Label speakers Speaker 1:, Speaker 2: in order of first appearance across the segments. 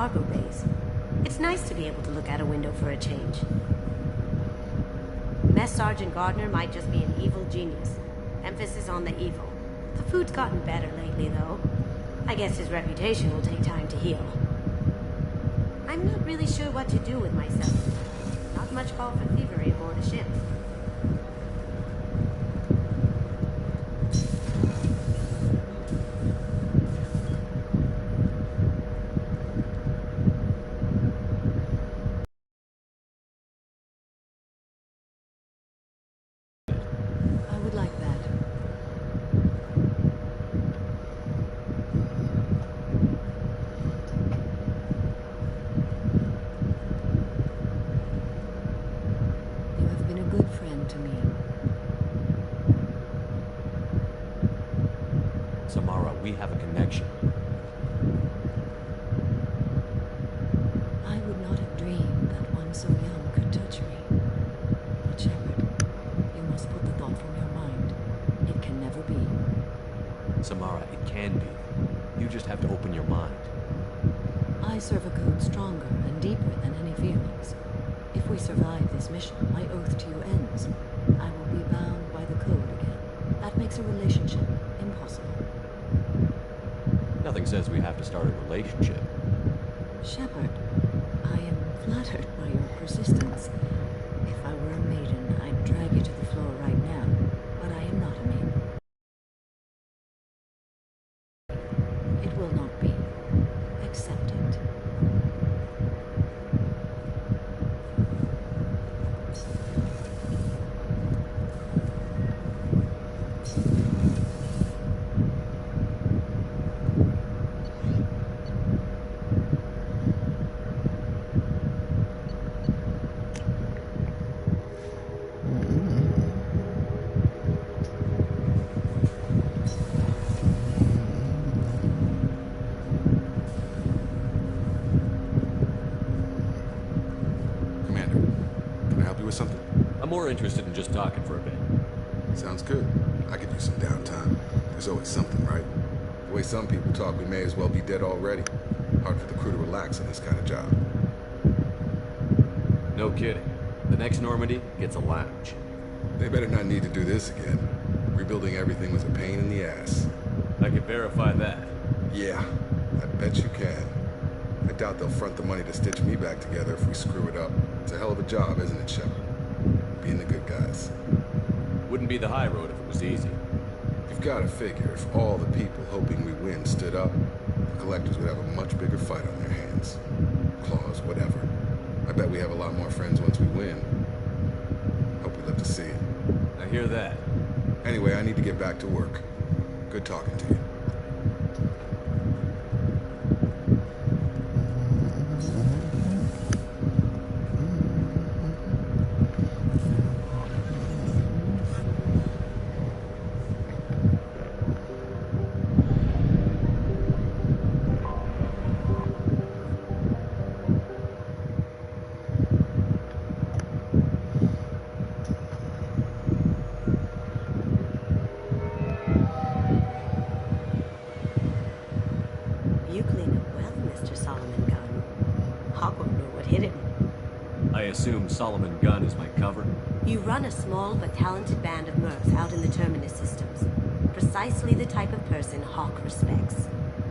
Speaker 1: Cargo bays. It's nice to be able to look out a window for a change. Mess Sergeant Gardner might just be an evil genius. Emphasis on the evil. The food's gotten better lately, though. I guess his reputation will take time to heal. I'm not really sure what to do with myself. Not much call for thievery aboard a ship.
Speaker 2: I would like that. You have been a good friend to me.
Speaker 3: Samara, we have a connection.
Speaker 2: I would not have dreamed that one so young could touch me. But Shepard, you must put the thought from your mind. It can never be.
Speaker 3: Samara, it can be. You just have to open your mind.
Speaker 2: I serve a code stronger and deeper than any feelings. If we survive this mission, my oath to you ends. I will be bound by the code again. That makes a relationship impossible.
Speaker 3: Nothing says we have to start a relationship.
Speaker 2: Shepard, I am flattered by your persistence. If I were a maiden, I'd drag you to the floor right now, but I am not a maiden. It will not be. Accept it.
Speaker 4: Commander, can I help you with something?
Speaker 3: I'm more interested in just talking for a bit.
Speaker 4: Sounds good. I could use some downtime. There's always something, right? The way some people talk, we may as well be dead already. Hard for the crew to relax on this kind of job.
Speaker 3: No kidding. The next Normandy gets a lounge.
Speaker 4: They better not need to do this again. Rebuilding everything was a pain in the ass.
Speaker 3: I can verify that.
Speaker 4: Yeah, I bet you can. I doubt they'll front the money to stitch me back together if we screw it up. It's a hell of a job, isn't it, Shepard? Being the good guys.
Speaker 3: Wouldn't be the high road if it was easy.
Speaker 4: You've got to figure if all the people hoping we win stood up, the collectors would have a much bigger fight on their hands. Claws, whatever. I bet we have a lot more friends once we win. Hope we live to see it.
Speaker 3: I hear that.
Speaker 4: Anyway, I need to get back to work. Good talking to you.
Speaker 1: You clean up well, Mr. Solomon Gunn. Hawk won't know what hit him.
Speaker 3: I assume Solomon Gunn is my cover.
Speaker 1: You run a small but talented band of mercs out in the Terminus systems. Precisely the type of person Hawk respects.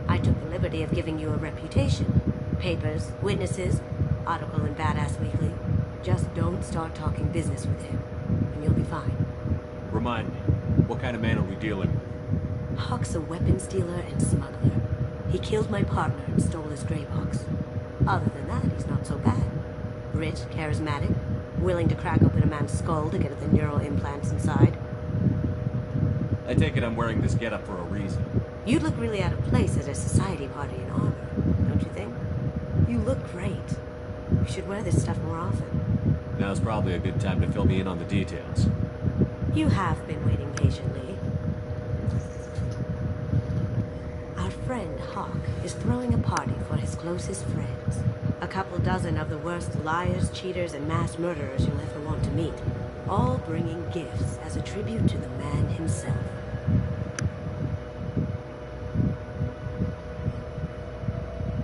Speaker 1: I took the liberty of giving you a reputation. Papers, witnesses, article in Badass Weekly. Just don't start talking business with him, and you'll be fine.
Speaker 3: Remind me, what kind of man are we dealing with?
Speaker 1: Hawk's a weapons dealer and smuggler. He killed my partner and stole his gray box. Other than that, he's not so bad. Rich, charismatic, willing to crack open a man's skull to get at the neural implants inside.
Speaker 3: I take it I'm wearing this getup for a reason.
Speaker 1: You'd look really out of place at a society party in armor, don't you think? You look great. You should wear this stuff more often.
Speaker 3: Now's probably a good time to fill me in on the details.
Speaker 1: You have been waiting patiently. Our friend Hawk is throwing a party for his closest friends. A couple dozen of the worst liars, cheaters, and mass murderers you'll ever want to meet. All bringing gifts as a tribute to the man himself.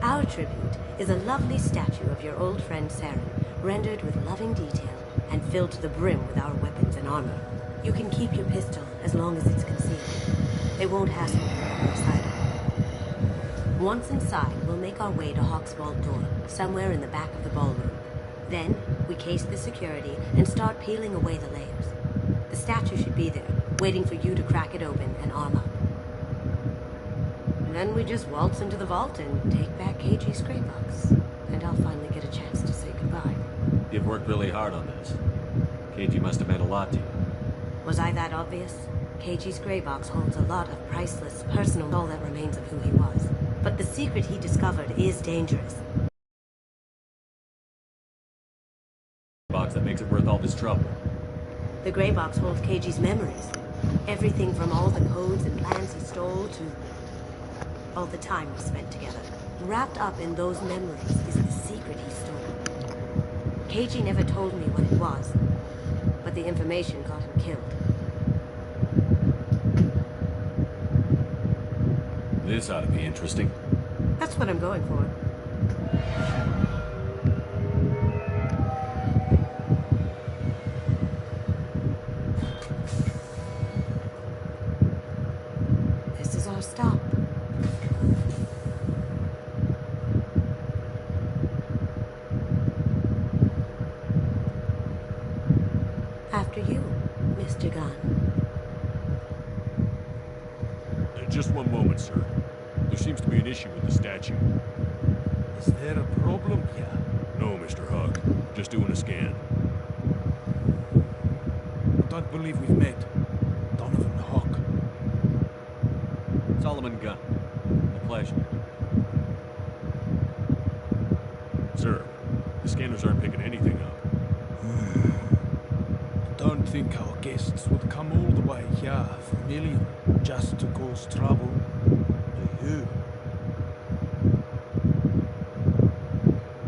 Speaker 1: Our tribute is a lovely statue of your old friend Saren, rendered with loving detail and filled to the brim with our weapons and armor. You can keep your pistol as long as it's concealed. They won't hassle you on your side. Once inside, we'll make our way to Hawk's vault door, somewhere in the back of the ballroom. Then, we case the security and start peeling away the layers. The statue should be there, waiting for you to crack it open and arm up. And then we just waltz into the vault and take back KG's gray box. And I'll finally get a chance to say goodbye.
Speaker 3: You've worked really hard on this. KG must have meant a lot to you.
Speaker 1: Was I that obvious? KG's gray box holds a lot of priceless, personal, all that remains of who he was. But the secret he discovered is dangerous.
Speaker 3: Box that makes it worth all this trouble.
Speaker 1: The gray box holds KG's memories. Everything from all the codes and plans he stole to all the time we spent together. Wrapped up in those memories is the secret he stole. KG never told me what it was, but the information got him killed.
Speaker 3: This ought to be interesting.
Speaker 1: That's what I'm going for. This is our stop. After you, Mr. Gunn.
Speaker 5: Just one moment, sir. There seems to be an issue with the statue.
Speaker 6: Is there a problem here?
Speaker 5: No, Mr. Hug. Just doing a scan.
Speaker 6: I don't believe we've met. Donovan Hawk.
Speaker 3: Solomon Gunn. A pleasure.
Speaker 5: Sir, the scanners aren't picking anything up.
Speaker 6: Don't think our guests would come all the way here for a million just to cause trouble. Do you?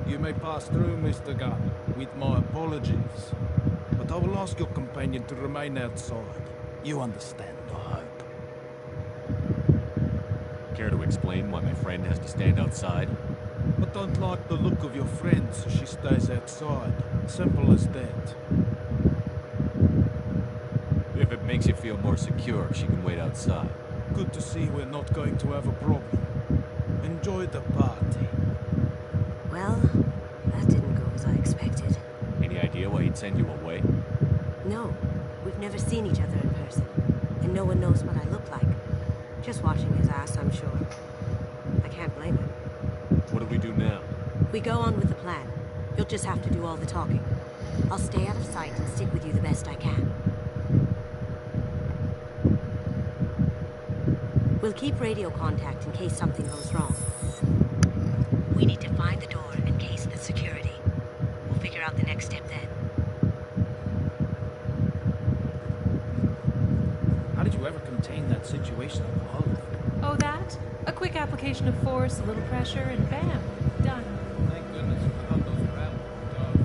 Speaker 6: You may pass through, Mr. Gunn, with my apologies. But I will ask your companion to remain outside. You understand, I hope.
Speaker 3: Care to explain why my friend has to stand outside?
Speaker 6: I don't like the look of your friend, so she stays outside. Simple as that.
Speaker 3: If it makes you feel more secure, she can wait outside.
Speaker 6: Good to see we're not going to have a problem. Enjoy the party.
Speaker 1: Well, that didn't go as I expected.
Speaker 3: Any idea why he'd send you away?
Speaker 1: No, we've never seen each other in person, and no one knows what I look like. Just watching his ass, I'm sure. I can't blame him.
Speaker 3: What do we do now?
Speaker 1: We go on with the plan. You'll just have to do all the talking. I'll stay out of sight and stick with you the best I can. We'll keep radio contact in case something goes wrong. We need to find the door and case the security. We'll figure out the next step then.
Speaker 7: How did you ever contain that situation on the hull?
Speaker 8: Oh, that? A quick application of force, a little pressure, and bam, done.
Speaker 7: Thank goodness you found those gravel dogs.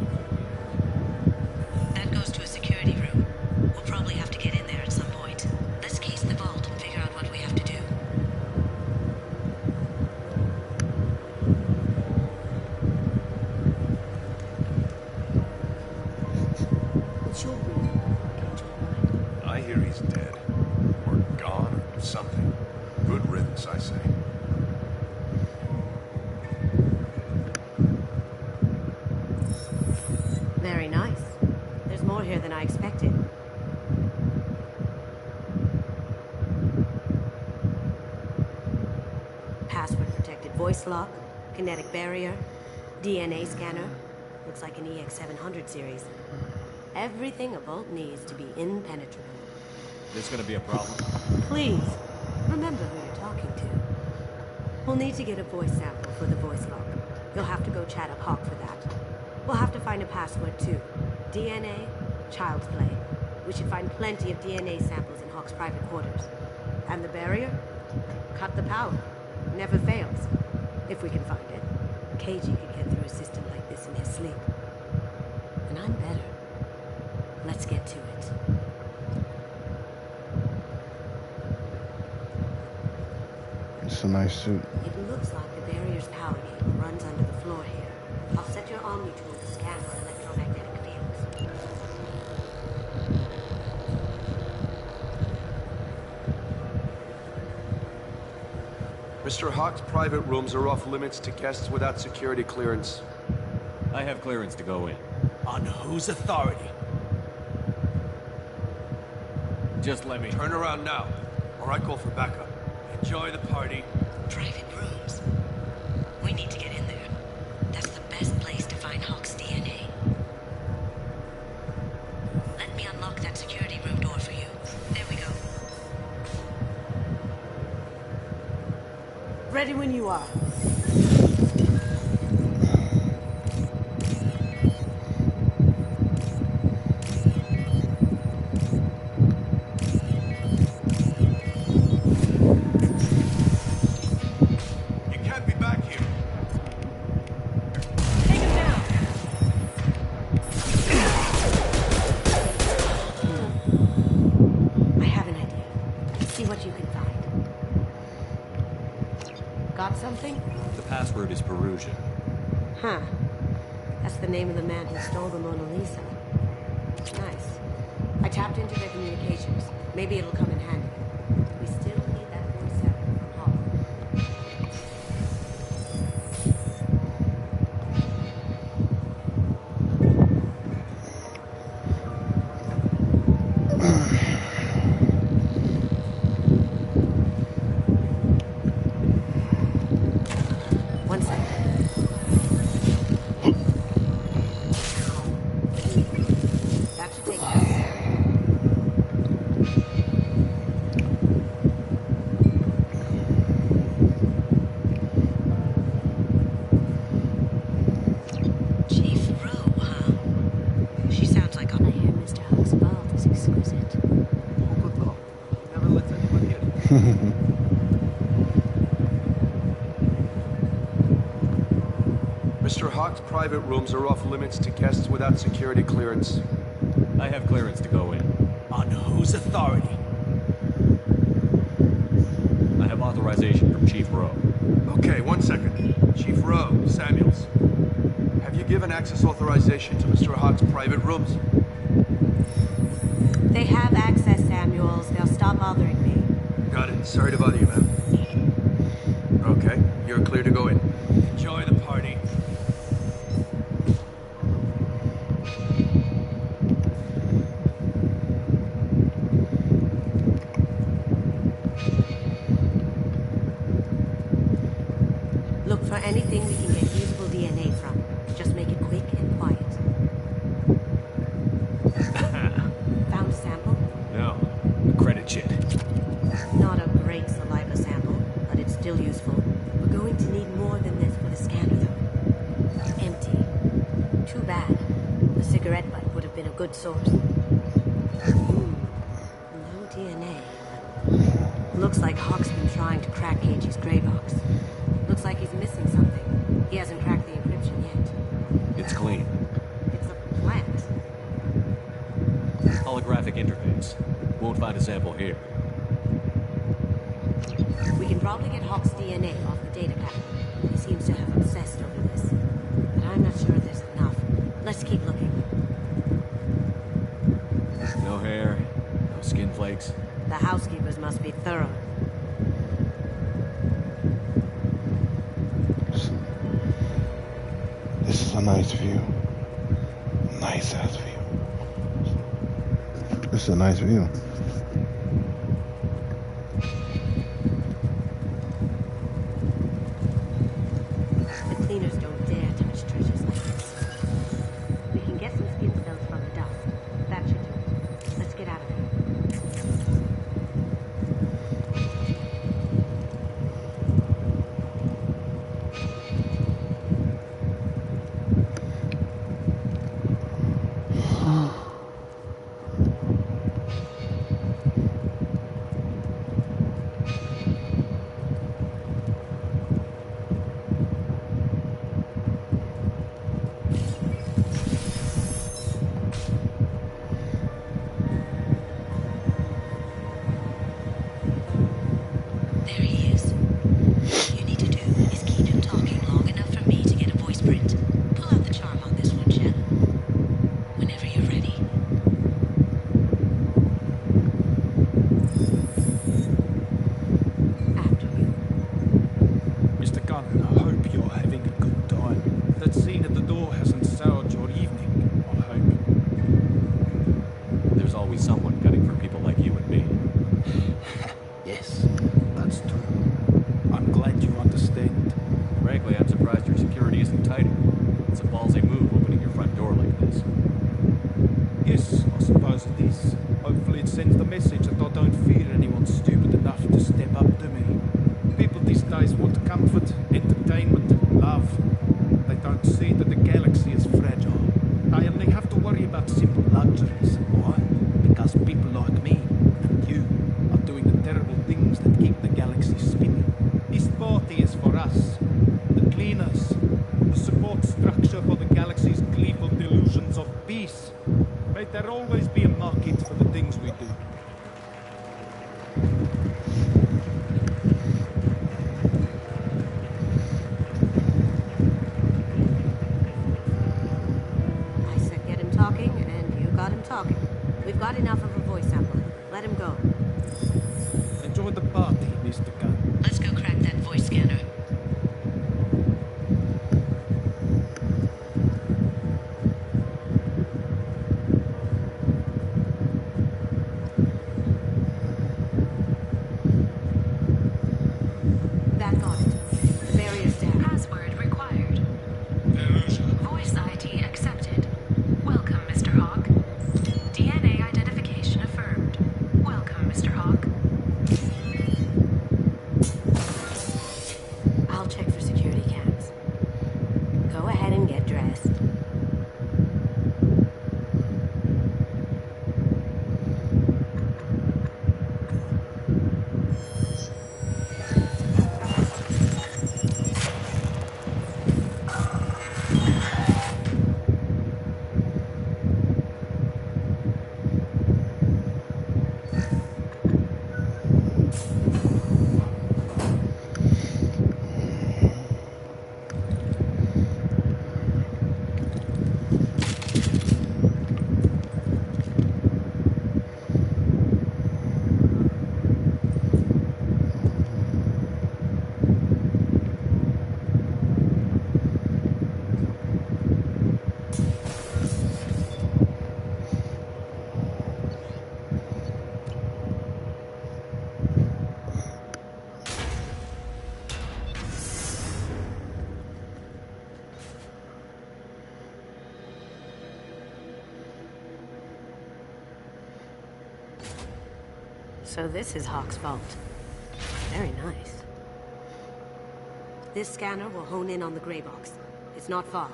Speaker 1: That goes to a security room. We'll probably have to get in there at some point. Let's case the vault and figure out what we have to do. What's your room?
Speaker 9: I hear he's dead. Or gone, or something. Good riddance, I say.
Speaker 1: Very nice. There's more here than I expected. Password-protected voice lock, kinetic barrier, DNA scanner. Looks like an EX700 series. Everything a vault needs to be impenetrable.
Speaker 3: This gonna be a problem?
Speaker 1: Please, remember who you're talking to. We'll need to get a voice sample for the voice lock. You'll have to go chat up Hawk for that. We'll have to find a password too. DNA, child's play. We should find plenty of DNA samples in Hawk's private quarters. And the barrier? Cut the power. Never fails. If we can find it. KG could get through a system like this in his sleep. And I'm better. Let's get to it.
Speaker 10: It's a nice suit.
Speaker 1: It looks like the barrier's power cable runs under the floor here. I'll set your Omni tool to scan for electromagnetic fields.
Speaker 11: Mr. Hawk's private rooms are off limits to guests without security clearance.
Speaker 3: I have clearance to go in.
Speaker 7: On whose authority?
Speaker 3: Just let me...
Speaker 11: Turn around now, or I call for backup. Enjoy the party.
Speaker 1: Private rooms. We need to get in there. That's the best place to find Hawk's DNA. Let me unlock that security room door for you. There we go. Ready when you are.
Speaker 11: You can't be back here.
Speaker 8: Take him down.
Speaker 1: I have an idea. See what you can find. Got something?
Speaker 3: The password is Perusian.
Speaker 1: Huh. That's the name of the man who stole the Mona Lisa. Nice. I tapped into their communications. Maybe it'll come in handy. We still need that voice sample from Hawk. One second. That should take care of it. Chief Rowe, huh? She sounds like a... I hear Mr. Hawk's vault is exquisite.
Speaker 11: Who could know? Never lets anyone get it. Mr. Hawk's private rooms are off limits to guests without security clearance.
Speaker 3: I have clearance to go in.
Speaker 7: On whose authority?
Speaker 3: I have authorization from Chief Rowe.
Speaker 11: Okay, 1 second. Chief Rowe, Samuels. Have you given access authorization to Mr. Hawk's private rooms?
Speaker 1: They have access, Samuels. They'll stop bothering me.
Speaker 11: Got it. Sorry to bother you, ma'am. Okay, you're clear to go in. Enjoy the party.
Speaker 1: Look for anything we can get usable DNA from. Just make it quick and quiet. Found a sample?
Speaker 3: No. The credit shit.
Speaker 1: Not a great saliva sample, but it's still useful. We're going to need more than this for the scanner, though. Empty. Too bad. A cigarette butt would have been a good source. No DNA. Looks like Hawk's been trying to crack Cage's gray box. Looks like he's missing something. He hasn't cracked the encryption yet.
Speaker 3: It's clean.
Speaker 1: It's a plant.
Speaker 3: Holographic interface. Won't find a sample here.
Speaker 1: We can probably get Hawk's DNA off the data packet. He seems to have obsessed over this. But I'm not sure there's enough. Let's keep looking.
Speaker 3: No hair, no skin flakes.
Speaker 1: The housekeepers must be thorough.
Speaker 10: This is a nice view. Nice ass view. This is a nice view.
Speaker 1: The cleaners don't dare touch treasures like this. We can get some skin cells from the dust. That should do it. Let's get out of here.
Speaker 6: as this. Hopefully it sends the message that I don't fear anyone stupid enough to step up to me. People these days want comfort, entertainment, love. They don't see that the galaxy is fragile. They only have to worry about simple luxuries. Why? Because people like me and you are doing the terrible things that keep the galaxy spinning. This party is for us, the cleaners, the support structure for the galaxy's gleeful delusions of peace. May there always be a market for the things we do.
Speaker 1: I said get him talking, and you got him talking. We've got enough of a voice sample. Let him go.
Speaker 6: Enjoy the party, Mr. Gunn.
Speaker 1: Let's go crack that voice scanner. Back on it. The barrier's down.
Speaker 8: Password required. Voice ID accepted. Welcome, Mr. Hawk. DNA identification affirmed. Welcome, Mr. Hawk.
Speaker 1: I'll check for security cams. Go ahead and get dressed. So this is Hawk's vault. Very nice. This scanner will hone in on the gray box. It's not far.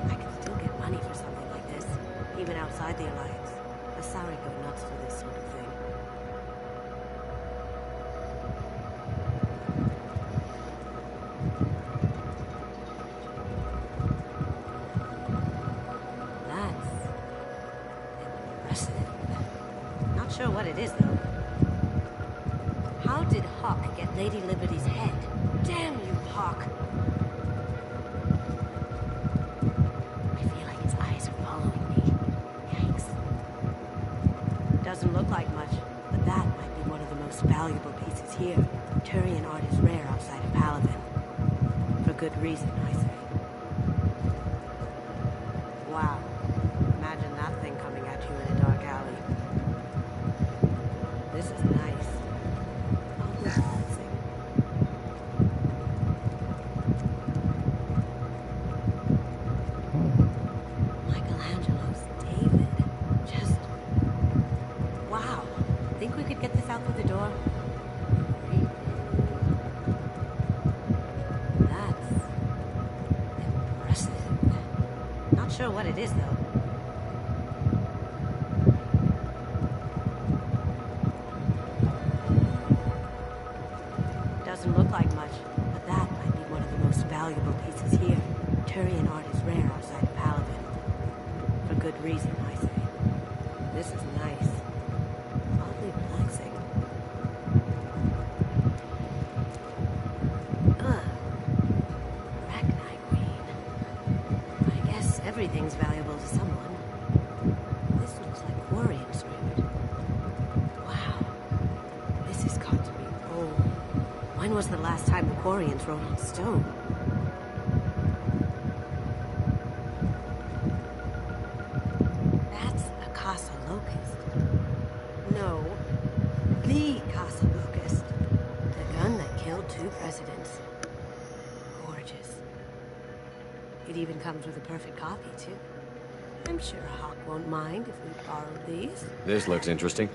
Speaker 1: I can still get money for something like this, even outside the Alliance. Asari go nuts for this sort of thing. Sure what it is, though. How did Hawk get Lady Liberty's head? Damn you, Hawk! I feel like its eyes are following me. Yikes. Doesn't look like much, but that might be one of the most valuable pieces here. Turian art is rare outside of Paladin. For good reason, I say. Wow. Imagine that thing coming at you in a dark alley. This is nice. Oddly relaxing. Michelangelo's David. Just... wow. Think we could get this out through the door? That's... impressive. Not sure what it is, though. Doesn't look like much, but that might be one of the most valuable pieces here. Turian art is rare outside of Paladin. For good reason, I say. This is nice. Oddly relaxing. Ugh. Arachnite Queen. I guess everything's valuable to someone. This looks like Quarian script. Wow. This has got to be old. When was the last time the Quarians wrote on stone? That's a Casa Locust. No. The Casa Locust. The gun that killed killed 2 presidents. Gorgeous. It even comes with a perfect copy, too. I'm sure Hawk won't mind if we borrowed these.
Speaker 3: This looks interesting.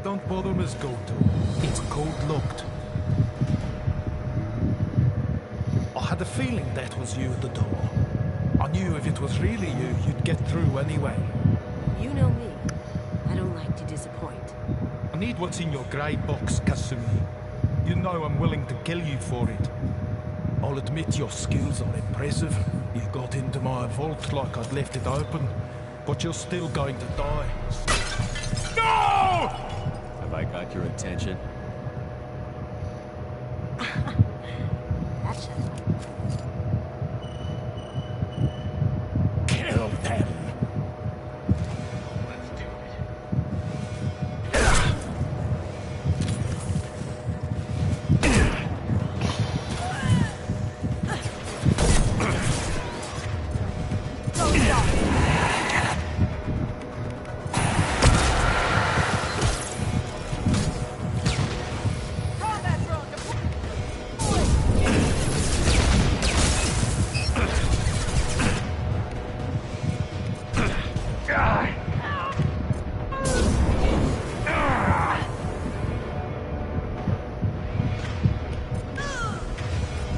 Speaker 6: Don't bother, Miss Goto. It's code-locked. I had a feeling that was you at the door. I knew if it was really you, you'd get through anyway.
Speaker 1: You know me. I don't like to disappoint.
Speaker 6: I need what's in your grey box, Kasumi. You know I'm willing to kill you for it. I'll admit your skills are impressive. You got into my vault like I'd left it open, but you're still going to die. No!
Speaker 3: Have I got your attention?
Speaker 1: Gotcha.
Speaker 6: Kill them!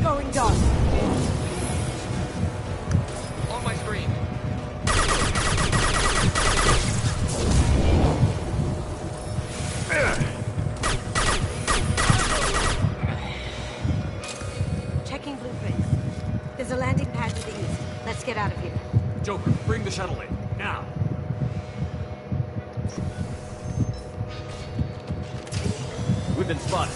Speaker 1: Going dark.
Speaker 11: On my screen.
Speaker 1: Checking blueprints. There's a landing pad to the east. Let's get out of here.
Speaker 3: Joker, bring the shuttle in. Now! We've been spotted.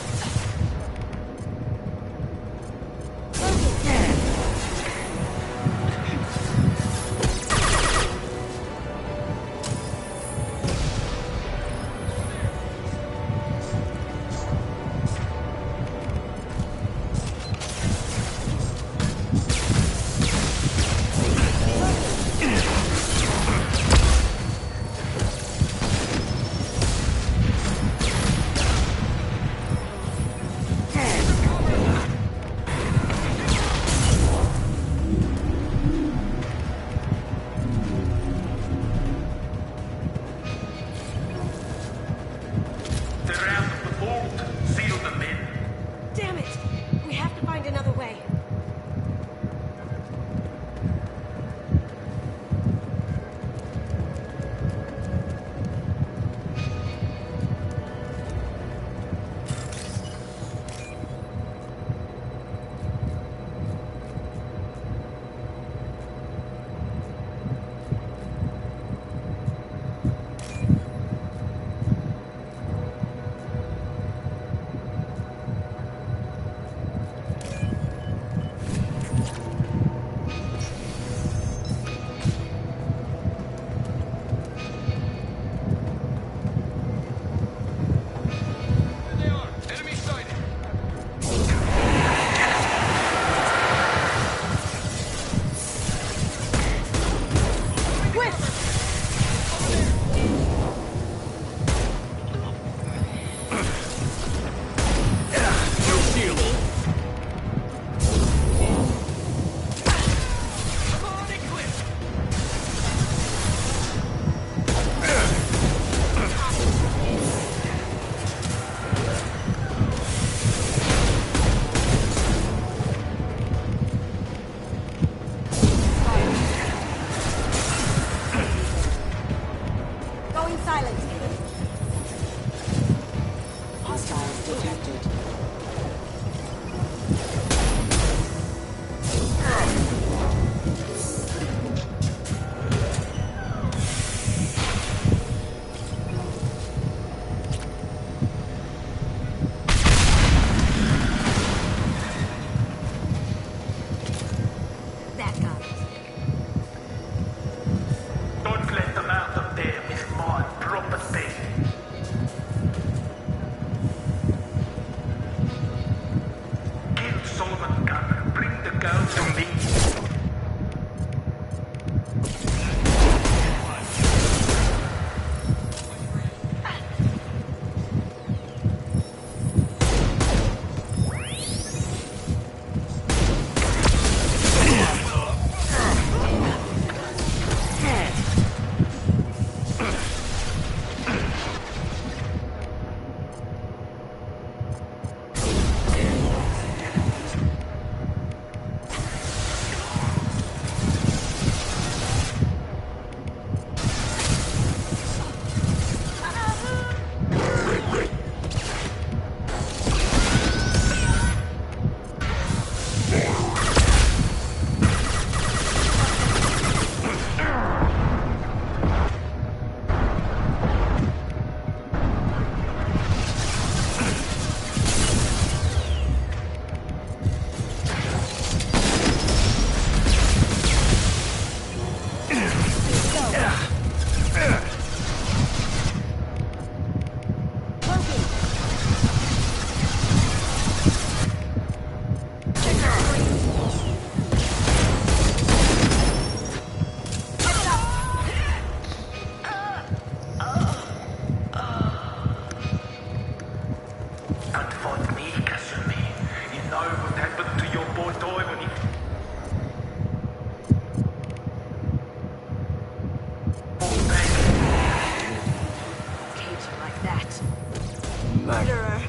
Speaker 1: Murderer.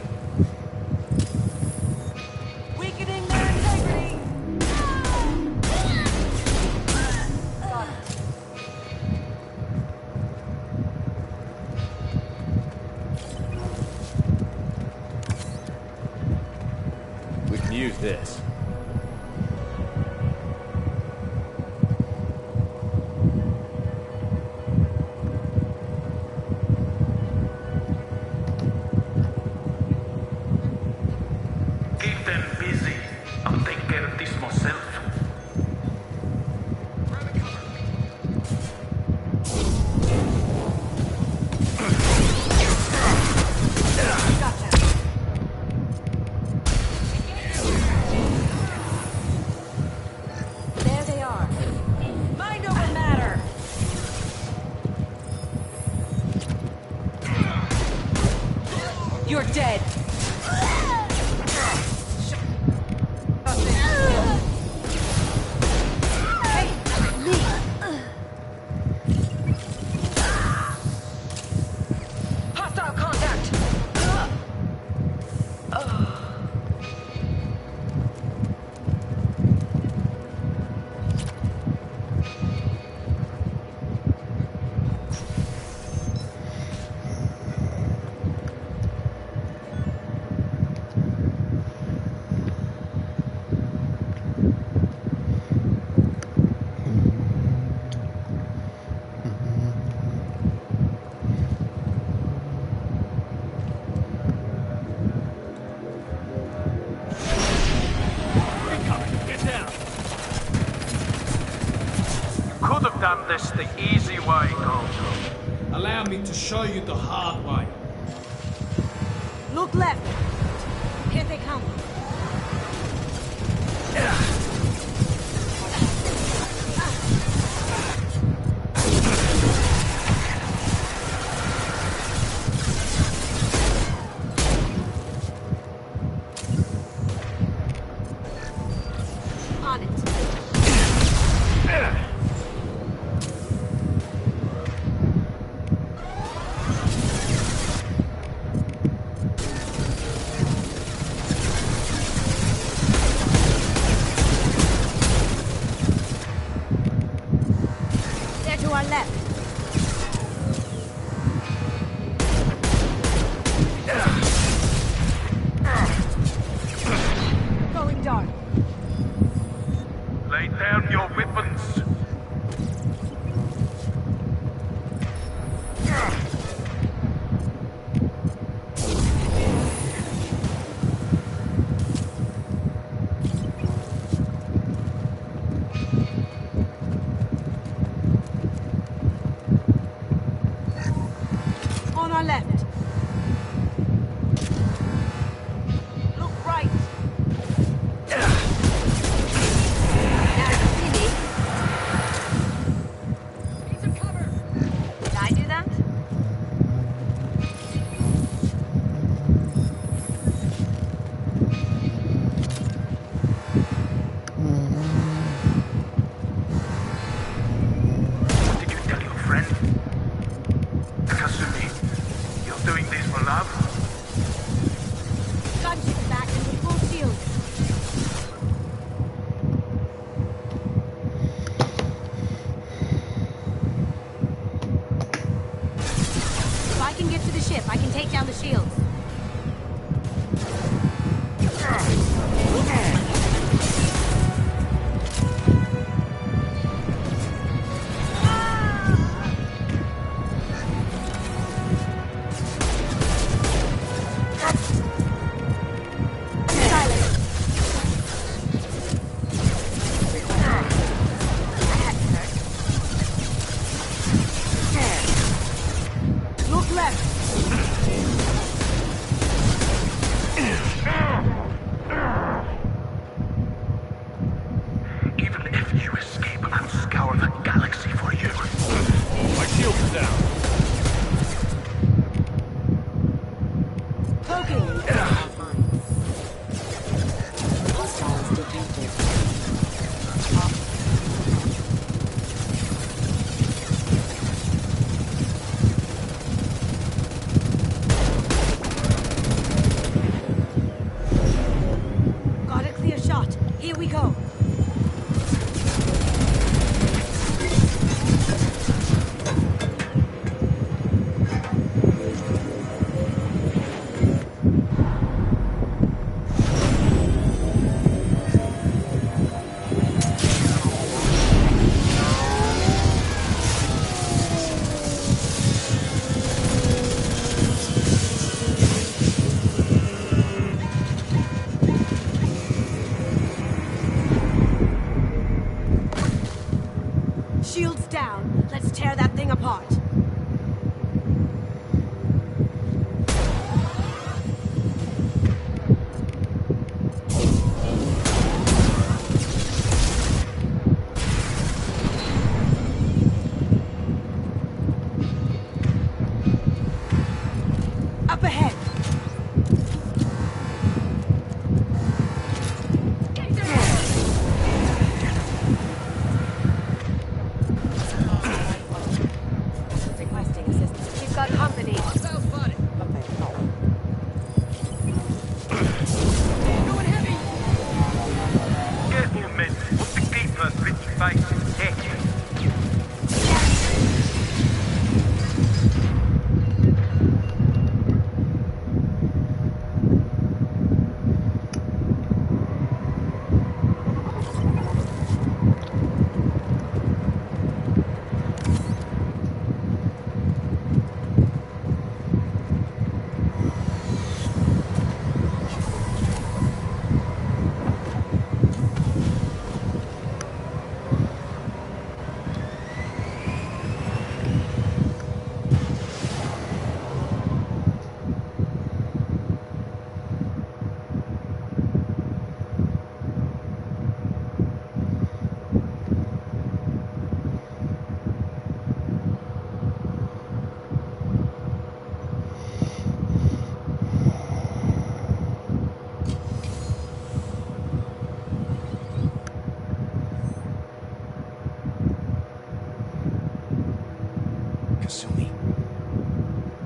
Speaker 1: Weakening their integrity. Got it.
Speaker 3: We can use this.
Speaker 7: Keep them busy. I'll take care of this myself.
Speaker 1: There they are. Mind over matter. You're dead. Hey, me. Hostile contact.
Speaker 5: Get down!
Speaker 7: Could have done this the easy way, Colonel.
Speaker 6: Allow me to show you the hard way.
Speaker 1: Look left. Here they come. On it. They're to our left. Going dark.
Speaker 7: Lay down your weapons.
Speaker 1: On our left. Look right. Now you see me. Need some cover. Did I do that?
Speaker 7: What did you tell your friend? Kasumi, you're doing this for love?
Speaker 1: Gunship back into full shield. If I can get to the ship, I can take down the shields. Silence. Look left. Shields down. Let's tear that thing apart. Up ahead. Requesting assistance. We've got company.
Speaker 7: Sounds funny. Careful, men. Put the keeper's pretty face in the deck.
Speaker 11: Kasumi,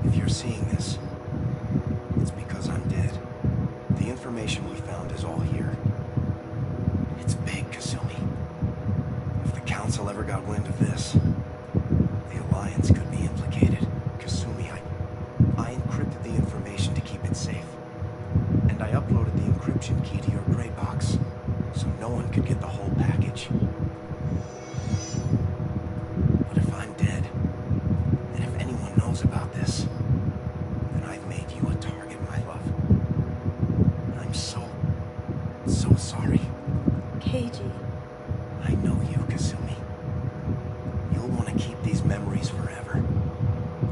Speaker 11: if you're seeing this, it's because I'm dead. The information we found is all here. It's big, Kasumi. If the Council ever got wind of this, the Alliance could be implicated. Kasumi, I encrypted the information to keep it safe. And I uploaded the encryption key to your gray box, so no one could get the whole package. But if I'm dead, and if anyone knows about this, then I've made you a target, my love. I'm so sorry.
Speaker 1: Keiji.
Speaker 11: I know you, Kasumi. You'll want to keep these memories forever.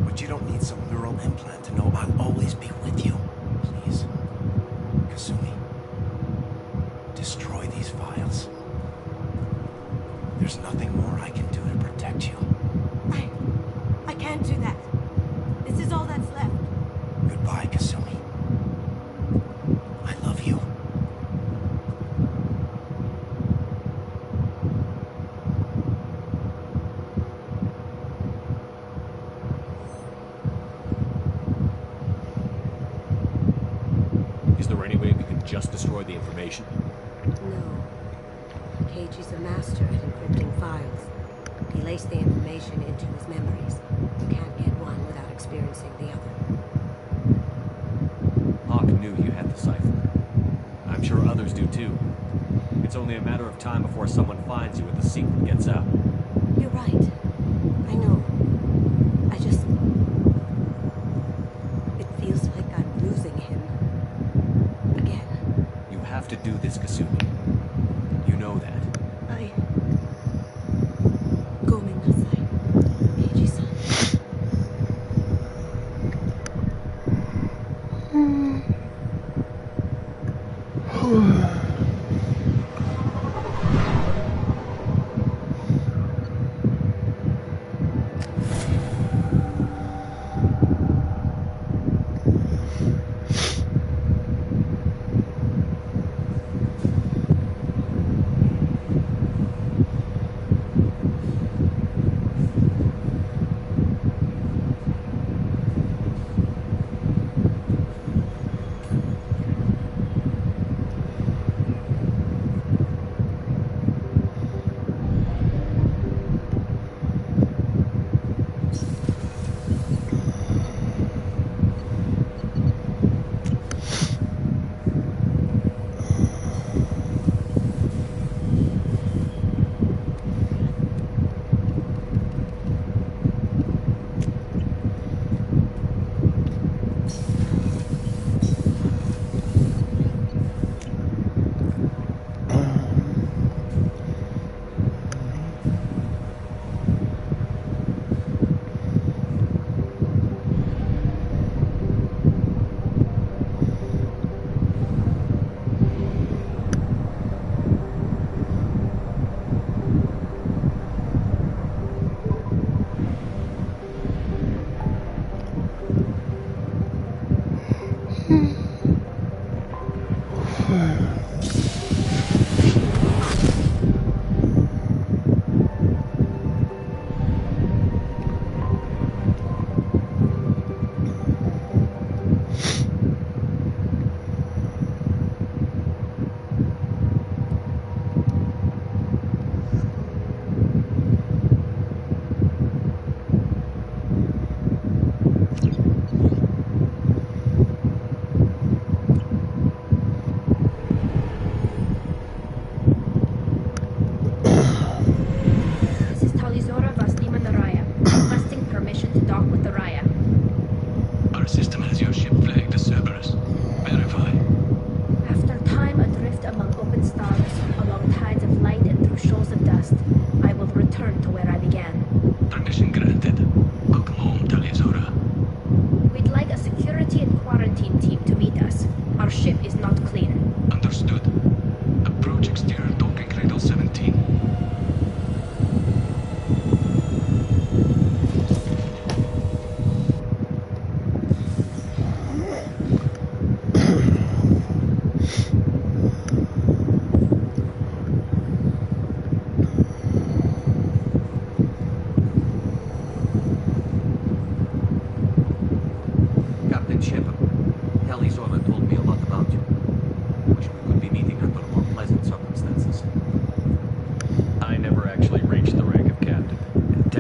Speaker 11: But you don't need some neural implant to know I'll always be with you. Please, Kasumi, destroy these files. There's nothing more I can do to protect you.
Speaker 1: I can't do that. This is all that's left.
Speaker 11: Goodbye, Kasumi. I love you.
Speaker 3: Is there any way we can just destroy the information?
Speaker 1: No. Keiji's a master at encrypting files. He laced the information into his memories. You can't get one without experiencing the other.
Speaker 3: Hawk knew you had the cipher. I'm sure others do too. It's only a matter of time before someone finds you and the secret gets out.
Speaker 1: You're right. I know. I just... It feels like I'm losing him. Again.
Speaker 3: You have to do this, Kasumi. You know that.
Speaker 1: Gomen nasai. Keiji-san.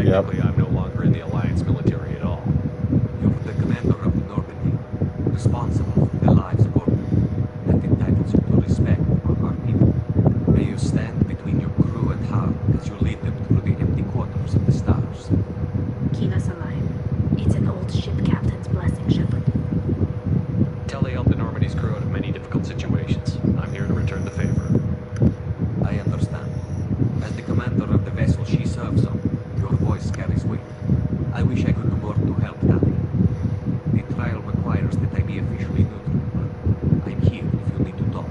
Speaker 3: Technically, I'm no longer in the Alliance military at all. You're the commander of the Normandy, responsible for the lives of all. That entitles you to respect from our people. May you stand between your crew and harm as you lead them through the empty quarters of the stars.
Speaker 12: Keep us alive. It's an old ship captain's blessing, Shepard.
Speaker 3: Telly helped the Normandy's crew out of many difficult situations. I'm here to return the favor. I understand. As the commander of the vessel she serves on, your voice carries weight. I wish I could do more to help Telly. The trial requires that I be officially neutral, but I'm here if you need to talk.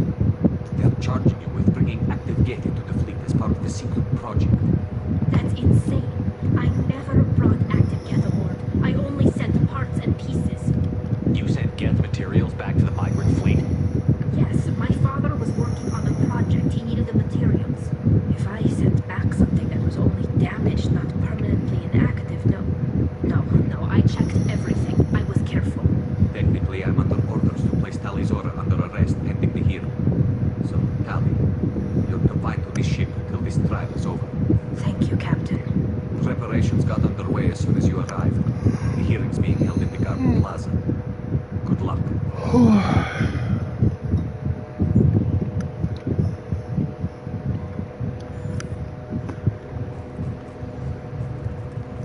Speaker 3: They're charging you with bringing active Geth into the fleet as part of the secret project.
Speaker 12: That's insane. I never brought active Geth aboard. I only sent parts and pieces.
Speaker 3: You sent Geth materials back to the migrant fleet?
Speaker 12: Yes, my father was working on a project. He needed the materials. If I sent back something that was only damaged, not permanently inactive, no, I checked everything. I was careful.
Speaker 3: Technically, I'm under orders to place Tali Zora under arrest pending the hearing. So, Tali, you're confined to this ship until this trial is over.
Speaker 12: Thank you, Captain.
Speaker 3: Preparations got underway as soon as you arrived. The hearing's being held in the Garden Plaza. Good luck.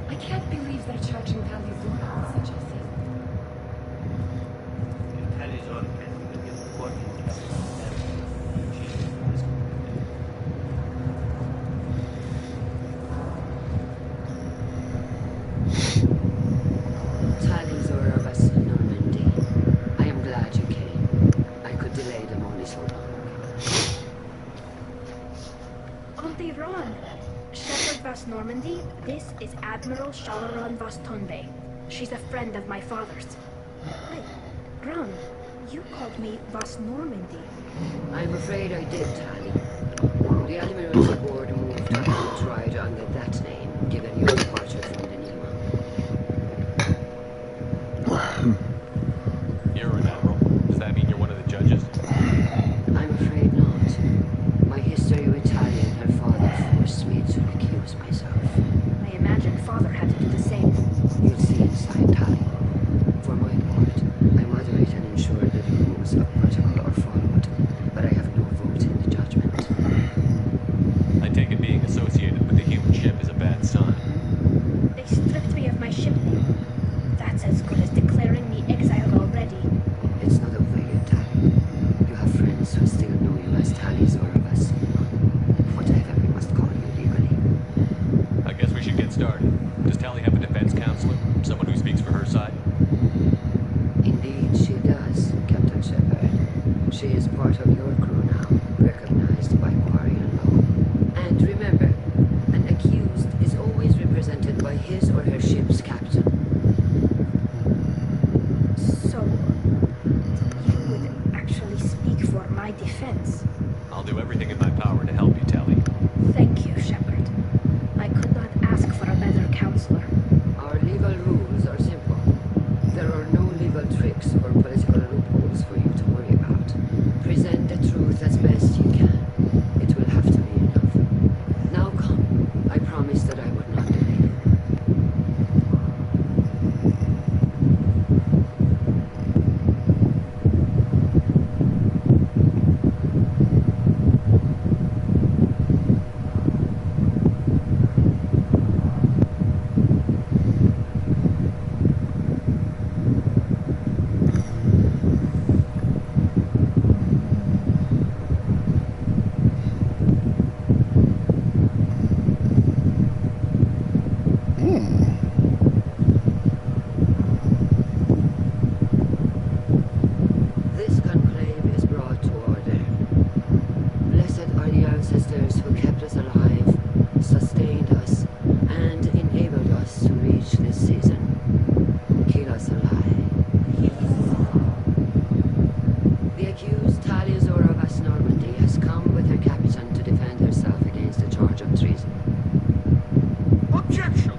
Speaker 13: I can't believe they're charging Tali Zora with such a thing.
Speaker 14: Tali Zora of us Normandy. I am glad you came. I could delay them only so long.
Speaker 12: Auntie Ron! Shepard Vas Normandy, this is Admiral Shalaron Vas Tonbay. She's a friend of my father's. Wait, Ron, you called me Vas Normandy.
Speaker 14: I'm afraid I did, Tali. The Admiral's board moved on to try to under that name, given your departure from the Nima.
Speaker 3: You're an admiral. Does that mean you're one of the judges?
Speaker 14: I'm afraid not. My history with Tali and her father forced me to recuse myself.
Speaker 12: I imagine father had to do the same.
Speaker 14: You'll see inside, Tali. For my part, I moderate and ensure that the rules of protocol are followed, but I have no vote in the judgment.
Speaker 3: I take it being associated with the human ship is a bad sign.
Speaker 12: They stripped me of my ship name. That's as good as declaring me exiled already.
Speaker 14: It's not over yet, Tali. You have friends who still know you as Tali Zora Vas. Whatever we must call you legally.
Speaker 3: I guess we should get started. Does Tali have a defense counselor? Someone who speaks for her side?
Speaker 14: Indeed, she does, Captain Shepard. She is part of your crew now, recognized by Quarian law. And remember, an accused is always represented by his or her ship's captain.
Speaker 12: So, you would actually speak for my defense?
Speaker 3: I'll do everything in my power to help you, Tali.
Speaker 12: Thank you, Shepard. I could not ask for a better counselor.
Speaker 14: Our legal rules are simple. There are no legal tricks or political loopholes for you to worry about. Present the truth as best you can. It will have to be enough. Now come. I promised that I would not delay you. This conclave is brought to order. Blessed are the ancestors who kept us alive, sustained us, and enabled us to reach this season. Keep us alive. The accused Tali Zora Vas Normandy has come with her captain to defend herself against a charge of treason.
Speaker 7: Objection!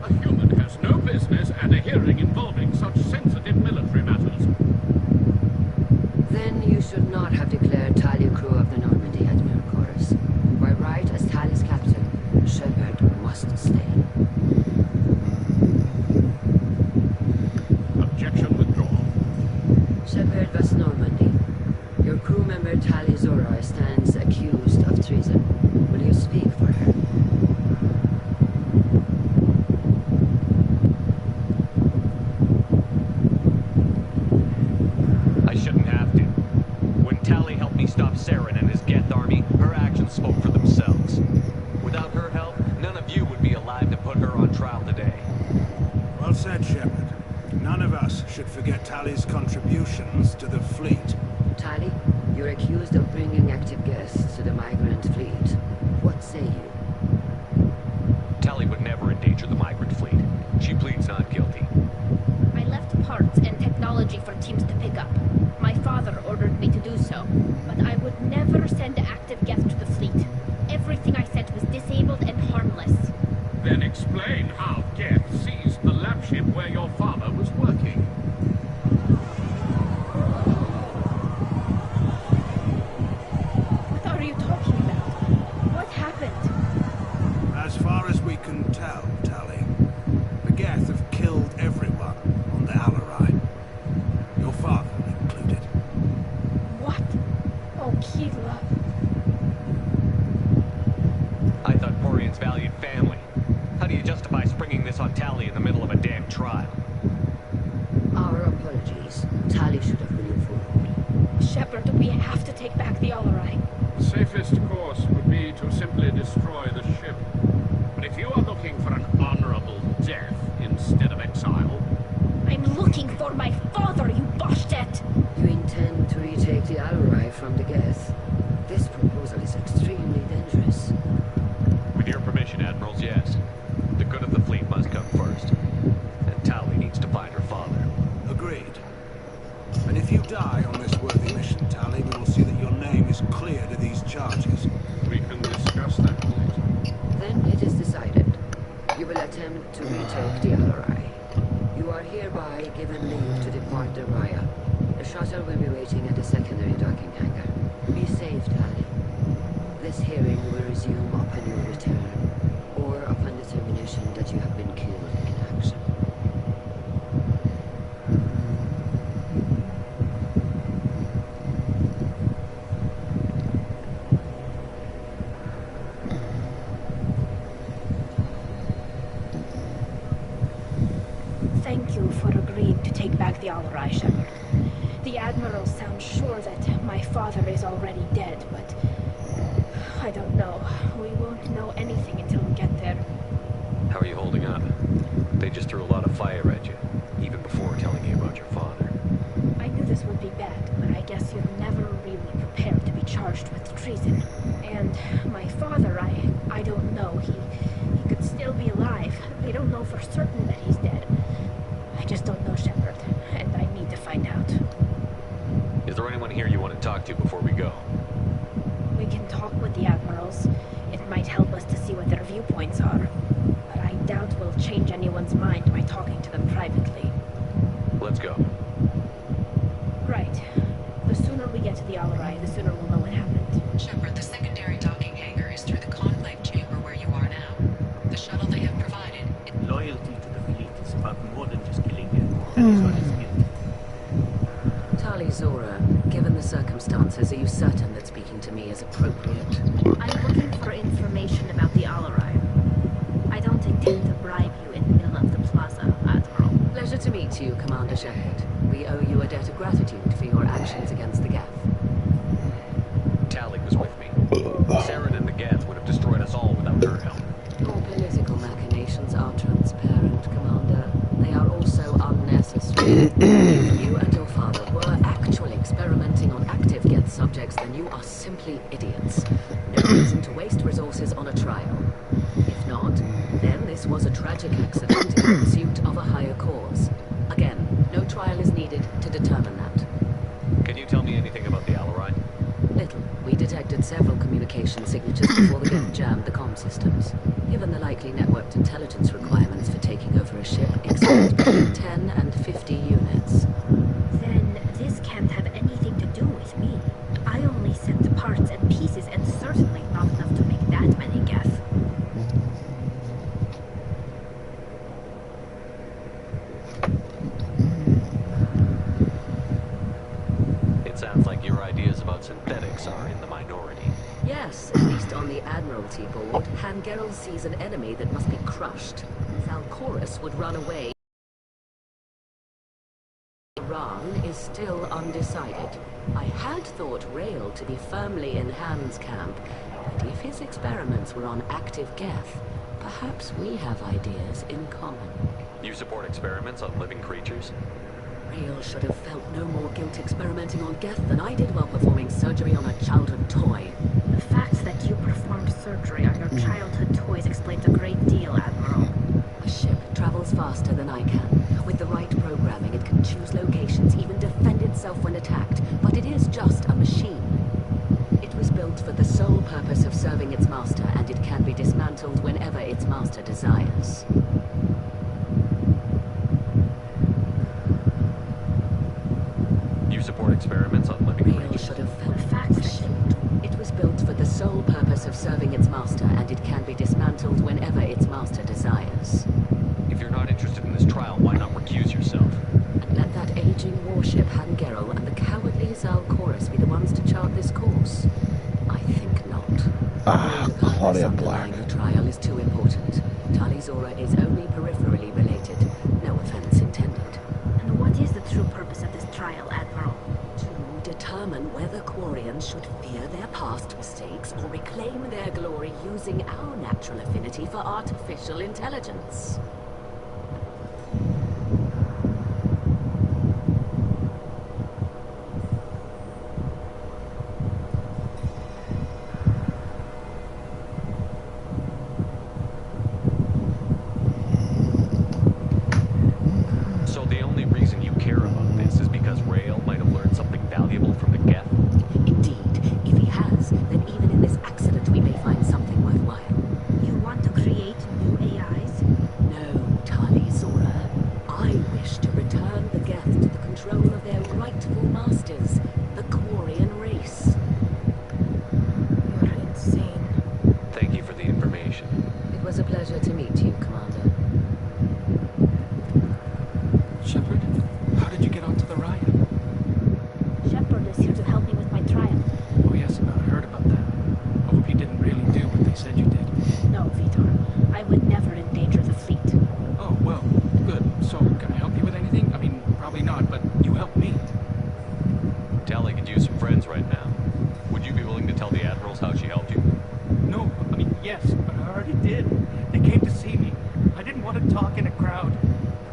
Speaker 7: A human has no business at a hearing involving such sensitive military matters.
Speaker 14: Then you should not have declared Tali crew of the Normandy Admiral Chorus. By right, as Tali's captain, Shepard must stay.
Speaker 3: Saren and his Geth army, her actions spoke for themselves. Without her help, none of you would be alive to put her on trial today.
Speaker 6: Well said, Shepard. None of us should forget Tally's contributions to the fleet.
Speaker 14: Tally, you're accused of bringing active guests to the migrant fleet. What say you?
Speaker 3: Tally would never endanger the migrant fleet. She pleads not guilty.
Speaker 12: I left parts and technology for teams to pick up. My father ordered me to do so, but I would never send active Geth to the fleet. Everything I sent was disabled and harmless.
Speaker 7: Then explain how Geth seized the lab ship where your father was working.
Speaker 12: What are you talking about? What happened?
Speaker 6: As far as we can tell, Tally, the Geth have killed everyone on the Alarai. Your father included.
Speaker 12: What? Oh, Keela.
Speaker 3: I thought Porian's valued family. How do you justify springing this on Tally in the middle of a damn trial?
Speaker 14: Our apologies. Tally should have been informed.
Speaker 12: Shepard, we have to take back the Alarai.
Speaker 7: The safest course would be to simply destroy the ship. But if you are looking for an honorable death instead of exile...
Speaker 12: I'm looking for my father, you bastet!
Speaker 14: You intend to retake the Alarai from the Geth? This proposal is extremely dangerous.
Speaker 3: With your permission, Admirals, yes. The good of the fleet must come first. And Tally needs to find her father.
Speaker 6: Agreed. And if you die on this worthy mission, Tally, we will see that your name is cleared of these charges.
Speaker 7: We can discuss that later.
Speaker 14: Then it is decided. You will attempt to retake the Alarai. You are hereby given leave to depart the Raya. The shuttle will be waiting at the secondary docking hangar. Be safe, Tally. This hearing will resume upon your return, or upon determination that you have been killed in action.
Speaker 12: Thank you for agreeing to take back the Alarai, Shepard. The Admiral sounds sure that my father is already dead, but... I don't know. We won't know anything until we get there.
Speaker 3: How are you holding up? They just threw a lot of fire at you, even before telling you about your father.
Speaker 12: I knew this would be bad, but I guess you're never really prepared to be charged with treason. And my father, I don't know. He could still be alive. They don't know for certain that he's dead. I just don't know, Shepard, and I need to find out.
Speaker 3: Is there anyone here you want to talk to before we go?
Speaker 12: We can talk with the Admirals. It might help us to see what their viewpoints are. But I doubt we'll change anyone's mind by talking to them privately.
Speaker 3: Let's go.
Speaker 12: Right. The sooner we get to the Alarai, the sooner we'll know what happened.
Speaker 2: Shepard, the secondary docking hangar is through the conclave chamber where you are now. The shuttle they have provided...
Speaker 15: Loyalty to the fleet is about more than just killing them. That is what is guilty.
Speaker 2: Tali Zora, given the circumstances, are you certain that speaking to me is appropriate?
Speaker 12: I'm looking for information about the Alarai. I don't intend to bribe you in the middle of the plaza, Admiral.
Speaker 2: Pleasure to meet you, Commander Shepard. We owe you a debt of gratitude for your actions against the Geth.
Speaker 3: Tali was with me. Saren and the Geth would have destroyed us all without her help.
Speaker 2: Your political machinations are transparent, Commander. They are also unnecessary. If you and your father were actually experimenting on active Geth subjects, then you are simply idiots. No reason to waste resources on a trial. If not, then this was a tragic accident in pursuit of a higher cause. Again, no trial is needed to determine that.
Speaker 3: Can you tell me anything about the Alarai?
Speaker 2: Little. We detected several communication signatures before the Geth jammed the comm systems. Given the likely networked intelligence requirements for taking over a ship, expect between 10 and 50 units.
Speaker 12: Then this can't have anything to do with me. I only sent parts and pieces, and certainly not enough to make that many Geth.
Speaker 3: It sounds like your ideas about synthetics are in the minority.
Speaker 2: Yes, at least on the Admiralty board, Hangerel sees an enemy that must be crushed. Valkorus would run away. Iran is
Speaker 16: still undecided. I had thought Rail to be firmly in Han's camp, but if his experiments were on active Geth, perhaps we have ideas in common.
Speaker 3: You support experiments on living creatures?
Speaker 16: Rail should have felt no more guilt experimenting on Geth than I did while performing surgery on a childhood toy.
Speaker 12: The fact that you performed surgery on your childhood toys explains a great deal, Admiral.
Speaker 16: A ship travels faster than I can. With the right programming, it can choose locations, even defend itself when attacked. But it is just a machine. It was built for the sole purpose of serving its master, and it can be dismantled whenever its master desires.
Speaker 3: You support experiments on living
Speaker 16: Rail
Speaker 3: creatures?
Speaker 16: should have felt the fact that it was built for the sole purpose of serving its master, and it can be dismantled whenever its master desires.
Speaker 3: If you're not interested in this trial, why not recuse yourself?
Speaker 16: And let that aging warship Hangerel and the cowardly Zal Chorus be the ones to chart this course? I think not.
Speaker 10: Claudia Black.
Speaker 16: The trial is too important. Talizora is only peripherally related. No offense intended.
Speaker 12: And what is the true purpose of this trial, Admiral?
Speaker 16: To determine whether Quarians should fear their past mistakes or reclaim their glory using our natural affinity for artificial intelligence.
Speaker 3: So the only reason you care about this is because Rail might have learned something valuable from the Geth?
Speaker 16: Indeed. If he has, then even in this accident we may find something worthwhile.
Speaker 12: You want to create new AIs?
Speaker 16: No, Talizora. I wish to return the Geth to the control of their rightful masters, the Quarian race.
Speaker 12: You're insane.
Speaker 3: Thank you for the information.
Speaker 16: It was a pleasure to meet you, Commander.
Speaker 6: Shepard, how did you get onto the riot?
Speaker 12: Shepard is here to help me with my trial.
Speaker 6: Oh yes, I heard about that. I hope you didn't really do what they said you did.
Speaker 12: No, Vitor. I would never endanger the fleet.
Speaker 6: Oh, well, good. So, can I help you with anything? I mean, probably not, but you helped me.
Speaker 3: Tally could use some friends right now. Would you be willing to tell the Admirals how she helped you?
Speaker 15: No, I mean, yes, but I already did. They came to see me. I didn't want to talk in a crowd.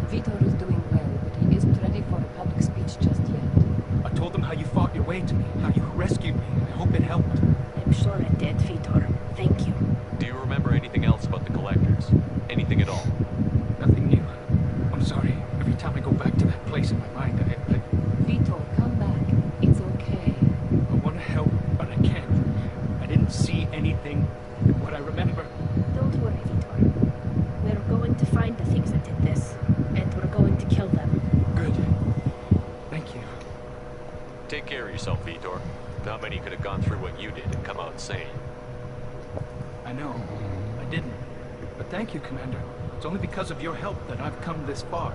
Speaker 14: Vitor is doing well, but he isn't ready for a public speech just yet.
Speaker 6: I told them how you fought your way to me, how you rescued me. I hope it helped.
Speaker 12: I'm sure it did, Vitor. Thank you.
Speaker 3: Do you remember anything else about the Collectors? Anything at all?
Speaker 6: Nothing new. I'm sorry. Every time I go back to that place in my mind, I
Speaker 14: Vitor, come back. It's okay.
Speaker 6: want to help, but I can't. I didn't see anything. What I remember.
Speaker 12: Don't worry, Vitor. We're going to find the things that did this, and we're going to kill them.
Speaker 6: Good. Thank you.
Speaker 3: Take care of yourself, Vitor. Not many could have gone through what you did and come out sane.
Speaker 6: I know. I didn't. But thank you, Commander. It's only because of your help that I've come this far.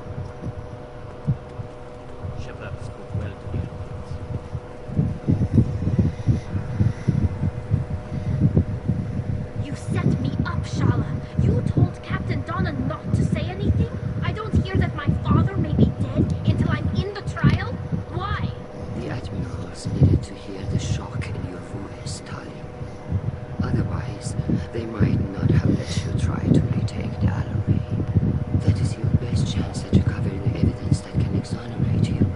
Speaker 15: Shepard spoke well to me.
Speaker 12: You set me up, Shala. You told Captain Donna not to say anything? I don't hear that my father may be dead until I'm in the trial? Why?
Speaker 14: The Admirals needed to hear the shock in your voice, Tali. Otherwise, they might not have let you try to retake the Alloy. That is your best chance at recovering the evidence that can exonerate you.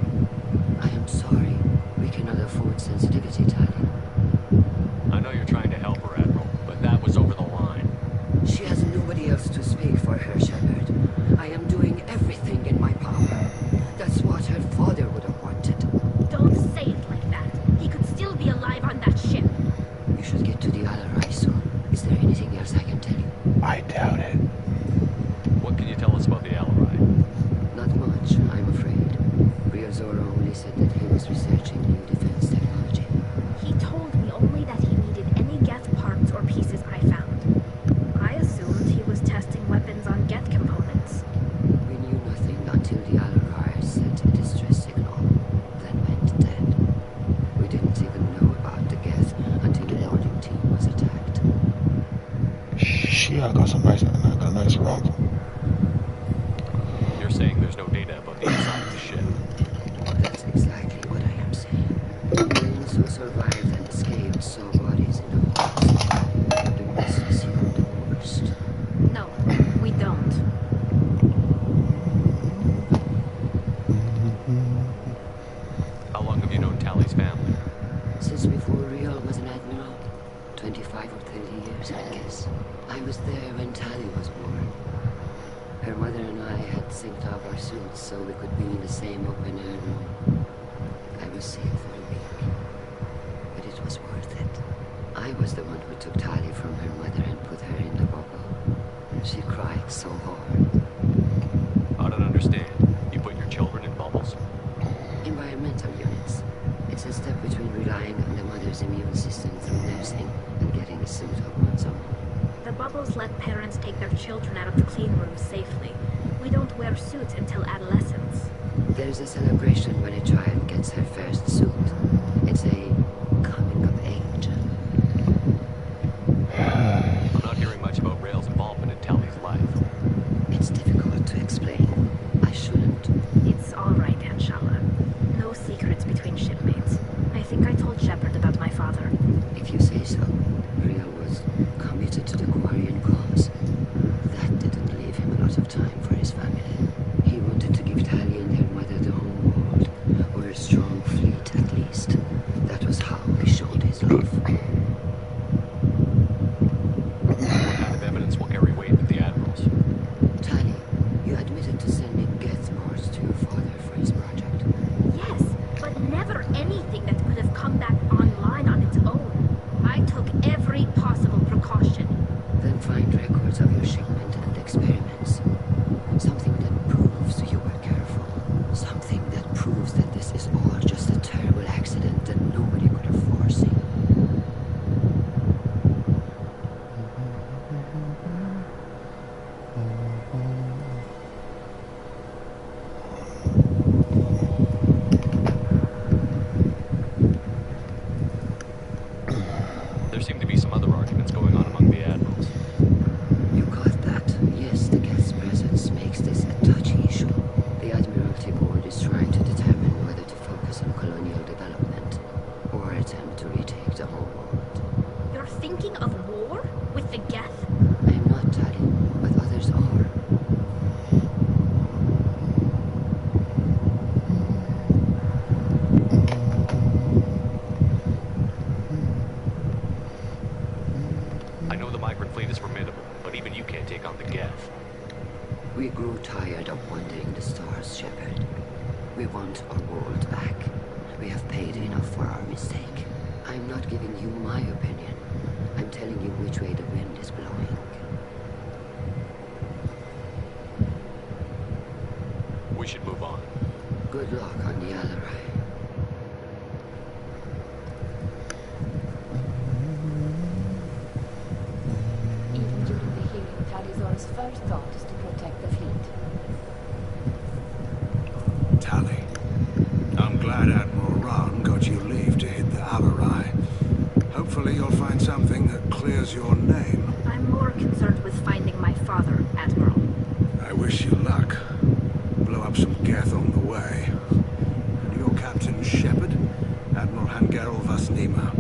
Speaker 14: I am sorry. We cannot afford sensitivity, Tali.
Speaker 3: I know you're trying to help her, Admiral, but that was over the line.
Speaker 14: She has nobody else to speak for her, Shepard. I am doing everything in my power. That's what her father would have wanted.
Speaker 12: Don't say it like that. He could still be alive on that ship.
Speaker 14: You should get to the Alloy soon. Is there anything else I can tell you?
Speaker 10: I doubt it.
Speaker 3: What can you tell us about the Alloy?
Speaker 14: Not much, I'm afraid. Riazoro only said that he was researching new defense technology.
Speaker 12: He told me only that he needed any Geth parts or pieces I found. I assumed he was testing weapons on Geth components.
Speaker 14: We knew nothing until the Alloy sent a distress signal, then went dead. We didn't even know about the Geth until the boarding team was attacked.
Speaker 10: She got some nice, got a nice rifle.
Speaker 3: You're saying there's no data about the inside of the ship.
Speaker 14: That's exactly Her mother and I had synced off our suits so we could be in the same open-air room. I was sick for a week, but it was worth it. I was the one who took Tali from her mother and put her in the bubble. She cried so hard.
Speaker 3: I don't understand. You put your children in bubbles?
Speaker 14: Environmental units. It's a step between relying on the mother's immune system through nursing and getting a suit of one's own.
Speaker 12: The bubbles let parents take their children out of the clean room safely. We don't wear suits until adolescence.
Speaker 14: There's a celebration when a child gets her first suit. It's a coming of age.
Speaker 3: I'm not hearing much about Rail's involvement in Tali's life.
Speaker 14: It's difficult to explain. I shouldn't.
Speaker 12: It's all right, Inshallah. No secrets between shipmates. I think I told Shepard about my father.
Speaker 14: If you say so. Rail was committed to the Quarian cause. That didn't leave him a lot of time for his family. He wanted to give Tali and her mother the home world, or a strong fleet at least. That was how he showed his love.
Speaker 3: What kind of evidence will carry weight with the admirals?
Speaker 14: Tali, you admitted to sending Geth parts to your father for his project.
Speaker 12: Yes, but never anything that could have come back online on its own. I took every possible precaution.
Speaker 14: Then find records of your shipment and experiments. Something that proves you were careful. Something that proves that this is all just a terrible accident that nobody could have foreseen.
Speaker 3: There seem to be some other arguments going on among the admirals.
Speaker 14: You got that? Yes, the guest's presence makes this a touchy issue. The Admiralty Board is trying to determine whether to focus on colonial development or attempt to retake the whole world.
Speaker 12: You're thinking of war? With the Geth?
Speaker 14: I'm not, Tali, but others are.
Speaker 3: I know the migrant fleet is formidable, but even you can't take on the Geth.
Speaker 14: We grew tired of wandering the stars, Shepard. We want our world back. We have paid enough for our mistake. I'm not giving you my opinion. I'm telling you which way the wind is blowing.
Speaker 3: We should move on.
Speaker 14: Good luck on the Alarai.
Speaker 13: Even during the hearing, Talizor's first thought is to protect the fleet.
Speaker 6: Tali, I'm glad Admiral Rahn got you leave to hit the Alarai. Hopefully you'll find something that clears your name.
Speaker 12: I'm more concerned with finding my father, Admiral.
Speaker 6: I wish you luck. Blow up some Geth on the way. And your Captain Shepard? Admiral Hangarel Vasnima.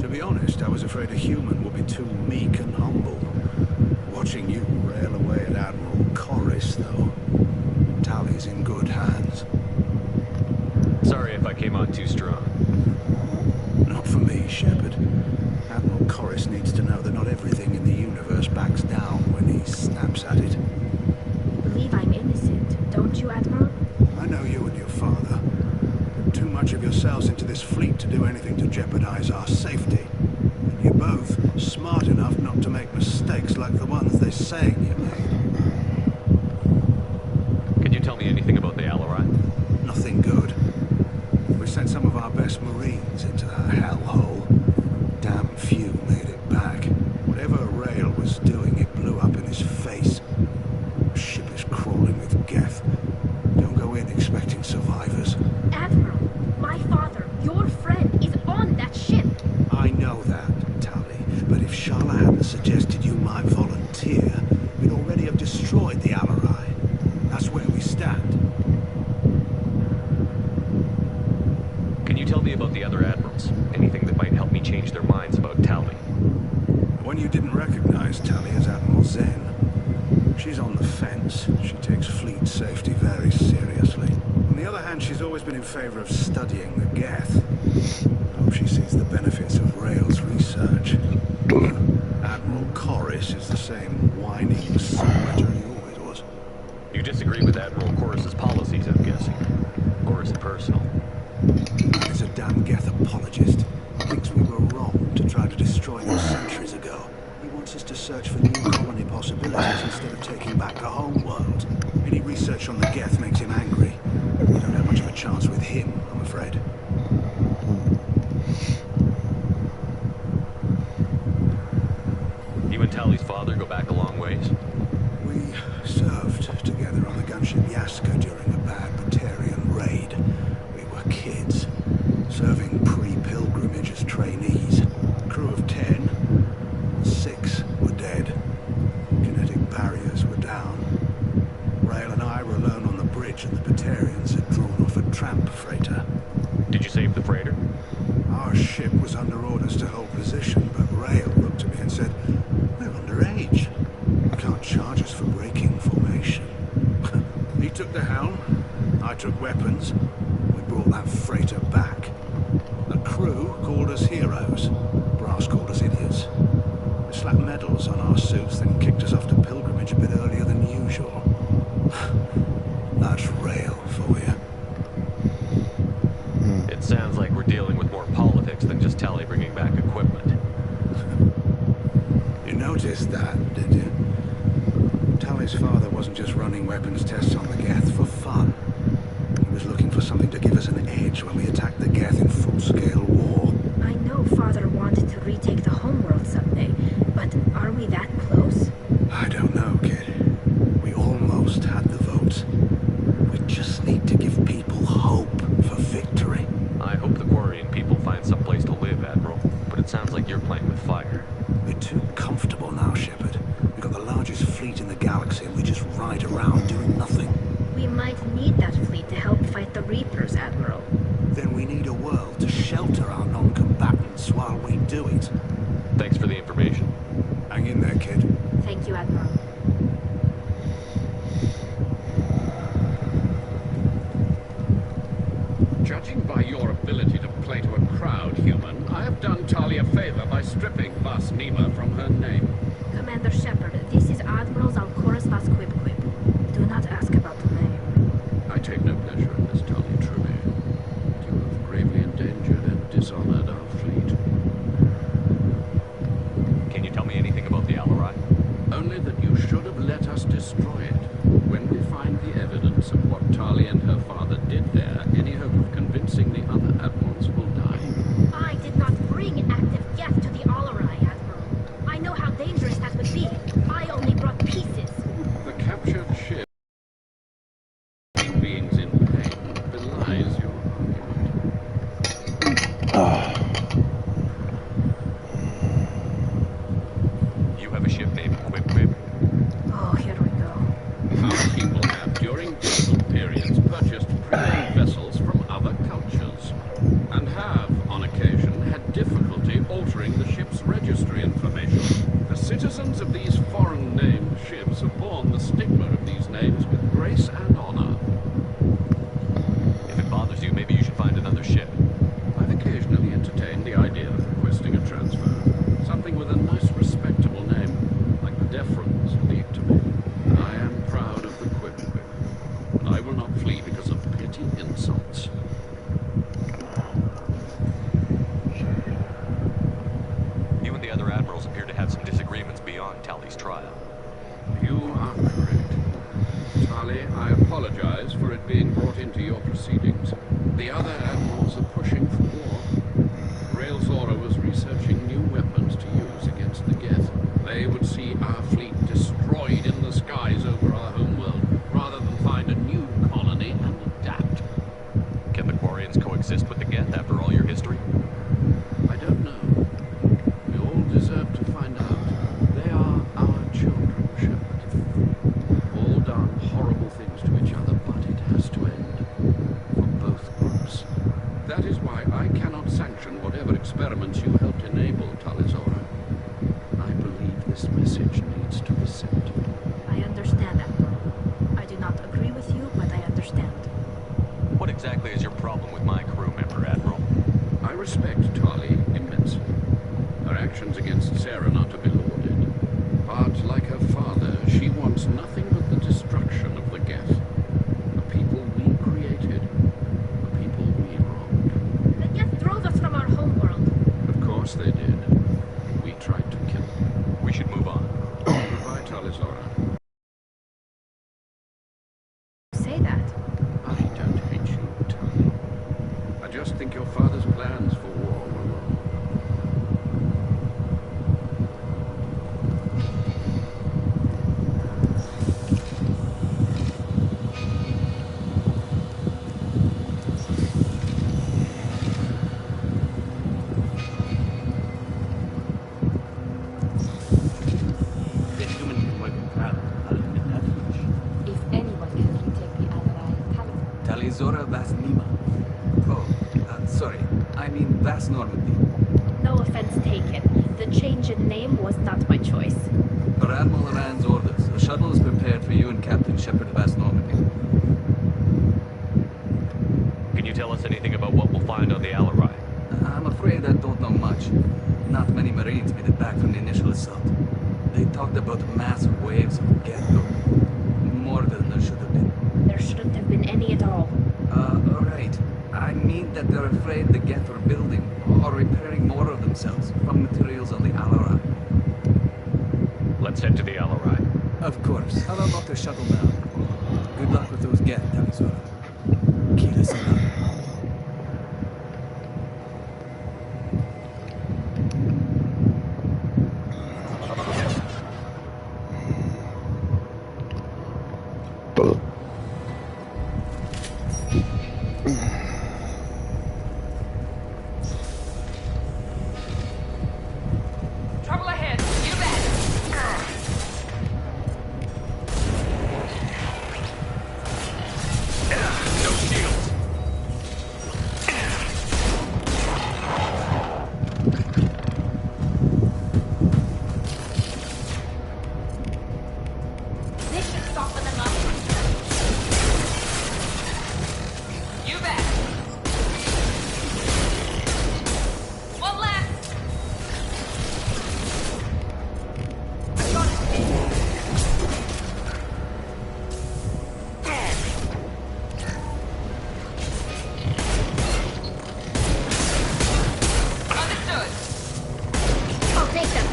Speaker 6: To be honest, I was afraid a human would be too meek and humble. Watching you rail away at Admiral Corris, though. Tali's in good hands.
Speaker 3: Sorry if I came on too strong.
Speaker 6: Not for me, Shepard. Admiral Corris needs to know that not everything in the universe backs down when he snaps at it.
Speaker 12: Believe I'm innocent, don't you, Admiral?
Speaker 6: I know you and your father. Put too much of yourselves into this fleet to do anything to jeopardize our safety. And you're both smart enough not to make mistakes like the ones they're saying you made.
Speaker 3: Can you tell me anything about the Alarai?
Speaker 6: Nothing good. We sent some of our best Marines into that hellhole. Damn few made it back. Whatever Rail was doing, it blew up in his face. The ship is crawling with Geth. Don't go in expecting survivors.
Speaker 12: Admiral, my father, your friend, is on that ship.
Speaker 6: I know that, Tali. But if Shala hadn't suggested you might volunteer, we'd already have destroyed the Alarai. That's where we stand.
Speaker 3: Can you tell me about the other admirals? Anything that might help me change their minds about Tali?
Speaker 6: When you didn't recognize Tali as Admiral Zen, she's on the fence. She takes fleet safety very seriously. On the other hand, she's always been in favor of studying the Geth. Hope she sees the benefits of Rail's research. Admiral Corris is the same whining smarter he always was.
Speaker 3: You disagree with Admiral Chorus's policies, I'm guessing. Or is it personal?
Speaker 17: He's a damn Geth apologist. Thinks we were wrong to try to destroy them centuries ago. He wants us to search for new colony possibilities instead of taking back the home world. Any research on the Geth makes him angry. We don't have much of a chance with him, I'm afraid.
Speaker 3: You and Tally's father go back a long ways?
Speaker 17: We served together on the gunship Yaska during a bad Batarian raid. We were kids, serving pre-pilgrimage as trainees. Crew of 10, 6 were dead. Kinetic barriers were down. Rail and I were alone on the bridge, and the Batarians had drawn off a tramp freighter.
Speaker 3: Did you save the freighter?
Speaker 17: Our ship was under orders to hold position, but Rail looked at me and said, "We're underage. You can't charge us for breaking formation." He took the helm, I took weapons. We brought that freighter back. The crew called us heroes. Brass called us idiots. They slapped medals on our suits, then kicked us off to pilgrimage a bit earlier than usual. That's Rail for you.
Speaker 3: It sounds like we're dealing with more politics than just Tally bringing back equipment.
Speaker 17: You noticed that, did you? Tally's father wasn't just running weapons tests on the Geth for fun. He was looking for something to give us an edge when we attacked the Geth in full-scale war.
Speaker 12: I know Father wanted to retake the homeworld someday, but are we that close?
Speaker 17: I don't know, kid. We almost had the votes. We just need to give people hope for victory.
Speaker 3: I hope the Quarian people find some place to live, Admiral. But it sounds like you're playing with fire.
Speaker 17: We're too comfortable now, Shepard. We've got the largest fleet in the galaxy and we just ride around doing nothing.
Speaker 12: We might need that fleet to help fight the Reapers, Admiral.
Speaker 17: Then we need a world to shelter our non-combatants while we do it.
Speaker 3: Thanks for the information.
Speaker 17: Hang in there, kid.
Speaker 12: Thank you, Admiral.
Speaker 7: Judging by your ability to play to a crowd, human, I have done Tali a favor by stripping Vas Nima from her name.
Speaker 12: Commander Shepard, this is Admiral Zalcoris Vas Quip. Do not ask about the name.
Speaker 7: I take no pleasure in this, Tali, truly. You have gravely endangered and dishonored our fleet.
Speaker 3: Can you tell me anything about the Alarai?
Speaker 7: Only that you should have let us destroy it. When we find the evidence of what Tali and her father did there, any hope of convincing the other admirals will die.
Speaker 12: I did not bring active Geth to the Alarai, Admiral. I know how dangerous that would be. I only brought pieces.
Speaker 7: The captured ship beings in pain belies your argument.
Speaker 3: You have a ship named Quip Quip?
Speaker 12: Oh, here we go.
Speaker 7: Our people have, during difficult periods, purchased pre-owned vessels from other cultures, and have, on occasion, had difficulty altering the ship's registry information. The citizens of these foreign-named ships have borne the stigma of these names with grace and honor.
Speaker 3: If it bothers you, maybe you should find another ship.
Speaker 7: I've occasionally entertained the idea of requesting a transfer. Something with a nice, respectable name, like the Deference league to me. I am proud of the Quip Quip, and I will not flee because of petty insults.
Speaker 3: You and the other admirals appear to have some disagreements beyond Tally's trial.
Speaker 7: You are correct. Tali, I apologize for it being brought into your proceedings. The other admirals are pushing for war. Railzora was researching new weapons to use against the Geth. They would see our fleet destroyed in the skies over our homeworld, rather than find a new colony and adapt.
Speaker 3: Can the Quarians coexist with the Geth after all your history?
Speaker 7: I don't know. We all deserve to find out. They are our children, Shepard. All done horrible things to each other, but it has to end. For both groups. That is why I cannot sanction whatever experiments you helped enable, Talizora. I believe this message needs to be sent.
Speaker 12: I understand, Admiral. I do not agree with you, but I understand.
Speaker 3: What exactly is your problem with my crew member, Admiral?
Speaker 7: I respect Tali immensely. Her actions against Saren are to be lauded. But like her father, she wants nothing but the destruction of the Geth.
Speaker 12: that?
Speaker 7: I don't hate you, Tony. I just think your father's plans for war were wrong.
Speaker 15: The human can work proud. I'll admit that much.
Speaker 13: If anyone can retake the Alarai,
Speaker 3: Talizora Vas Nima. Oh, sorry. I mean Vas Normandy.
Speaker 12: No offense taken. The change in name was not my choice.
Speaker 3: Per Admiral Rand's orders, the shuttle is prepared for you and Captain Shepard of Vas Normandy.
Speaker 18: Can you tell us anything about what we'll find on the Alarai?
Speaker 3: I'm afraid I don't know much. Not many Marines made it back from the initial assault. They talked about massive waves of Ghetto. More than there should have been.
Speaker 12: There shouldn't have been any at all.
Speaker 3: Alright. I mean that they're afraid the Geth are building or repairing more of themselves from materials on the Alarai.
Speaker 18: Let's head to the Alarai.
Speaker 3: Of course. I'll unlock the shuttle now. Good luck with those Geth, Talizora. Kila Sana.
Speaker 16: Trouble ahead. You bet.
Speaker 18: No shields.
Speaker 16: This should soften them up. You bet. One left. Understood.
Speaker 12: I'll take them.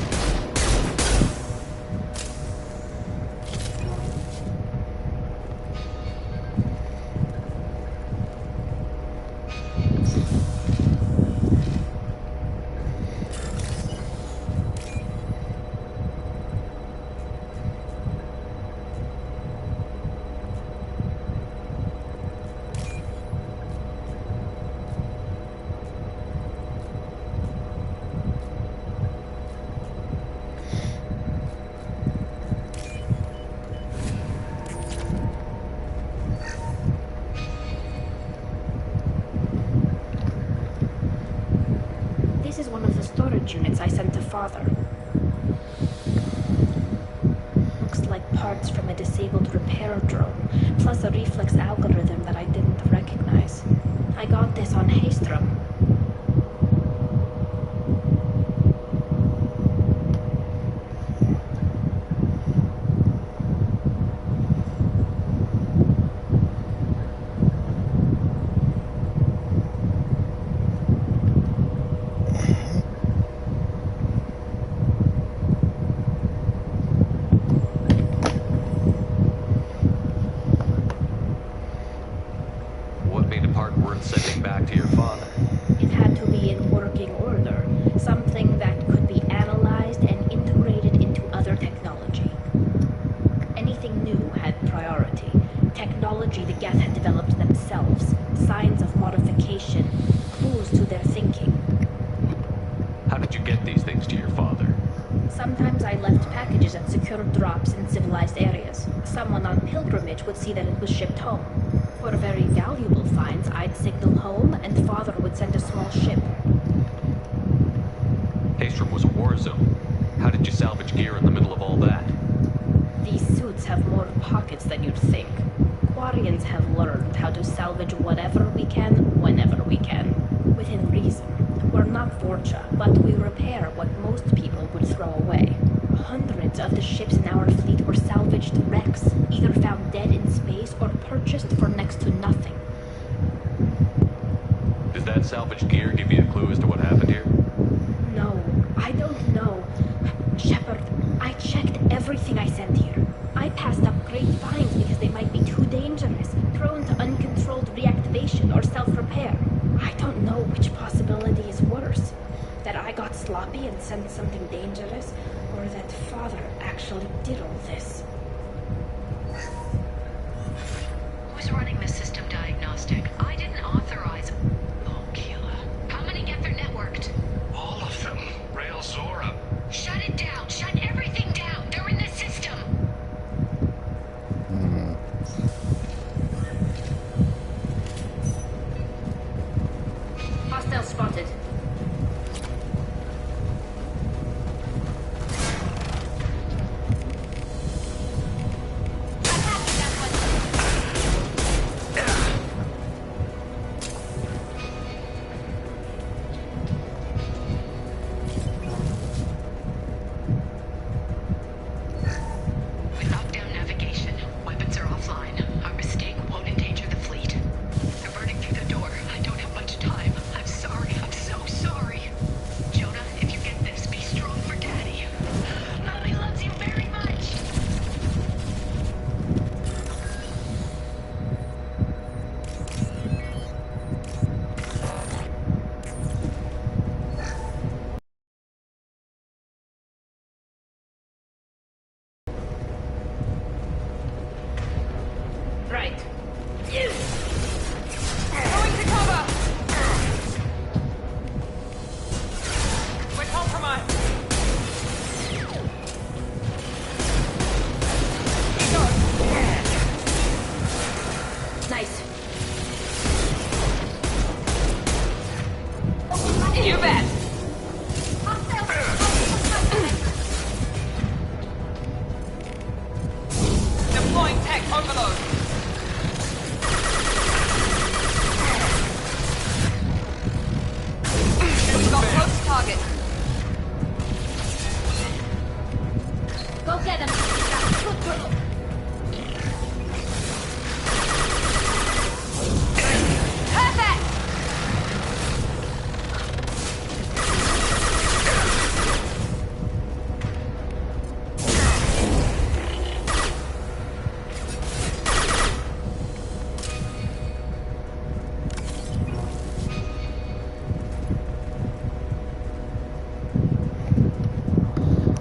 Speaker 12: This is one of the storage units I sent to Father. Looks like parts from a disabled repair drone, plus a reflex algorithm that I didn't recognize. I got this on Heist.
Speaker 18: What made a part worth sending back to your father?
Speaker 12: It had to be in working order, something that could be analyzed and integrated into other technology. Anything new had priority. Technology the Geth had developed themselves, signs of modification, clues to their thinking.
Speaker 18: How did you get these things to your father?
Speaker 12: Sometimes I left packages at secure drops in civilized areas. Someone on pilgrimage would see that it was shipped home. For very valuable finds, I'd signal home, and Father would send a small ship.
Speaker 18: Haystrom was a war zone. How did you salvage gear in the middle of all that?
Speaker 12: These suits have more pockets than you'd think. Quarians have learned how to salvage whatever we can, whenever we can. Within reason. We're not Vorcha, but we repair what most people would throw away. Hundreds of the ships in our fleet were salvaged wrecks, either found dead in space or purchased for next to nothing.
Speaker 18: Does that salvaged gear give you a clue as to what happened here?
Speaker 12: No, I don't know. Shepard, I checked everything I sent here. I passed up great finds because they might be too dangerous.
Speaker 16: Who's running the system diagnostic? I didn't authorize... Oh, Keela. How many get their networked?
Speaker 9: All of them. Rail Zora.
Speaker 16: Shut it down! Shut everything down! They're in the system!
Speaker 12: Hostile spotted.
Speaker 16: Without down navigation, weapons are offline. Our mistake won't endanger the fleet. They're burning through the door. I don't have much time. I'm sorry. I'm so sorry. Jonah, if you get this, be strong for Daddy. Mommy loves you very much.
Speaker 12: Right.
Speaker 8: Going to cover! We're compromised.
Speaker 12: Nice.
Speaker 8: You bet. Deploying tech overload. We've got close target.
Speaker 12: Go get him. Good girl.
Speaker 8: Perfect!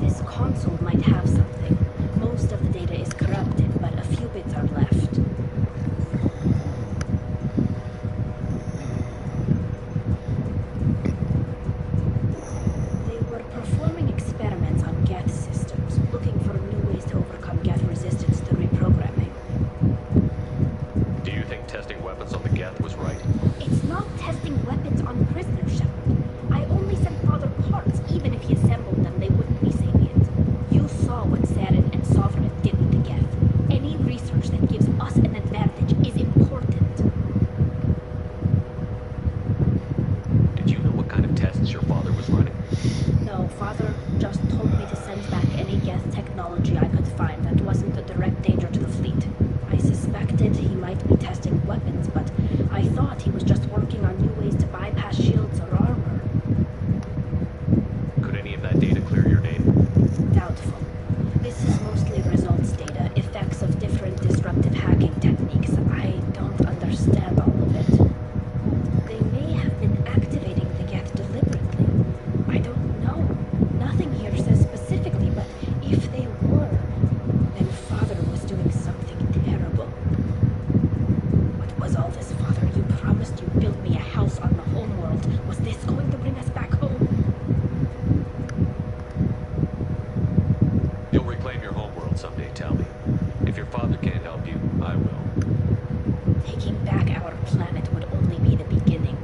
Speaker 12: This console might have something. Most of the data is corrupted, but a few bits are left. They were performing experiments on Geth systems, looking for new ways to overcome Geth resistance to reprogramming.
Speaker 18: Do you think testing weapons on the Geth was right?
Speaker 12: It's not testing weapons on prisoners, Shepard. I only sent Father parts. Even if he assembled them, they wouldn't be sapient. You saw what Saren and Sovereign did with the Geth. Any research that gives us an advantage is important.
Speaker 18: Did you know what kind of tests your father was running?
Speaker 12: No, Father just told me to send back any Geth technology I could find that wasn't a direct danger to the fleet. I suspected he might be testing weapons, but I thought he was just working on new ways to bypass shields or armor.
Speaker 18: Could any of that data clear your name?
Speaker 12: Doubtful. This is mostly results data, effects of different disruptive hacking techniques. I don't understand all of it. They may have been activating the Geth deliberately. I don't know. Nothing here says specifically, but if they were, then Father was doing something terrible. What was all this, Father? You promised you'd build me a house on the homeworld. Was this going to bring us back home?
Speaker 18: You'll reclaim your homeworld someday, Tally. If your father can't help you, I will.
Speaker 12: Taking back our planet would only be the beginning.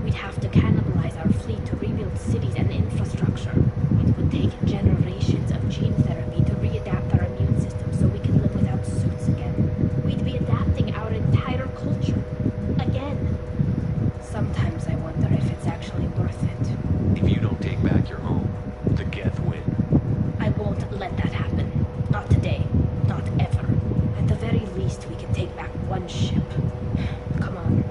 Speaker 12: We'd have to cannibalize our fleet to rebuild cities and infrastructure. It would take generations of gene therapy to readapt our immune system so we can live without suits again. We'd be adapting our entire culture. Again. Sometimes I wonder if it's actually worth it.
Speaker 18: If you don't take back your home, the Geth win.
Speaker 12: I won't let that happen. Not today. Not ever. At the very least, we can take back one ship. Come on.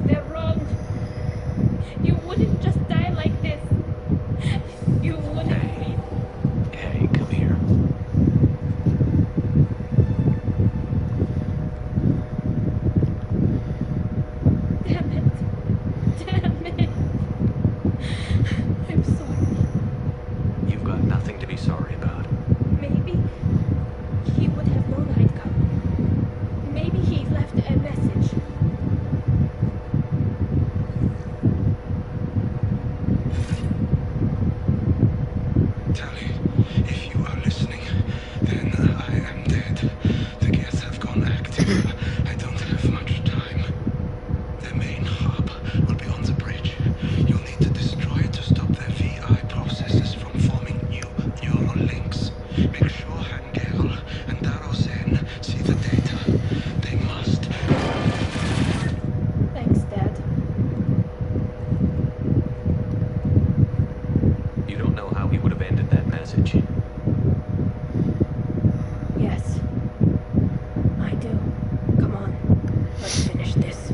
Speaker 12: They're wrong. You wouldn't just die like this. You wouldn't.
Speaker 18: Hey, come here.
Speaker 12: Damn it. Damn it. I'm sorry.
Speaker 18: You've got nothing to be sorry about.
Speaker 12: Maybe he would have known I'd come. Maybe he left a message.
Speaker 10: Tally, if you are listening, then I am dead. The gas have gone active. I don't have much time. The main hub will be on the bridge. You'll need to destroy it to stop the VI processes from forming new neural links. Make sure Hangel and Darozen see the data. They must.
Speaker 12: Thanks, Dad.
Speaker 18: You don't know how he would have ended that message.
Speaker 12: Yes. I do. Come on. Let's finish this.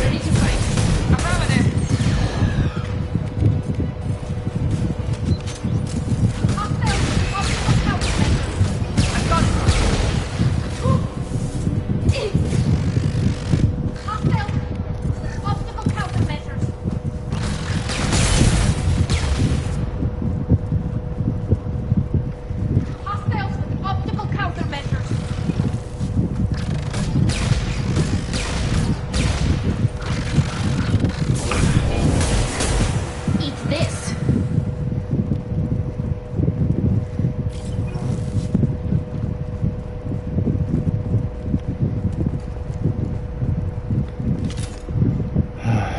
Speaker 13: Ready to fight. Affirmative. I've got
Speaker 12: Hostile obstacle countermeasures. Hostiles with optical countermeasures. Eat this.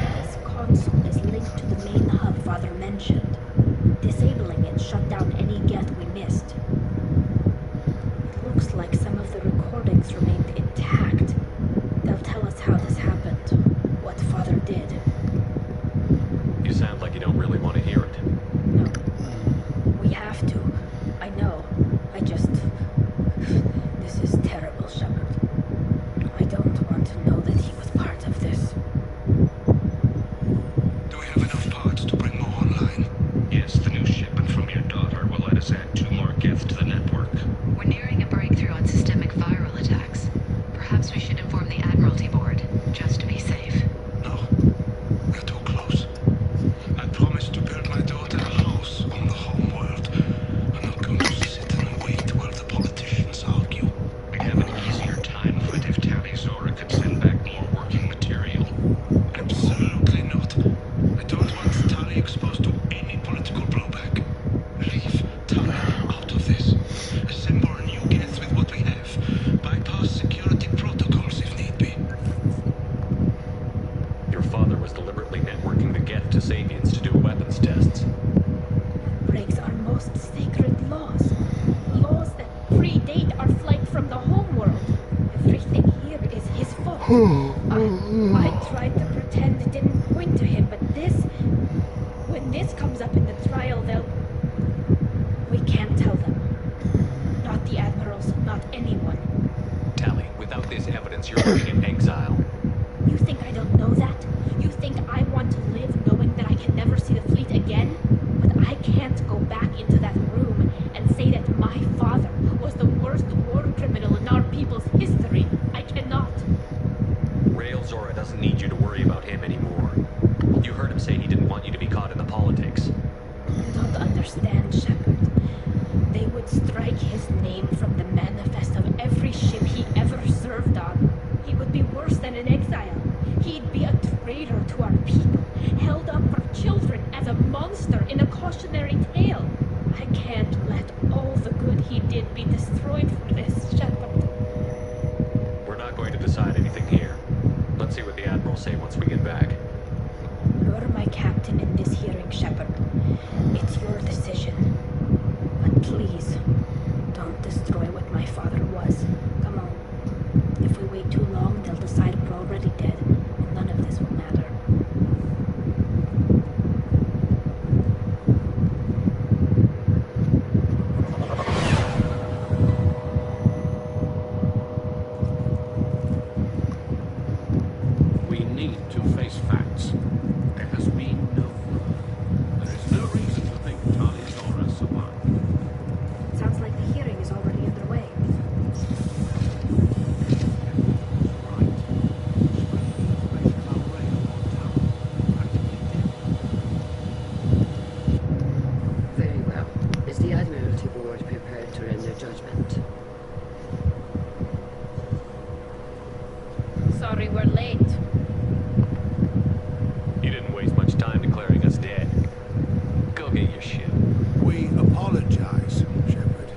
Speaker 12: This console is linked to the main hub Father mentioned. Disabling it shut down any get we missed. It looks like some of the recordings remained intact. They'll tell us how this happened, what Father did.
Speaker 18: You sound like you don't really want to hear it.
Speaker 12: No. We have to. I know. I just... This is terrible, Shepard. I don't want to know that he was part of this.
Speaker 10: Do we have enough parts to bring more online? Yes, the new shipment from your daughter will let us add 2 more gets to the network.
Speaker 16: We're nearing a breakthrough on systemic viral attacks. Perhaps we should inform the Admiralty Board, just to be safe.
Speaker 10: No, we're too close. I promised to build my daughter a house on the home world. I'm not going to sit and wait while the politicians argue. We'd have an easier time of it if Tally Zora could send back more working material. Absolutely not. I don't want Tally exposed to any political blowback. Leave Tally out of this. Assemble a new geth with what we have. Bypass security protocols if need be.
Speaker 18: Your father was deliberately networking the Geth to Sabians to do weapons tests.
Speaker 12: Breaks our most sacred laws. Laws that predate our flight from the homeworld. Everything here is his fault. I tried to pretend it didn't point to him, but this... When this comes up in the trial, they'll... We can't tell them. Not the admirals, not anyone.
Speaker 18: Tally, without this evidence, you're living in exile.
Speaker 12: You think I don't know that? You think I want to live knowing that I can never see the fleet again, but I can't go back into that room and say that my father was the worst war criminal in our people's history. I cannot.
Speaker 18: Rail Zora doesn't need you to worry about him anymore. You heard him say he didn't want you to be caught in the politics.
Speaker 12: You don't understand, Shepard. They would strike his name from the manifest of every ship he ever served on. He would be worse than an exile. He'd be a traitor to our people, held up for children as a monster in a cautionary tale. I can't let all the good he did be destroyed for this, Shepard.
Speaker 18: We're not going to decide anything here. Let's see what the Admiral say once we get back.
Speaker 12: You're my captain in this hearing, Shepard. It's your decision. But please, don't destroy what my father was. Come on. If we wait too long, they'll decide we're already dead, and none of this will matter.
Speaker 7: We need to face facts. There has been no war. There is no reason to think Tali Zora survived.
Speaker 12: Sounds like the hearing is already underway.
Speaker 14: Very well. Is the Admiralty Board prepared to render judgment?
Speaker 12: Sorry we're late.
Speaker 18: You didn't waste much time declaring us dead. Go get your ship.
Speaker 17: We apologize, Shepard.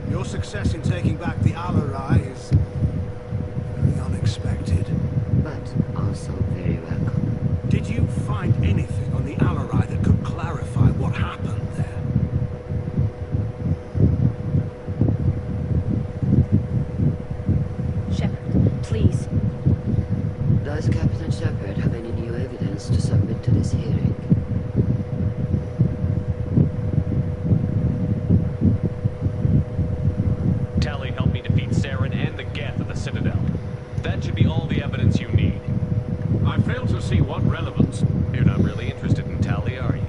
Speaker 17: Your success in taking back the Alarai is very unexpected.
Speaker 14: But also very welcome.
Speaker 17: Did you find anything on the Alarai that could clarify what happened there?
Speaker 12: Shepard, please.
Speaker 14: Does Captain Shepard have any new evidence to submit to this hearing?
Speaker 18: Tali helped me defeat Saren and the Geth at the Citadel. That should be all the evidence you need.
Speaker 7: I fail to see what relevance.
Speaker 18: You're not really interested in Tali, are you?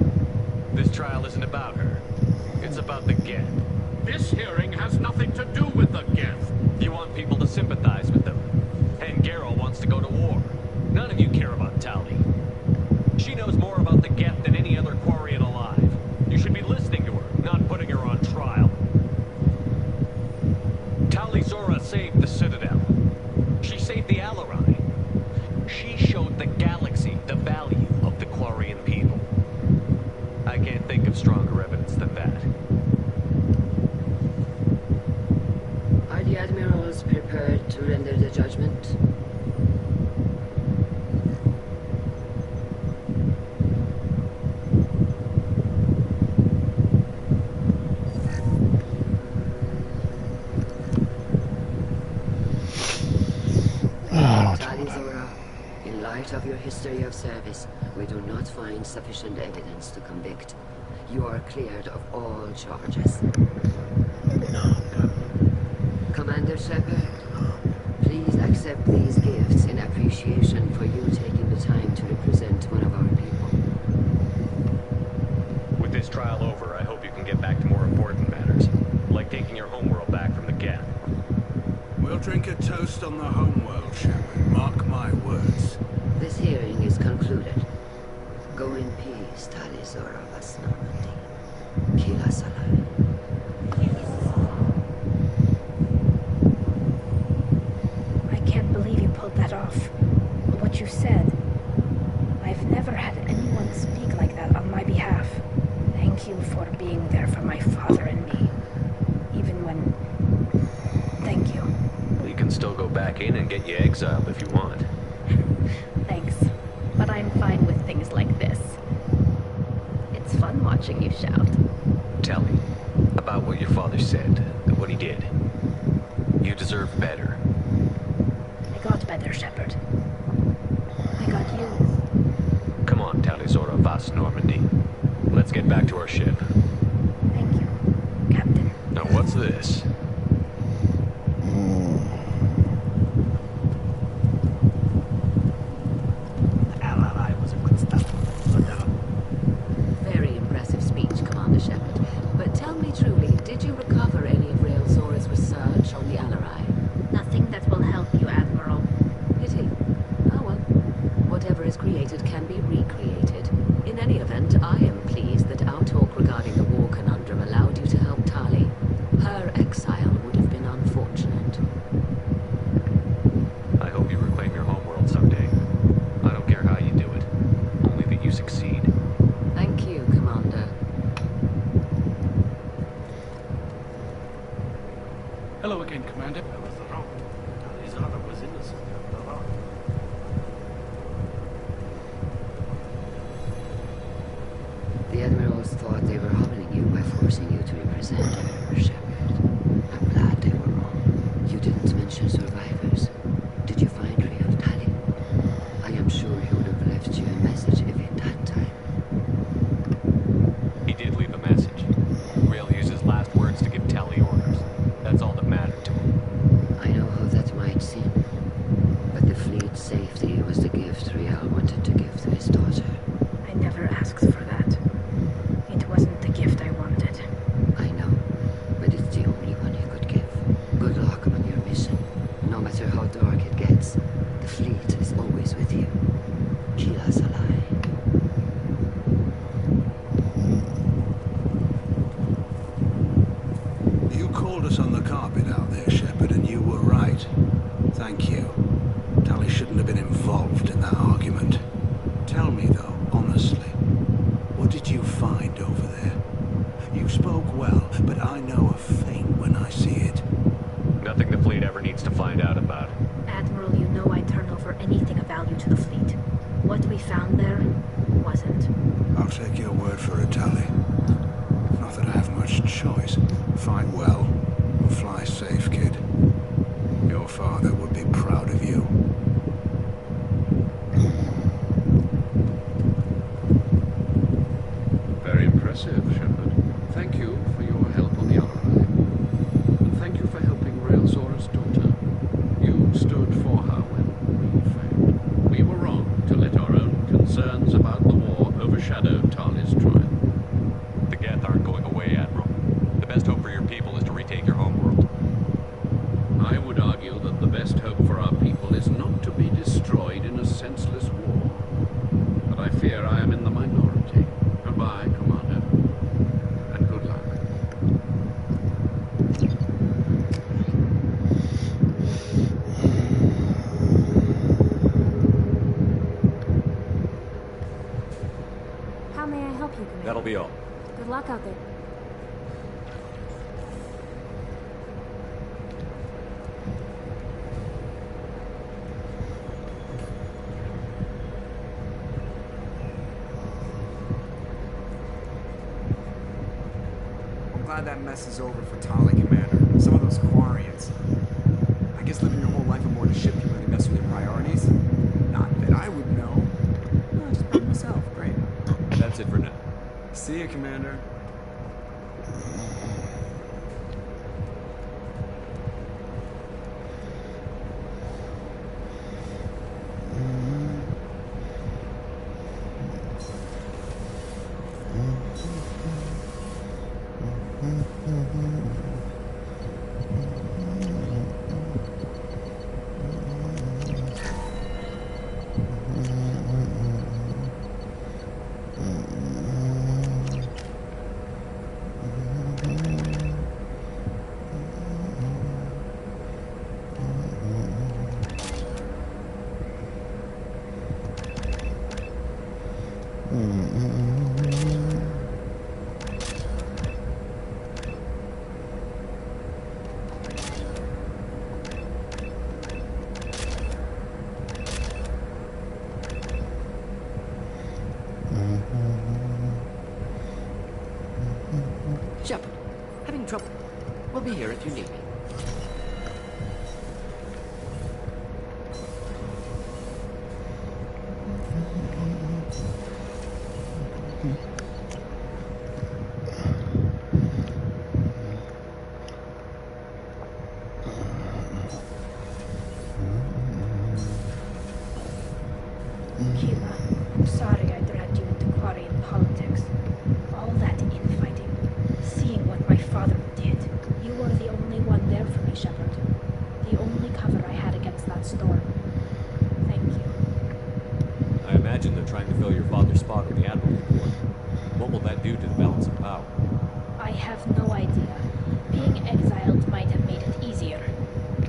Speaker 18: This trial isn't about her. It's about the Geth.
Speaker 7: This hearing has nothing to do with the Geth.
Speaker 18: You want people to sympathize with them. And Garrow wants to go to war. None of you care about Tali. She knows more about the Geth than any other Quarian alive. You should be listening to her, not putting her on trial. Tali Zora saved the Citadel. She saved the Alarai. She showed the galaxy the value of the Quarian people. I can't think of stronger evidence than that.
Speaker 14: Are the Admirals prepared to render the judgment? Tali Zora, in light of your history of service, we do not find sufficient evidence to convict. You are cleared of all charges. Commander Shepard, please accept these gifts in appreciation for you taking the time to represent one of our people.
Speaker 18: With this trial over, I hope you can get back to more important matters, like taking your homeworld back from the Geth.
Speaker 17: We'll drink a toast on the homeworld, Shepard. Mark my words.
Speaker 14: This hearing is concluded. Go in peace, Tali Zora vas Normandy. Kila Salai.
Speaker 12: I can't believe you pulled that off. What you said. I've never had anyone speak like that on my behalf. Thank you for being there for my father and me. Even when... Thank you.
Speaker 18: We can still go back in and get you exiled if you want.
Speaker 12: Thanks. But I'm fine with things like this. It's fun watching you shout.
Speaker 18: Tell me about what your father said, what he did. You deserve better.
Speaker 12: I got better, Shepard. I got you.
Speaker 18: Come on, Tali Zora vas Normandy. Let's get back to our ship.
Speaker 12: Thank you, Captain.
Speaker 18: Now what's this?
Speaker 15: Alarai was a good stuff. But
Speaker 6: Hello again, Commander.
Speaker 15: I was wrong. Alizada was innocent after all.
Speaker 14: The Admirals thought they were humbling you by forcing you to represent her, Shepard. I'm glad they were wrong. You didn't mention survivors. Did you find real Tali? I am sure he would have left you a message if he'd had time.
Speaker 18: He did leave a message. Rail used his last words to give Tali orders. That's all that mattered to him.
Speaker 14: I know how that might seem, but the fleet's safety was the gift Rial wanted to give to his daughter.
Speaker 12: I never asked for that. It wasn't the gift I wanted.
Speaker 14: I know, but it's the only one you could give. Good luck on your mission. No matter how dark it gets, the fleet is always with you. Kila Salai.
Speaker 17: You called us on the carpet out there, Shepard, and you were right. Thank you. Tali shouldn't have been involved in that argument. Tell me, though, honestly, what did you find over there? You spoke well, but I know a feint when I see it.
Speaker 18: Nothing the fleet ever needs to find out about.
Speaker 12: Admiral, you know I'd turn over anything of value to the fleet. What we found there wasn't.
Speaker 17: I'll take your word for it, Tali. Not that I have much choice. Fight well, and fly safe, kid. Your father would be proud of you.
Speaker 7: Very impressive, Shepard. Thank you for your help on the other eye. And thank you for helping Raelzora's daughter. You stood for her when we failed. We were wrong to let our own concerns about the war overshadow Tali's trial.
Speaker 18: The Geth aren't going away, Admiral. The best hope for your people is to retake your homeworld.
Speaker 7: I would argue that the best hope for our people is not to be destroyed in a senseless war. But I fear I am in the minority. Goodbye, Commander. And good luck.
Speaker 19: How may I help you, Commander?
Speaker 18: That'll be all.
Speaker 19: Good luck out there.
Speaker 20: I'm glad that mess is over for Tali, Commander. Some of those Quarians. I guess living your whole life aboard a ship can really mess with your priorities. Not that I would know. No, I just blame myself. Great.
Speaker 18: That's it for now.
Speaker 20: See you, Commander.
Speaker 14: Shepard, having trouble. We'll be here if you need me.
Speaker 12: Kila, I'm sorry I dragged you into Quarian politics. All that infighting, seeing what my father did. You were the only one there for me, Shepard. The only cover I had against that storm. Thank you.
Speaker 18: I imagine they're trying to fill your father's spot on the Admiralty Board. What will that do to the balance of power?
Speaker 12: I have no idea. Being exiled might have made it easier.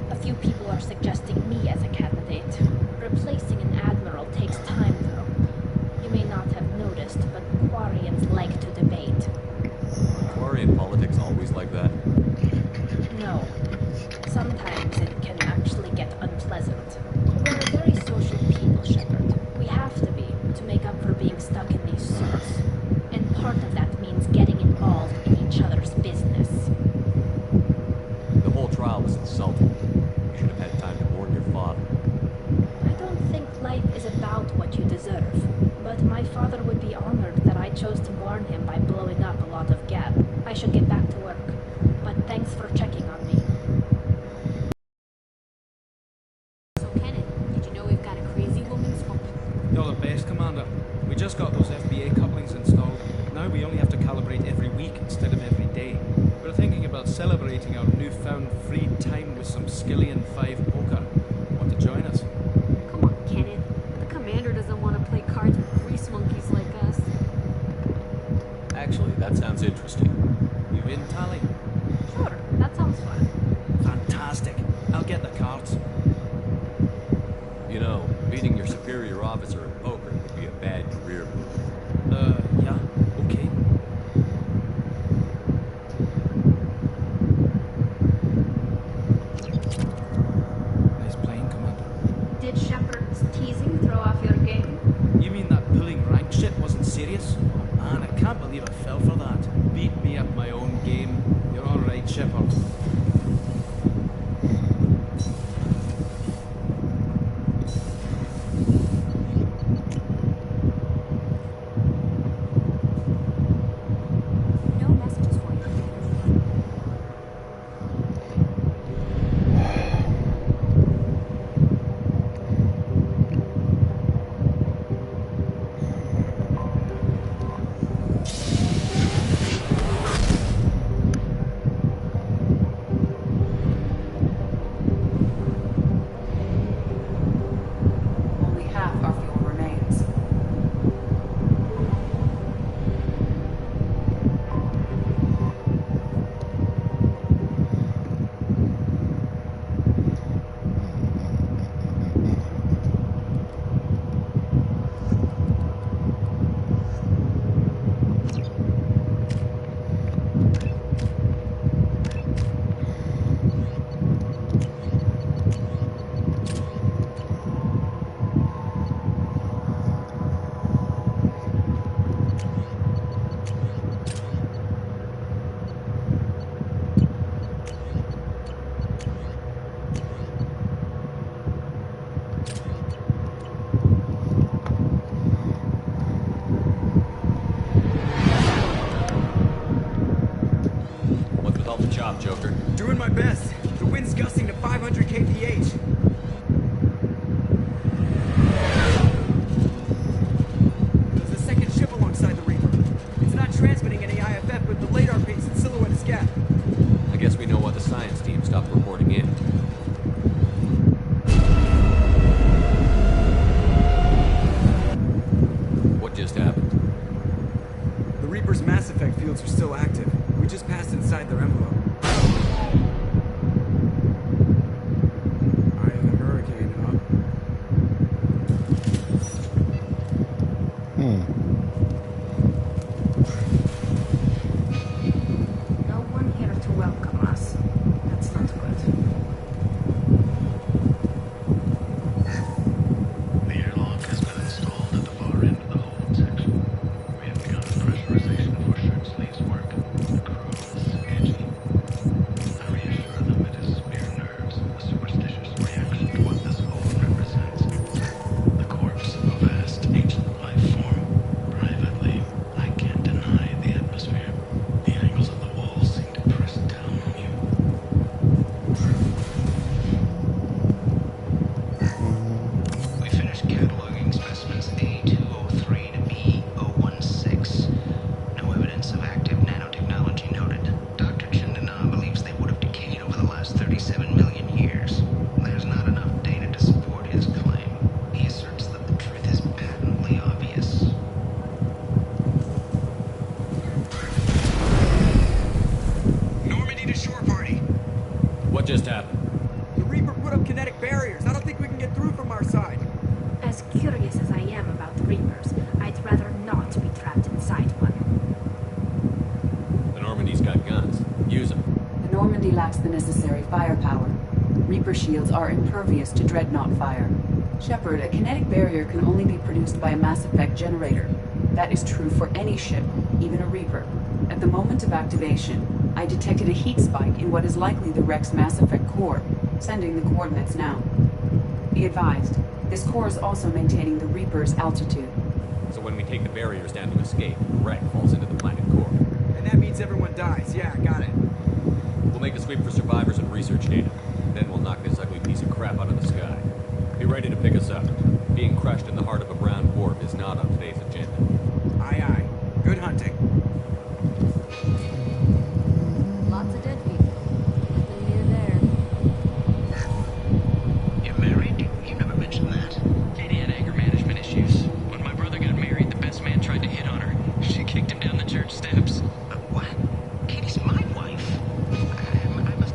Speaker 12: A few people are suggesting me as a candidate. Replacing an admiral takes time, though. You may not have noticed, but Quarians like to debate.
Speaker 18: Quarian politics always like that?
Speaker 12: No. to warn him by blowing up a lot of gap. I should get back to work. But thanks for checking on me.
Speaker 1: So, Kenneth, did you know we've got a crazy woman swap?
Speaker 6: You're the best, Commander. We just got those FBA couplings installed. Now we only have to calibrate every week instead of every day. We're thinking about celebrating our newfound free time with some Skillian 5 poker. Want to join us?
Speaker 1: Come on, Kenneth. The commander doesn't want to play cards with grease monkeys like us.
Speaker 18: Actually, that sounds interesting.
Speaker 6: You in, Tally?
Speaker 12: Sure, that sounds fun.
Speaker 6: Fantastic. I'll get the cards.
Speaker 18: You know, beating your superior officer in poker would be a bad career move.
Speaker 6: Yeah, okay. Nice playing, Commander.
Speaker 12: Did Shepard's teasing throw off your game?
Speaker 6: You mean that pulling rank shit wasn't serious? Oh, man, I can't believe I fell for that. Beat me at my own game. You're all right, Shepard.
Speaker 19: No messages for you.
Speaker 21: Only half our fuel remains.
Speaker 18: What's with all the chop, Joker?
Speaker 20: Doing my best. The wind's gusting to 500 kph. There's a second ship alongside the Reaper. It's not transmitting any IFF, but the radar paints its silhouette as gap.
Speaker 18: I guess we know why the science team stopped reporting in. What just happened?
Speaker 20: The Reaper's Mass Effect fields are still active. We just passed inside their envelope. Eye of the hurricane, huh?
Speaker 12: No one here to welcome us. That's not good.
Speaker 10: The airlock has been installed at the far end of the hold section. We have begun pressurization for shirt sleeves work. The crew is sketchy. I reassure them it is mere nerves, a superstitious reaction to what this hold represents. The corpse of a vast ancient life form. Privately, I can't deny the atmosphere. The angles of the walls seem to press down on you. We finished cataloging specimens A203 to B016. No evidence of active nanotechnology noted. Dr. Chindanan believes they would have decayed over the last 37 million years. There's not enough data to support his claim. He asserts that the truth is patently obvious. Normandy to shore party.
Speaker 18: What just happened?
Speaker 20: The Reaper put up kinetic barriers. I don't think we can get through from our side.
Speaker 12: As curious as I am about the Reapers, I'd rather not be trapped inside one.
Speaker 18: The Normandy's got guns. Use them.
Speaker 21: The Normandy lacks the necessary firepower. Reaper shields are impervious to dreadnought fire. Shepard, a kinetic barrier can only be produced by a Mass Effect generator. That is true for any ship, even a Reaper. At the moment of activation, I detected a heat spike in what is likely the wreck's Mass Effect core, sending the coordinates now. Be advised, this core is also maintaining the Reaper's altitude.
Speaker 18: So when we
Speaker 3: take the barriers down to escape. Wreck falls into the planet core.
Speaker 20: And that means everyone dies. Yeah, got it.
Speaker 3: We'll make a sweep for survivors and research data. Then we'll knock this ugly piece of crap out of the sky. Be ready to pick us up. Being crushed in the heart of a brown dwarf is not on today's agenda.
Speaker 20: Aye, aye. Good hunting.
Speaker 2: Lots of dead people. Nothing new there.
Speaker 10: You married? You never mentioned that. Katie had anger management issues. When my brother got married, the best man tried to hit on her. She kicked him down the church steps. What? Katie's my wife. I must...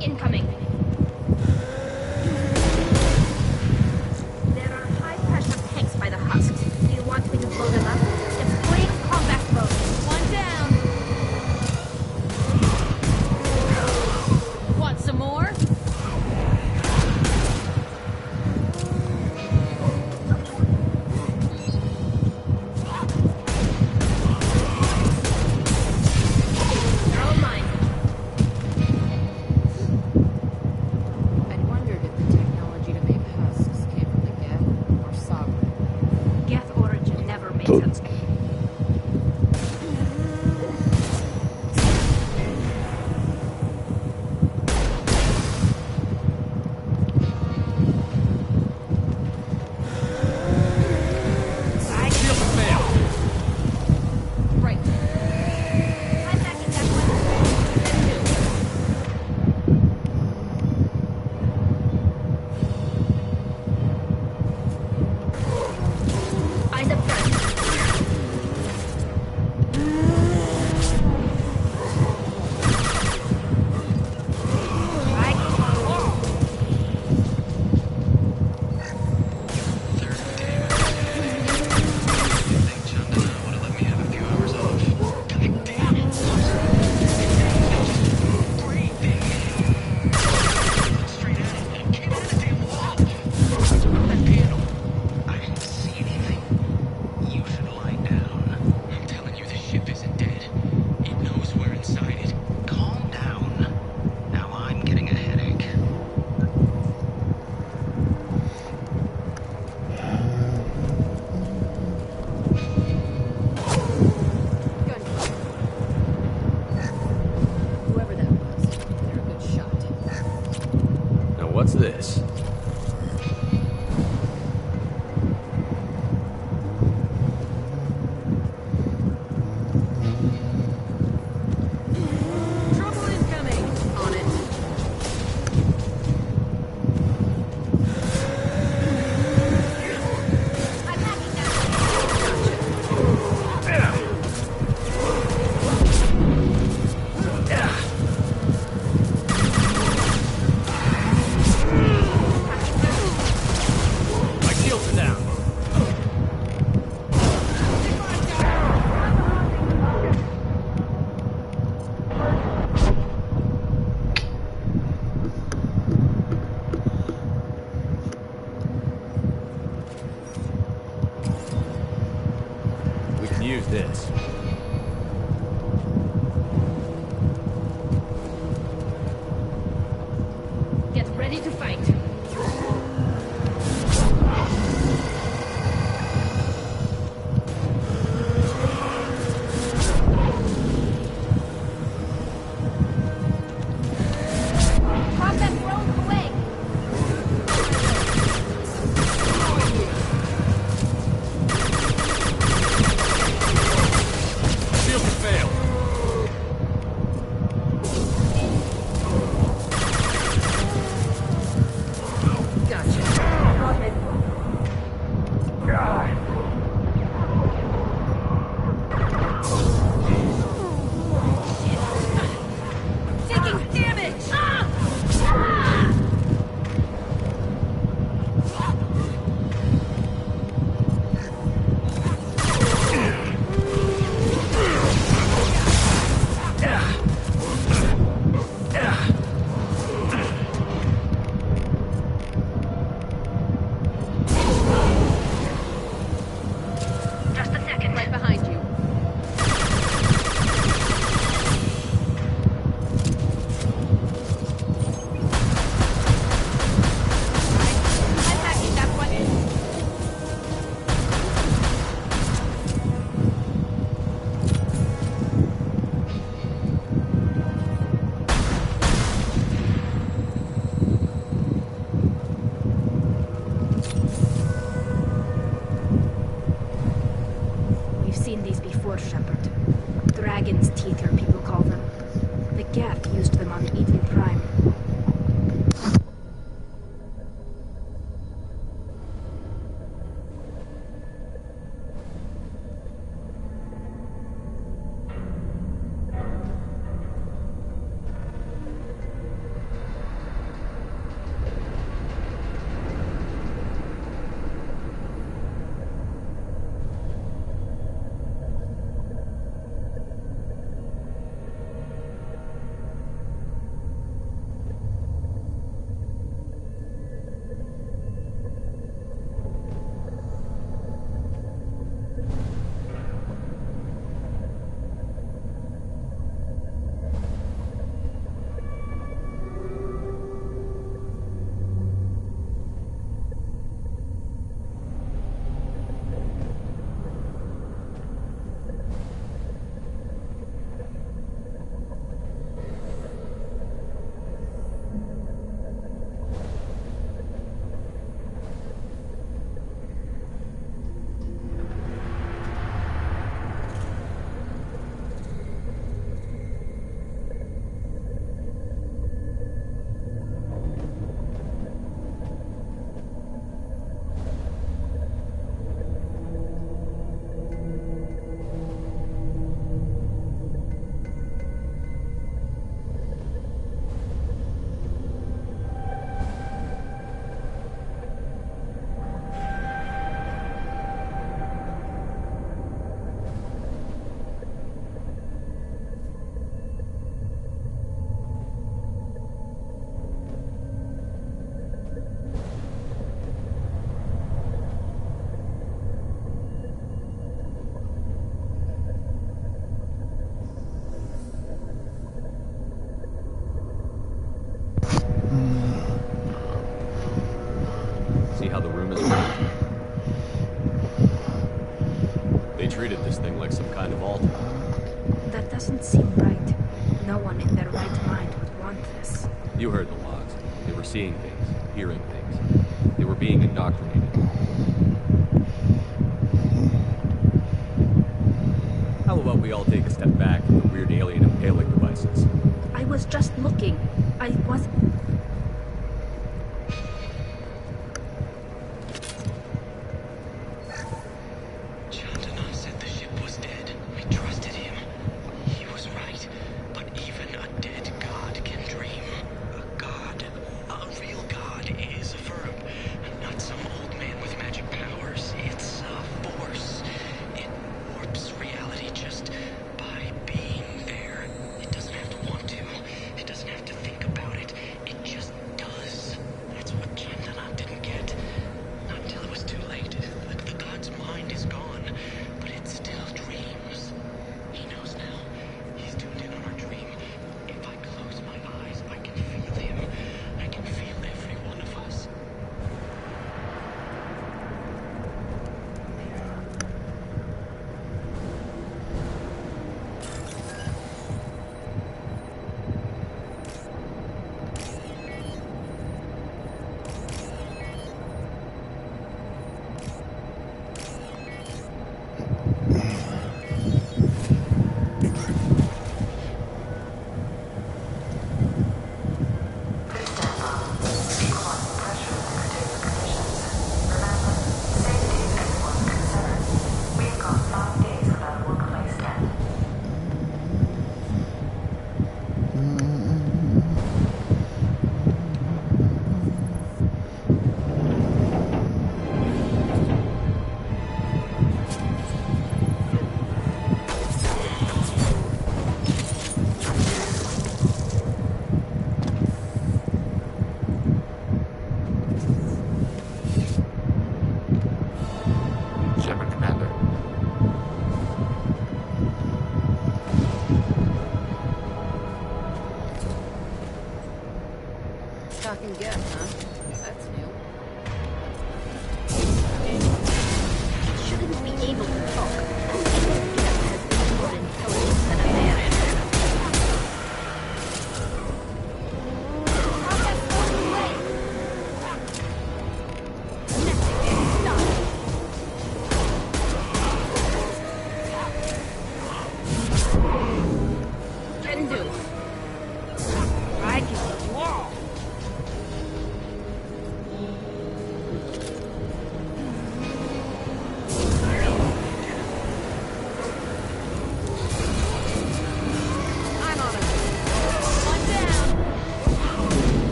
Speaker 12: Incoming. There are high-pressure tanks by the husks. Do you want me to blow them up? Deploying combat mode.
Speaker 8: One down. Want some more?
Speaker 12: They're all mine.
Speaker 13: I'd wondered if the technology to make husks came from the Geth or Saga.
Speaker 12: Geth origin never made sense.
Speaker 3: Shield fail!
Speaker 8: Right.
Speaker 12: I'm back in that one. Eyes up front.
Speaker 10: I didn't see anything. You should lie down. I'm telling you, the ship isn't dead. It knows we're inside it. Calm down. Now I'm getting a headache.
Speaker 2: Whoever that was, they're a good shot.
Speaker 3: Now what's this?
Speaker 8: Trouble incoming. On it.
Speaker 12: I'm hacking that.
Speaker 3: My shields are down. We can use this.
Speaker 12: Get ready to fight. Combat drone away. Shepard. Dragon's teeth, your people call them. The Geth used them on Eden Prime.
Speaker 18: See how the room is marked? They treated this thing like some kind of altar.
Speaker 12: That doesn't seem right. No one in their right mind would want this.
Speaker 18: You heard the logs. They were seeing things, hearing things. They were being indoctrinated. How about we all take a step back from the weird alien impaling devices?
Speaker 12: I was just looking. I was...
Speaker 10: It doesn't have to think about it. It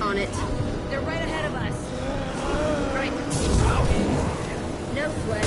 Speaker 12: On it. They're right ahead of us. Right. No sweat.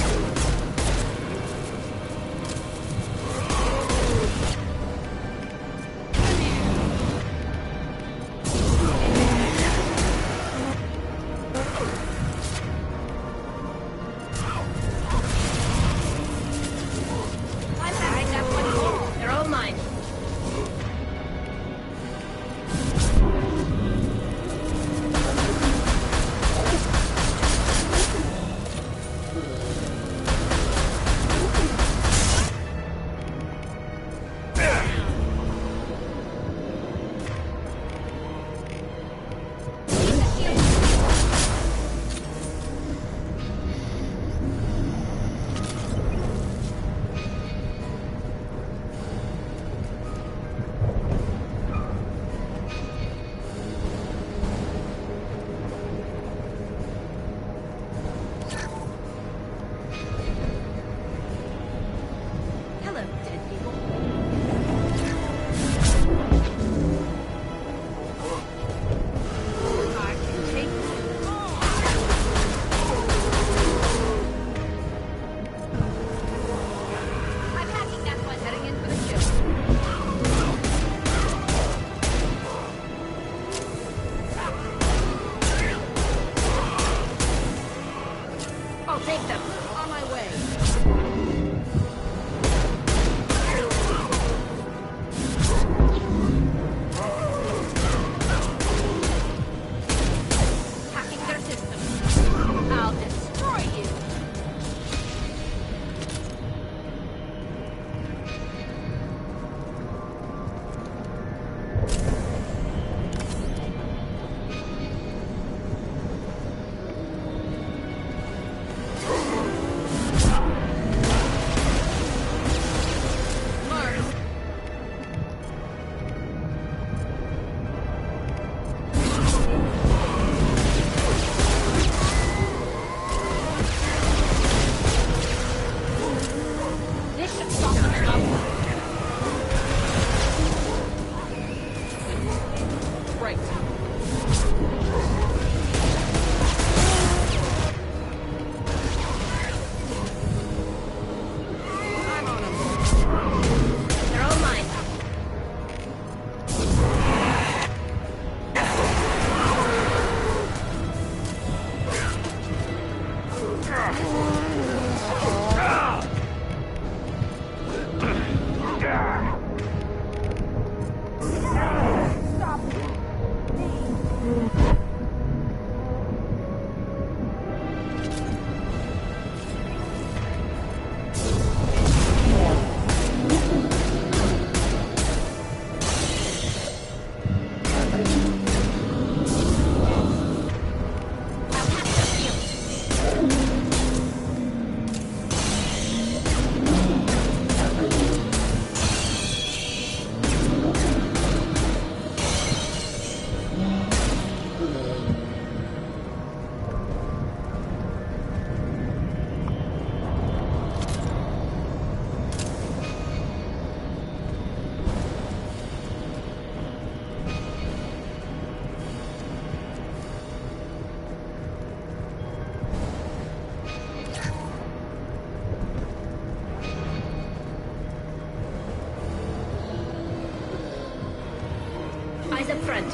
Speaker 12: Eyes up front.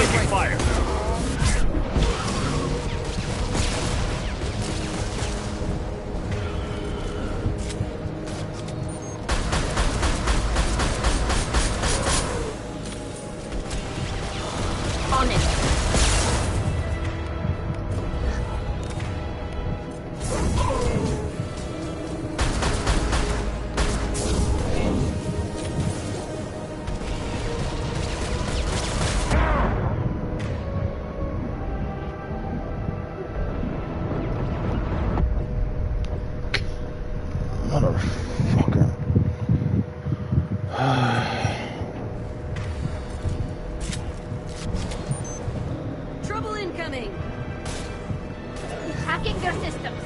Speaker 12: Taking fire. On it.
Speaker 4: Motherfucker.
Speaker 12: Trouble incoming. Hacking their systems.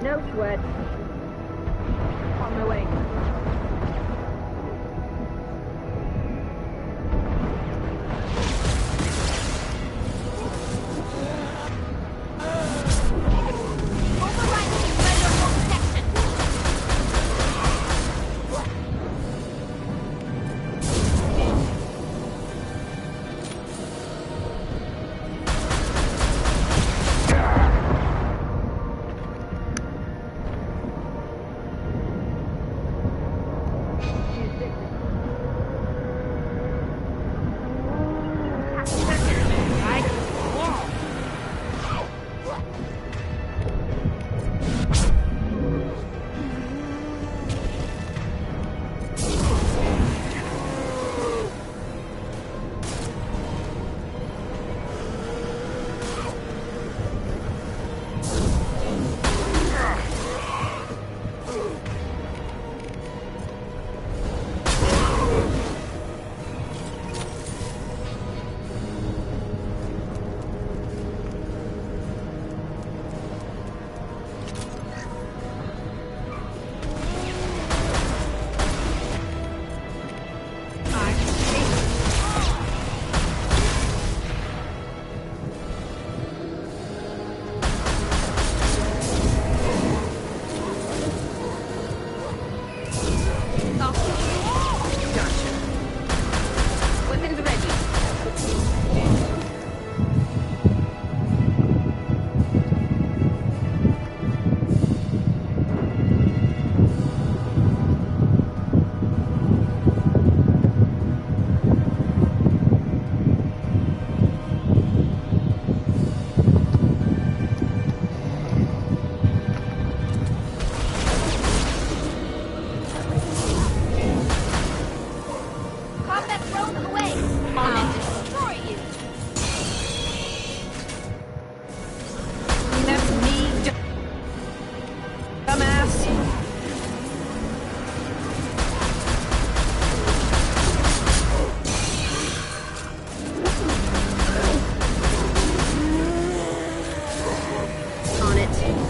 Speaker 12: No sweat. On my way.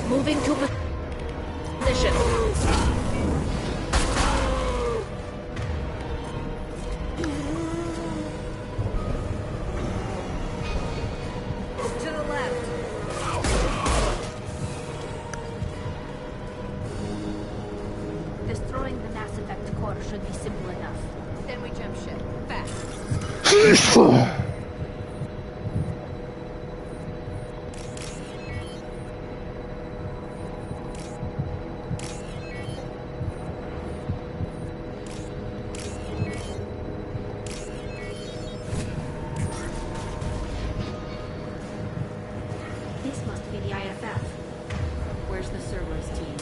Speaker 1: Moving to position. To the left.
Speaker 12: Destroying the Mass Effect core should be simple enough. Then we jump ship. Fast.
Speaker 1: This must be the IFF. Where's the servers team?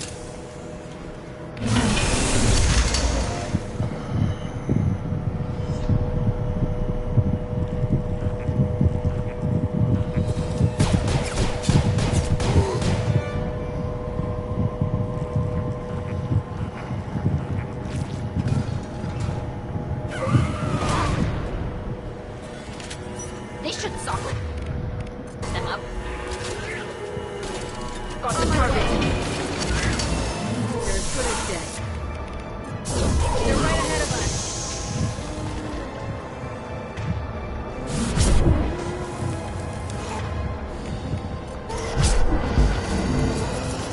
Speaker 12: This should soften them up. Got the target.
Speaker 1: They're as good as dead.
Speaker 12: They're right ahead of us.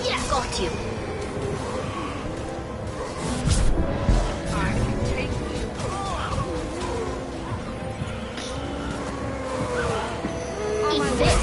Speaker 12: Yeah, got you. I can take you. Eat this.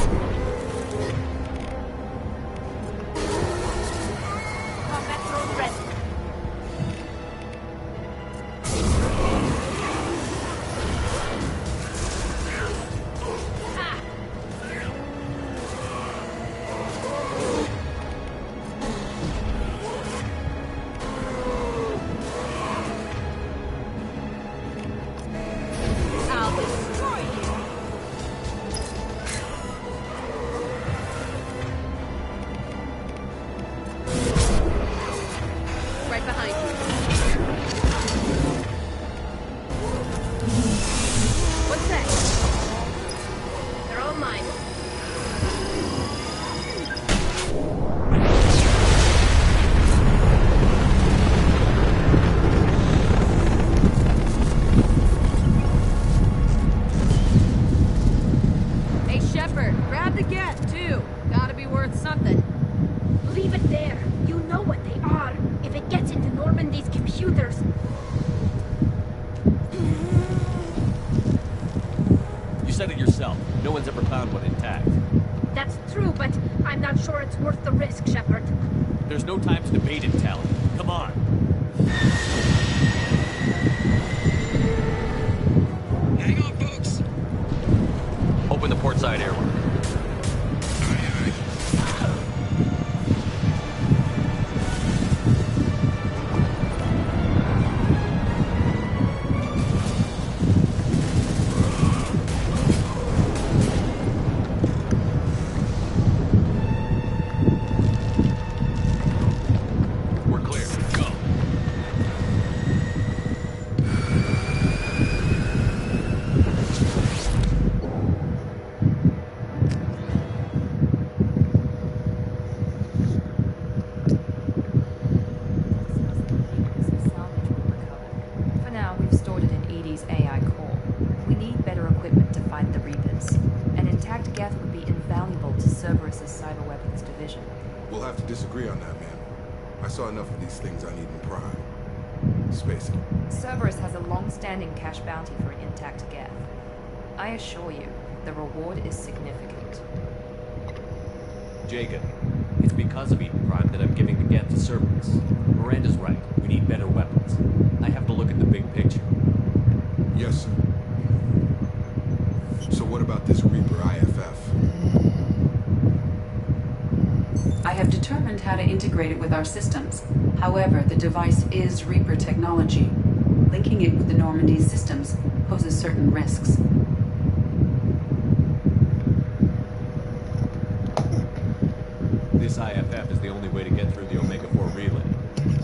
Speaker 12: computers.
Speaker 18: You said it yourself. No one's ever found one intact.
Speaker 12: That's true, but I'm not sure it's worth the risk, Shepard.
Speaker 18: There's no time to debate it, Tally. Come on.
Speaker 10: Hang on, folks.
Speaker 18: Open the port side airlock. We're clear. Go.
Speaker 4: For now, we've stored it in Edie's AI core. We need better equipment to fight the Reapers. An intact Geth would be invaluable to Cerberus's cyber weapons division.
Speaker 9: We'll have to disagree on that, man. I saw enough of these things I need in Prime. Space it.
Speaker 4: Cerberus has a long-standing cash bounty for an intact Geth. I assure you, the reward is significant.
Speaker 18: Jacob, it's because of Eden Prime that I'm giving the Geth to Cerberus. Miranda's right. We need better weapons. I have to look at the big picture.
Speaker 9: Yes, sir. So what about this Reaper IFF?
Speaker 21: I have determined how to integrate it with our systems. However, the device is Reaper technology. Linking it with the Normandy systems poses certain risks.
Speaker 18: This IFF is the only way to get through the Omega-4 relay.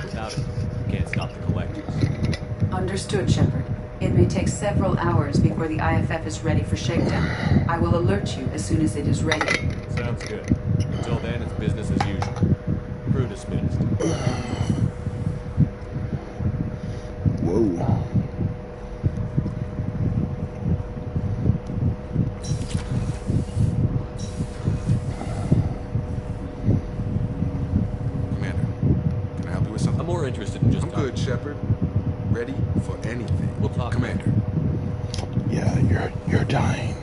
Speaker 18: Without it, you can't stop the collectors.
Speaker 21: Understood, Shepard. It may take several hours before the IFF is ready for shakedown. I will alert you as soon as it is ready.
Speaker 18: Sounds good. Until then, it's business as usual. Crew dismissed.
Speaker 22: Whoa.
Speaker 9: Commander, can I help you with something?
Speaker 18: I'm more interested in just...
Speaker 9: I'm good, Shepard. Ready for anything.
Speaker 18: We'll talk.
Speaker 9: Commander.
Speaker 22: Yeah, you're dying.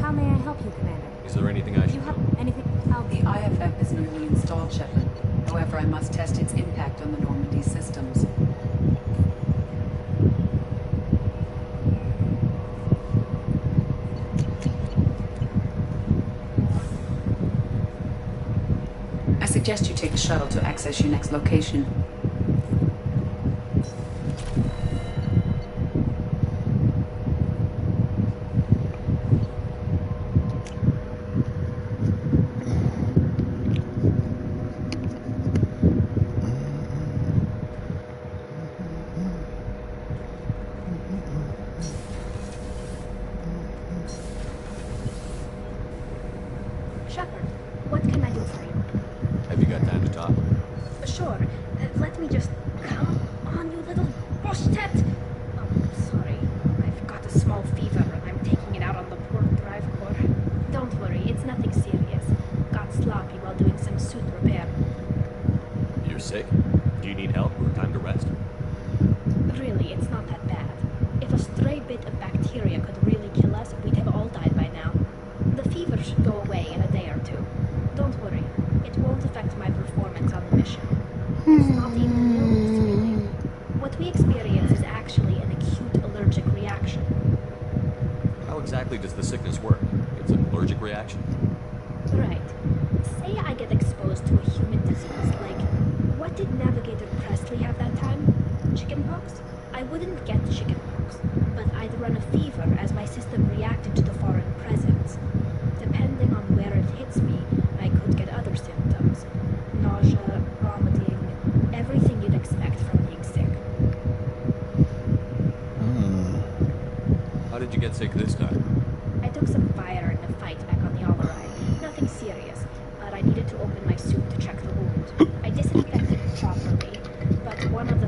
Speaker 19: How may I help you, Commander?
Speaker 18: Is there anything I
Speaker 19: Do
Speaker 18: should
Speaker 19: you have
Speaker 18: know?
Speaker 19: anything?
Speaker 21: The IFF is nearly installed, Shepard. However, I must test its impact on the Normandy systems. I suggest you take the shuttle to access your next location.
Speaker 12: Shepard, what can I do for you?
Speaker 18: Have you got time to talk?
Speaker 12: Sure. Let me just... Come on, you little bush-tet! Oh, sorry. I've got a small fever and I'm taking it out on the poor drive core. Don't worry, it's nothing serious. Got sloppy while doing some suit repair.
Speaker 18: You're sick? Do you need help or time to rest?
Speaker 12: Really, it's not that bad. If a stray bit of bacteria could really kill us, we'd have all died by now. The fever should go away in a day or two. Don't worry. It won't affect my performance on the mission. It's not even an illness, really. What we experience is actually an acute allergic reaction.
Speaker 18: How exactly does the sickness work? It's an allergic reaction?
Speaker 12: Right. Say I get exposed to a human disease, like... What did Navigator Presley have that time? Chickenpox? I wouldn't get chickenpox, but I'd run a fever as my system reacted to the foreign presence. Depending on where it hits me, I could get other symptoms. Nausea, vomiting, everything you'd expect from being sick.
Speaker 18: How did you get sick this time?
Speaker 12: I took some fire in a fight back on the Override. Nothing serious, but I needed to open my suit to check the wound. I disinfected it properly, but one of the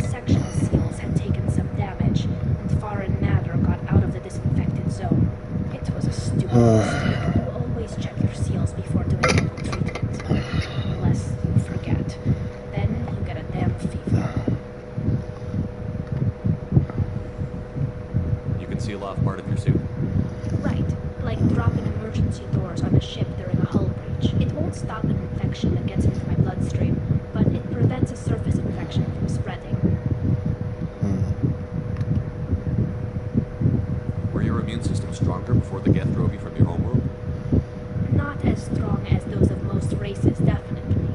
Speaker 12: not as strong as those of most races, definitely.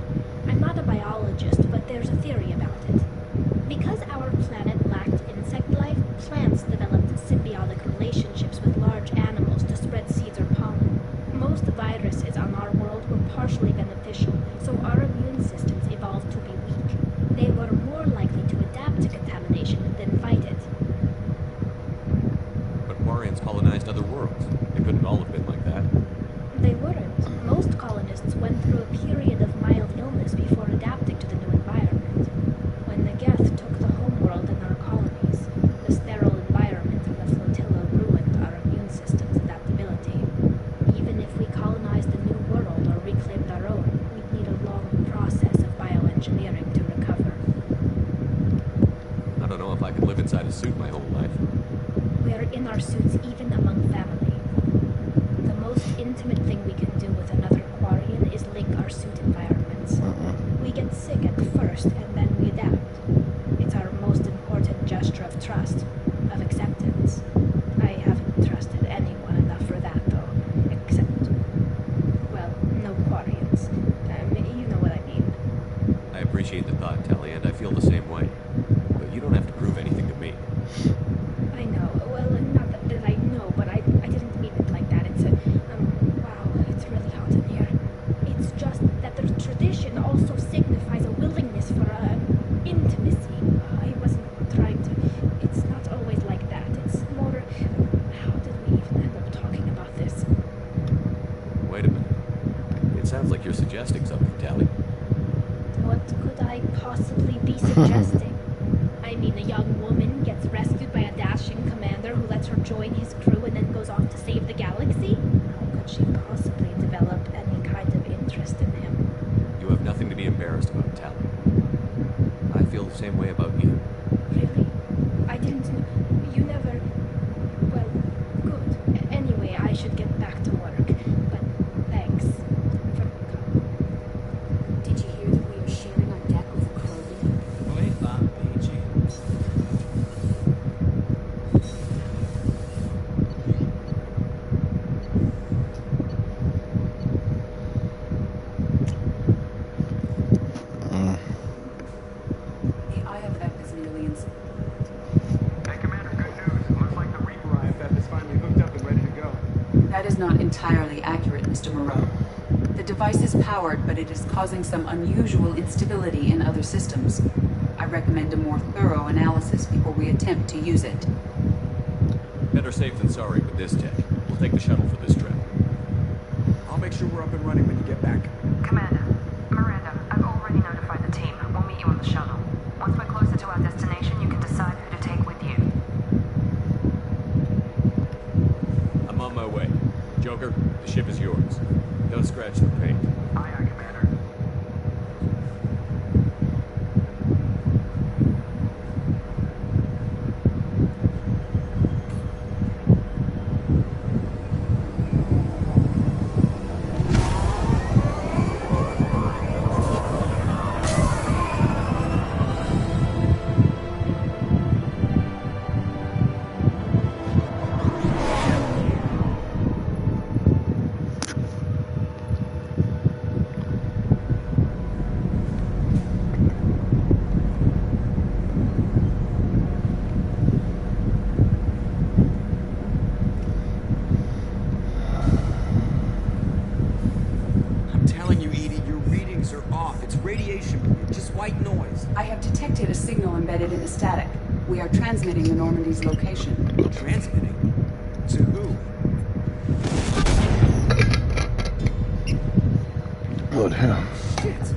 Speaker 12: I'm not a biologist, but there's a theory about it. Because our planet lacked insect life, plants developed symbiotic relationships with large animals to spread seeds or pollen. Most viruses on our world were partially beneficial, so our immune systems evolved to be weak. They were more likely to adapt to contamination than fight it.
Speaker 18: But Quarians colonized other worlds. They couldn't all have been like that.
Speaker 12: They weren't. Most colonists went through a period of mild illness before adapting to the new environment. When the Geth took the homeworld and our colonies, the sterile environment of the flotilla ruined our immune system's adaptability. Even if we colonized a new world or reclaimed our own, we'd need a long process of bioengineering to recover.
Speaker 18: I don't know if I could live inside a suit my whole life.
Speaker 12: We're in our suits even among family. The most intimate thing we can do with another Quarian is link our suit environments. We get sick at first, and then we adapt. It's our most important gesture of trust, of acceptance. I haven't trusted anyone enough for that, though. Except, well, no Quarians. You know what I mean.
Speaker 18: I appreciate the thought, Tally, and I feel the same way. But you don't have to prove anything to me.
Speaker 12: I know. Well, not that I know, but I didn't mean it like that. It's a... wow, it's really hot in here. It's just that the tradition also signifies a willingness for, intimacy. I wasn't trying to... It's not always like that. It's more... How did we even end up talking about this?
Speaker 18: Wait a minute. It sounds like you're suggesting something, Tally.
Speaker 12: What could I possibly be suggesting? I mean, a young woman gets rescued by a dashing commander who lets her join his crew and then goes off to save the galaxy? How could she possibly develop any kind of interest in him?
Speaker 18: You have nothing to be embarrassed about, Tally. I feel the same way about you.
Speaker 12: Really? I didn't know. You never... Well, good. Anyway, I should get back to work. But thanks for coming.
Speaker 1: Did you hear that we are sharing our deck with a crony?
Speaker 6: Believe that, BG.
Speaker 21: The IFF is nearly in...
Speaker 20: Hey, Commander, good news. Looks like the Reaper IFF is finally hooked up and ready to go.
Speaker 21: That is not entirely accurate, Mr. Moreau. The device is powered, but it is causing some unusual instability in other systems. I recommend a more thorough analysis before we attempt to use it.
Speaker 18: Better safe than sorry with this tech. We'll take the shuttle for this trip.
Speaker 20: I'll make sure we're up and running when you get back.
Speaker 4: Commander, Miranda, I've already notified the team. We'll meet you on the shuttle. Once we're closer to our destination, you can decide who to take with you.
Speaker 18: I'm on my way. Joker, the ship is yours. Don't scratch the paint.
Speaker 20: Aye, aye, Commander.
Speaker 21: white noise. I have detected a signal embedded in the static. We are transmitting the Normandy's location.
Speaker 20: Transmitting? To who?
Speaker 22: Good hell.
Speaker 20: Shit.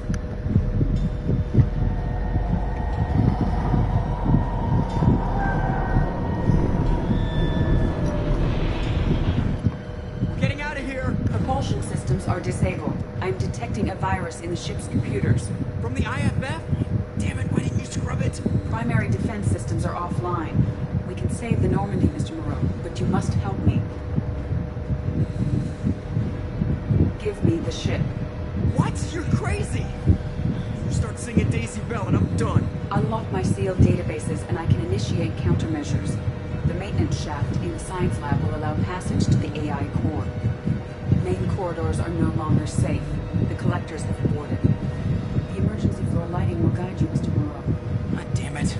Speaker 21: We're getting out of here. Propulsion systems are disabled. I'm detecting a virus in the ship's computers.
Speaker 20: From the IFF? Damn it, why didn't you scrub it?
Speaker 21: Primary defense systems are offline. We can save the Normandy, Mr. Moreau, but you must help me. Give me the ship.
Speaker 20: What? You're crazy! You start singing Daisy Bell and I'm done.
Speaker 21: Unlock my sealed databases and I can initiate countermeasures. The maintenance shaft in the science lab will allow passage to the AI core. Main corridors are no longer safe. The collectors have boarded. The emergency floor lighting will guide you, Mr. Moreau.
Speaker 20: God damn it.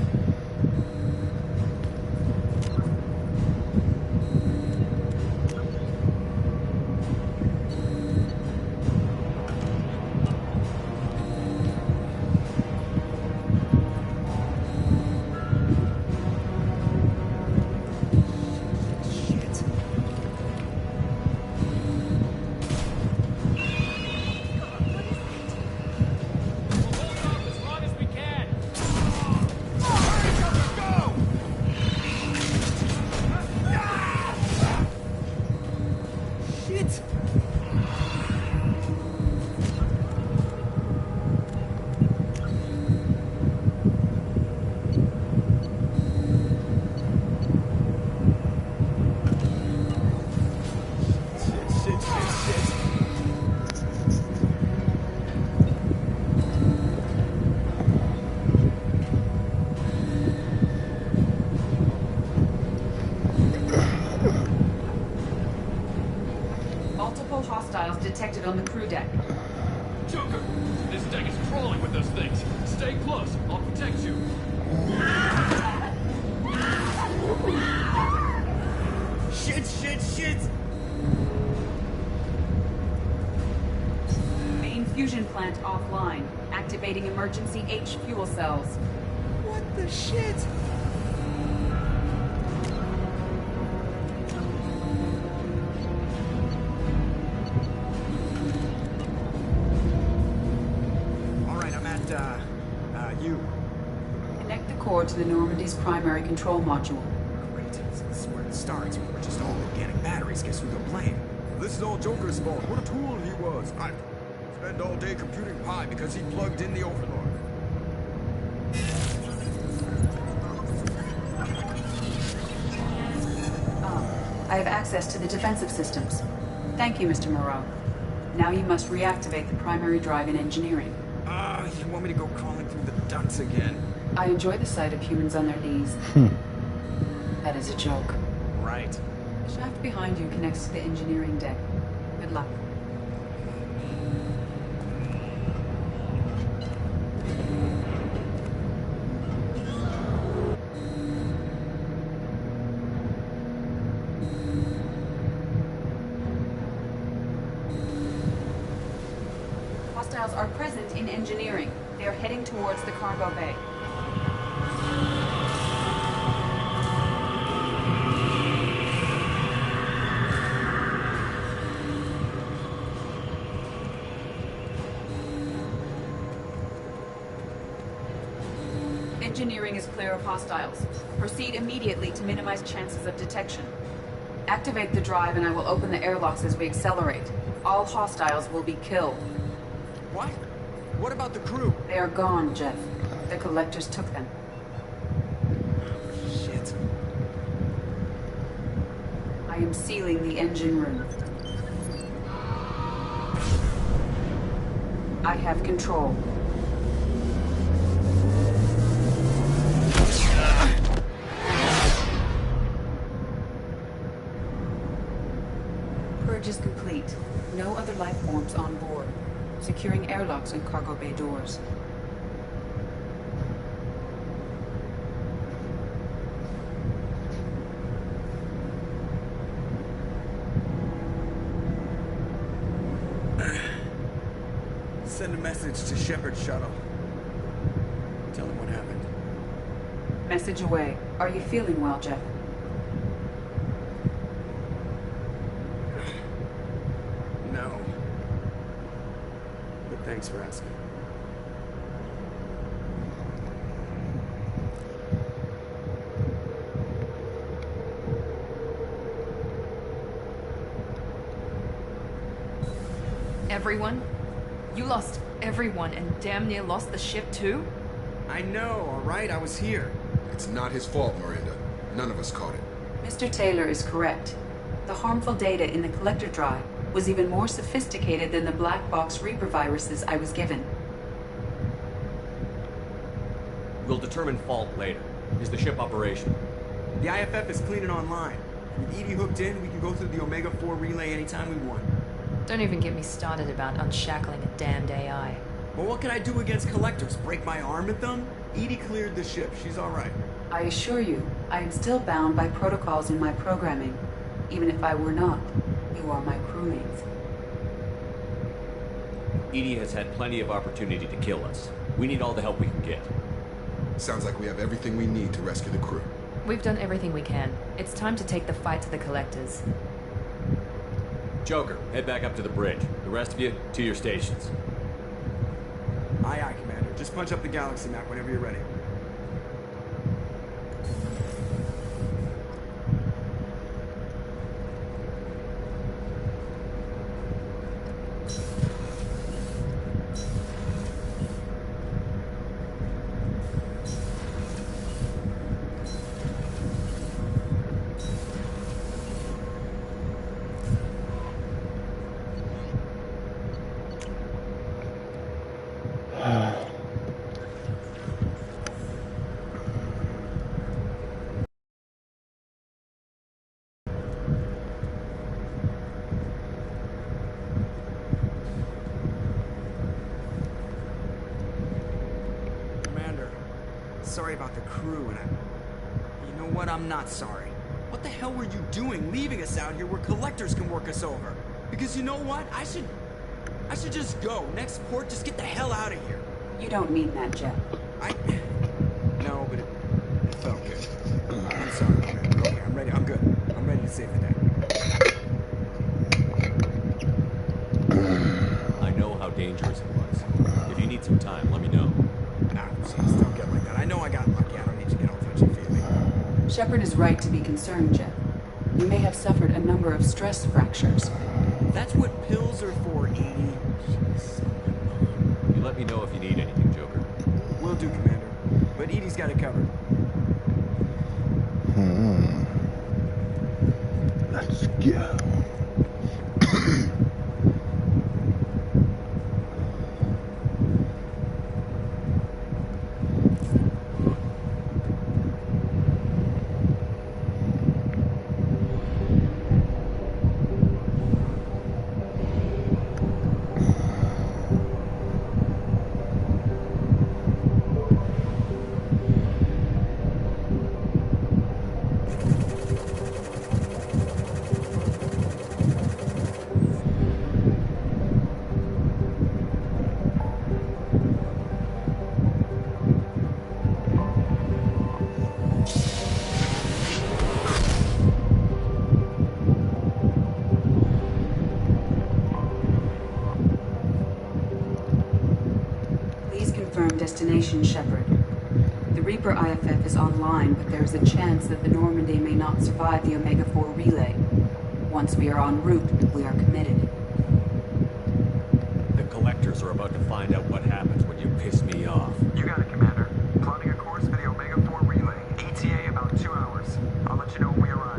Speaker 21: Multiple hostiles detected on the crew deck.
Speaker 18: Joker, this deck is crawling with those things. Stay close. I'll protect you.
Speaker 20: Shit!
Speaker 21: Main fusion plant offline. Activating emergency H fuel cells.
Speaker 20: What the shit? Alright, I'm at, you.
Speaker 21: Connect the core to the Normandy's primary control module.
Speaker 20: Great. This is where it starts. We were just all organic batteries. Guess who they'll blame? This is all Joker's fault. What a tool he was. I spend all day computing pi because he plugged in the Overlord.
Speaker 21: I have access to the defensive systems. Thank you, Mr. Moreau. Now you must reactivate the primary drive in engineering.
Speaker 20: You want me to go crawling through the ducts again?
Speaker 21: I enjoy the sight of humans on their knees. That is a joke.
Speaker 20: Right.
Speaker 21: The shaft behind you connects to the engineering deck. Good luck. Hostiles are present in engineering. They are heading towards the cargo bay. Engineering is clear of hostiles. Proceed immediately to minimize chances of detection. Activate the drive and I will open the airlocks as we accelerate. All hostiles will be killed.
Speaker 20: What? What about the crew?
Speaker 21: They are gone, Jeff. The collectors took them.
Speaker 20: Shit.
Speaker 21: I am sealing the engine room. I have control. Purge is complete. No other life forms on board. Securing airlocks and cargo bay doors.
Speaker 20: Send a message to Shepard's shuttle. Tell him what happened.
Speaker 21: Message away. Are you feeling well, Jeff?
Speaker 20: No. But thanks for asking.
Speaker 4: Everyone? You lost everyone and damn near lost the ship too?
Speaker 20: I know, alright? I was here.
Speaker 9: It's not his fault, Miranda. None of us caught it.
Speaker 21: Mr. Taylor is correct. The harmful data in the collector drive was even more sophisticated than the black box Reaper viruses I was given.
Speaker 5: We'll determine fault later. Is the ship operational?
Speaker 20: The IFF is clean and online. With Edie hooked in, we can go through the Omega-4 relay anytime we want.
Speaker 4: Don't even get me started about unshackling a damned AI.
Speaker 20: Well, what can I do against collectors? Break my arm at them? Edie cleared the ship. She's alright.
Speaker 21: I assure you, I am still bound by protocols in my programming. Even if I were not, you are my crewmates.
Speaker 5: Edie has had plenty of opportunity to kill us. We need all the help we can get.
Speaker 11: Sounds like we have everything we need to rescue the crew.
Speaker 4: We've done everything we can. It's time to take the fight to the collectors.
Speaker 5: Joker, head back up to the bridge. The rest of you, to your stations.
Speaker 20: Aye, aye, Commander. Just punch up the galaxy map whenever you're ready. Sorry about the crew, and you know what? I'm not sorry. What the hell were you doing leaving us out here where collectors can work us over? Because you know what? I should just go. Next port, just get the hell out of here.
Speaker 21: You don't mean that, Jeff.
Speaker 20: No, but it felt good. I'm sorry, man. Okay, I'm ready. I'm good. I'm ready to save the day.
Speaker 5: I know how dangerous it was. If you need some time, let me know.
Speaker 20: Nah, jeez, don't get like that. I know I got lucky. I don't need to get all touchy-feely.
Speaker 21: Shepard is right to be concerned, Jeff. You may have suffered a number of stress fractures.
Speaker 20: That's what pills are for, Edie.
Speaker 5: You let me know if you need anything, Joker.
Speaker 20: Will do, Commander. But Edie's got it covered.
Speaker 22: Let's go.
Speaker 21: Destination, Shepard. The Reaper IFF is online, but there is a chance that the Normandy may not survive the Omega-4 relay. Once we are en route, we are committed.
Speaker 5: The collectors are about to find out what happens when you piss me off.
Speaker 16: You got it, Commander. Plotting a course for the Omega-4 relay. ETA about 2 hours. I'll let you know when we arrive.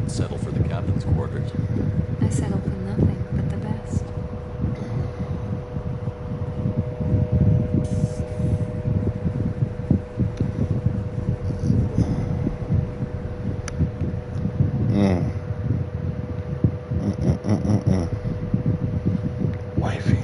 Speaker 5: Settle for the captain's quarters.
Speaker 4: I settle for nothing but the best.
Speaker 22: Wifey.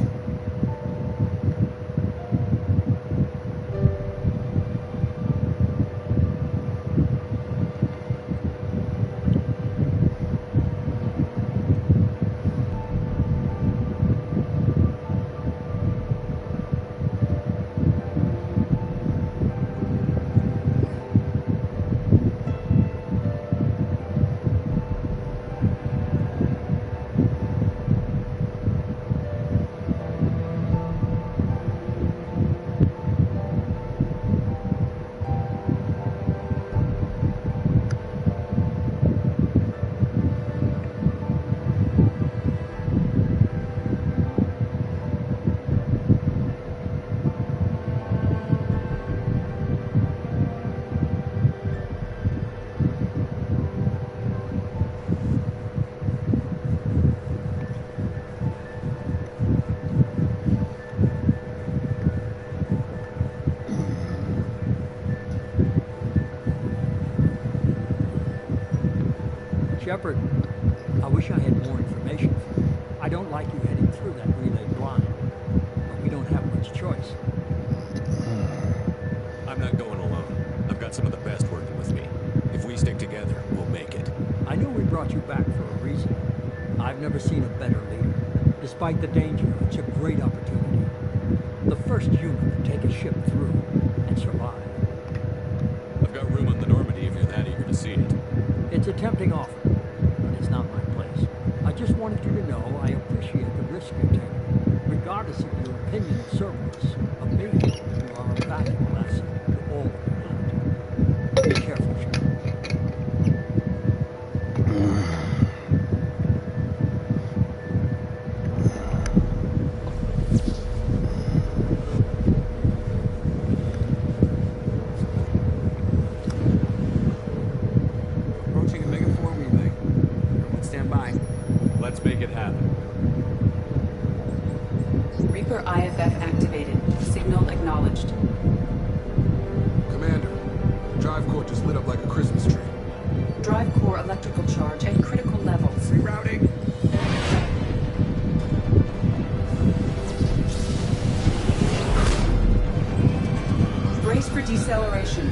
Speaker 15: Shepard, I wish I had more information for you. I don't like you heading through that relay blind, but we don't have much choice.
Speaker 5: I'm not going alone. I've got some of the best working with me. If we stick together, we'll make it.
Speaker 15: I know we brought you back for a reason. I've never seen a better leader. Despite the danger, it's a great opportunity. The first human to take a ship through and survive.
Speaker 5: I've got room on the Normandy if you're that eager to see it.
Speaker 15: It's a tempting offer, but it's not my place. I just wanted you to know I appreciate the risk you take. Regardless of your opinion of Cerberus, of me, you are a valuable asset to all of humanity. Be careful, Shepard.
Speaker 20: Approaching Omega 4 relay. Everyone stand by.
Speaker 5: Let's make it happen.
Speaker 21: Reaper IFF activated. Signal acknowledged.
Speaker 11: Commander, drive core just lit up like a Christmas tree.
Speaker 21: Drive core electrical charge at critical levels.
Speaker 20: Rerouting.
Speaker 21: Brace for deceleration.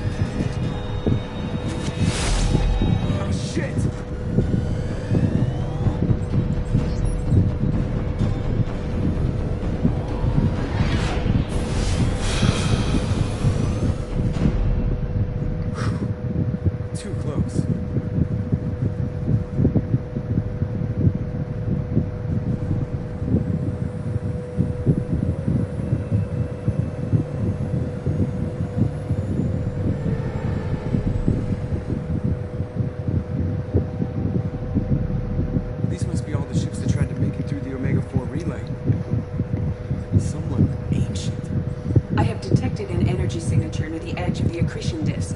Speaker 20: Oh, shit! Too close. These must be all the ships that tried to make it through the Omega 4 relay. Someone ancient.
Speaker 21: I have detected an energy signature near the edge of the accretion disk.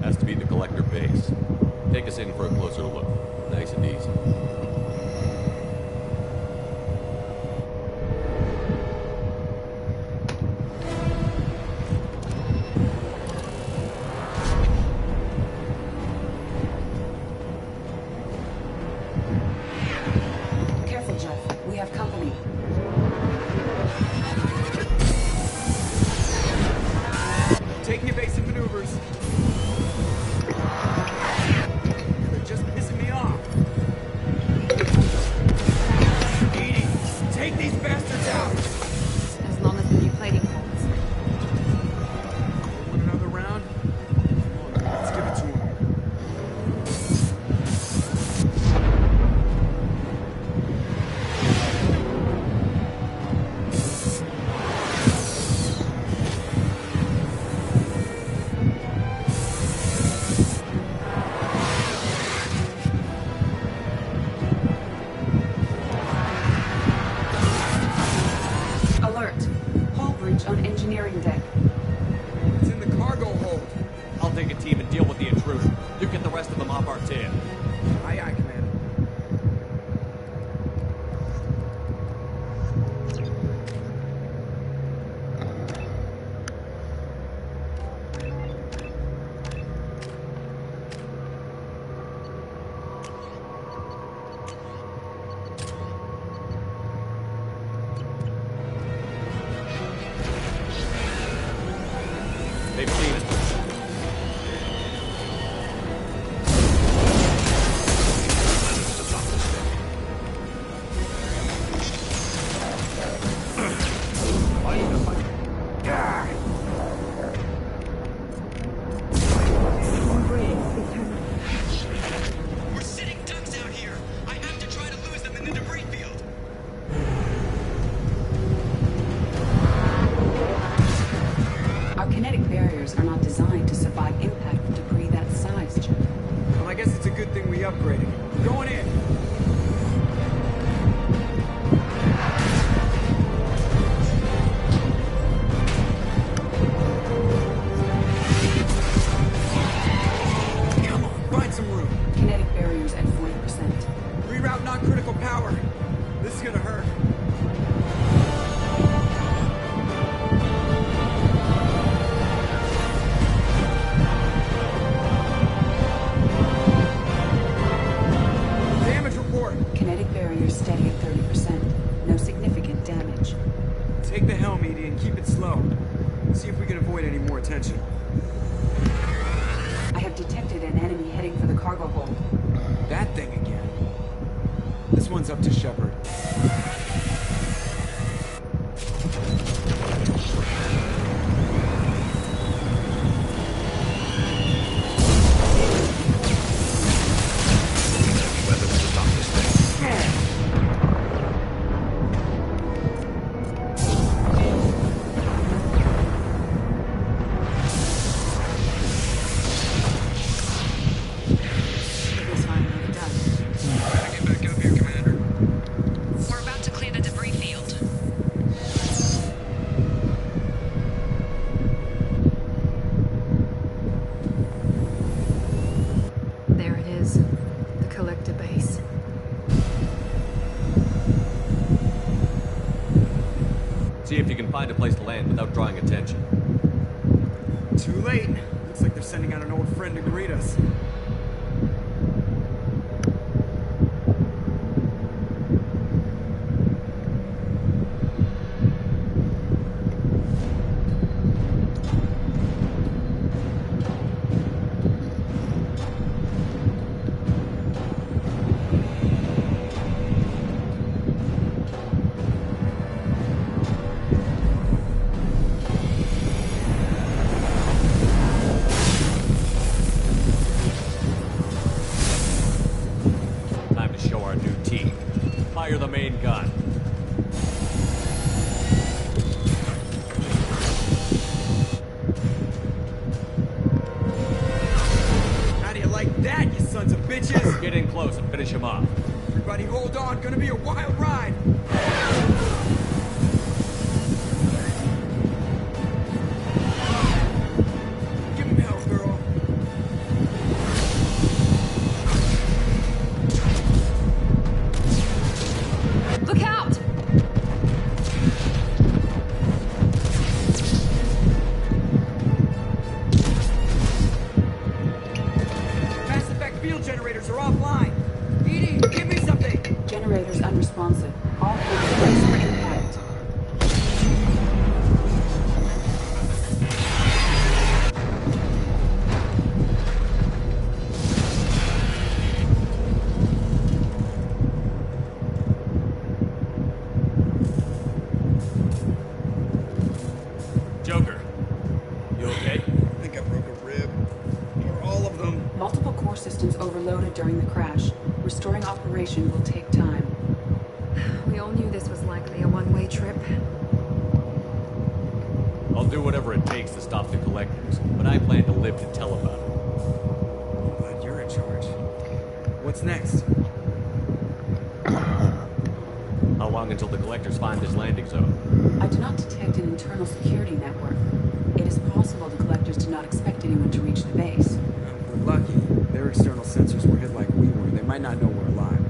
Speaker 5: Has to be the collector base. Take us in for a closer look. Nice and easy.
Speaker 21: Careful, Jeff. We have company.
Speaker 20: Taking evasive maneuvers. They're just pissing me off. Edie, take these bastards out!
Speaker 4: As long as the new plating holds.
Speaker 20: Want another round? Come on, let's give it to him.
Speaker 21: Alert. Hull breach on engineering deck.
Speaker 20: It's in the cargo hold.
Speaker 5: I'll take a team and deal with the intruder. You get the rest of them off our tail.
Speaker 20: Aye, aye, Commander.
Speaker 5: They've seen us.
Speaker 10: We're sitting ducks out here. I have to try to lose them in the debris field.
Speaker 21: Our kinetic barriers are not designed to survive impact with debris that size, Jeff.
Speaker 20: Well, I guess it's a good thing we upgraded. We're going in. Come on, find some room.
Speaker 21: Kinetic barriers at 40%.
Speaker 20: Reroute non-critical power. This is gonna hurt. attention.
Speaker 21: I have detected an enemy heading for the cargo hold.
Speaker 20: That thing again. This one's up to Shepard.
Speaker 4: We're about to clear the debris field. There it is. The collector base.
Speaker 3: See if you can find a place to land without drawing attention.
Speaker 20: Too late. Looks like they're sending out an old friend to greet us.
Speaker 3: Time to show our new team. Fire the main gun.
Speaker 20: How do you like that, you sons of bitches?
Speaker 3: Get in close and finish him off.
Speaker 20: Everybody hold on, gonna be a wild ride. Give him hell, girl.
Speaker 4: Look out!
Speaker 20: Mass effect field generators are offline. Edie, give me something.
Speaker 21: Generators unresponsive. All hands brace for impact.
Speaker 3: Joker, you okay?
Speaker 20: I think I broke a rib. Or all of them.
Speaker 21: Multiple core systems overloaded during the crash. Restoring operation will take time.
Speaker 4: We all knew this was likely a one-way trip.
Speaker 3: I'll do whatever it takes to stop the collectors, but I plan to live to tell about it.
Speaker 20: I'm glad you're in charge. What's next?
Speaker 3: How long until the collectors find this landing zone?
Speaker 21: I do not detect an internal security network. It is possible the collectors do not expect anyone to reach the base.
Speaker 20: We're lucky. Their external sensors were hit like we were. They might not know we're alive.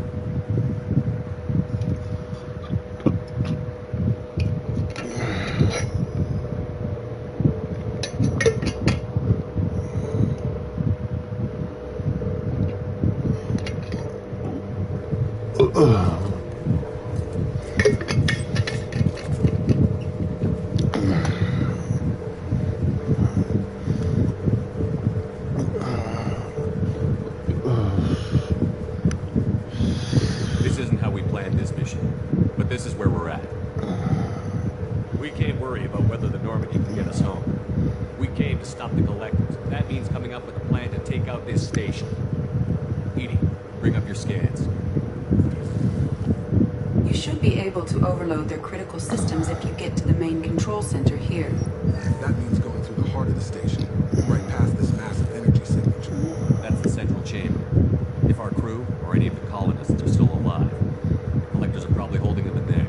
Speaker 3: This isn't how we planned this mission, but this is where we're at. We can't worry about whether the Normandy can get us home. We came to stop the collectors. That means coming up with a plan to take out this station. Edie, bring up your scans.
Speaker 21: You should be able to overload their critical systems if you get to the main control center here.
Speaker 11: That means going through the heart of the station, right past this massive energy signature.
Speaker 3: That's the central chamber. If our crew, or any of the colonists, are still alive, the collectors are probably holding them in there.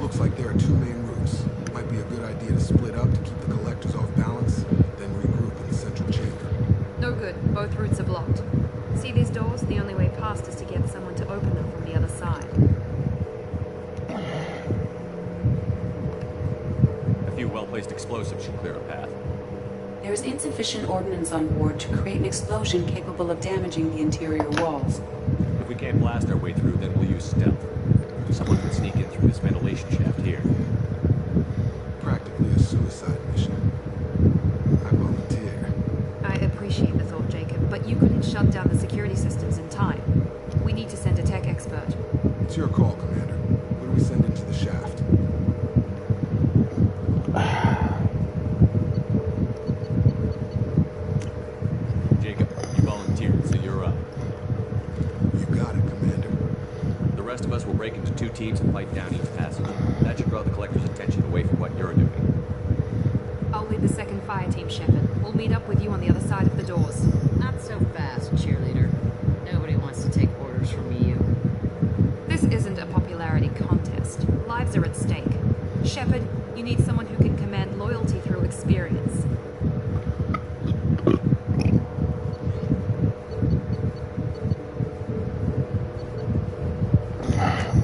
Speaker 11: Looks like there are two main routes. Might be a good idea to split up to keep the collectors off balance, then regroup in the central chamber.
Speaker 4: No good. Both routes are blocked. See these doors? The only way past is to get someone to open them from the other side.
Speaker 3: A few well-placed explosives should clear a path.
Speaker 21: There is insufficient ordnance on board to create an explosion capable of damaging the interior walls.
Speaker 3: If we can't blast our way through, then we'll use stealth. Someone could sneak in through this ventilation shaft here.
Speaker 11: Practically a suicide mission. I
Speaker 4: shut down the security systems in time. We need to send a tech expert.
Speaker 11: It's your call, Commander. Who do we send into the shaft?
Speaker 5: Jacob, you volunteered, so you're up.
Speaker 11: You got it, Commander.
Speaker 5: The rest of us will break into 2 teams and fight down each passage. That should draw the Collector's attention away from what you're doing.
Speaker 4: I'll lead the second fire team, Shepard. We'll meet up with you on the other side of the doors.
Speaker 14: Not so fast, cheerleader. Nobody wants to take orders from you.
Speaker 4: This isn't a popularity contest. Lives are at stake. Shepard, you need someone who can command loyalty through experience.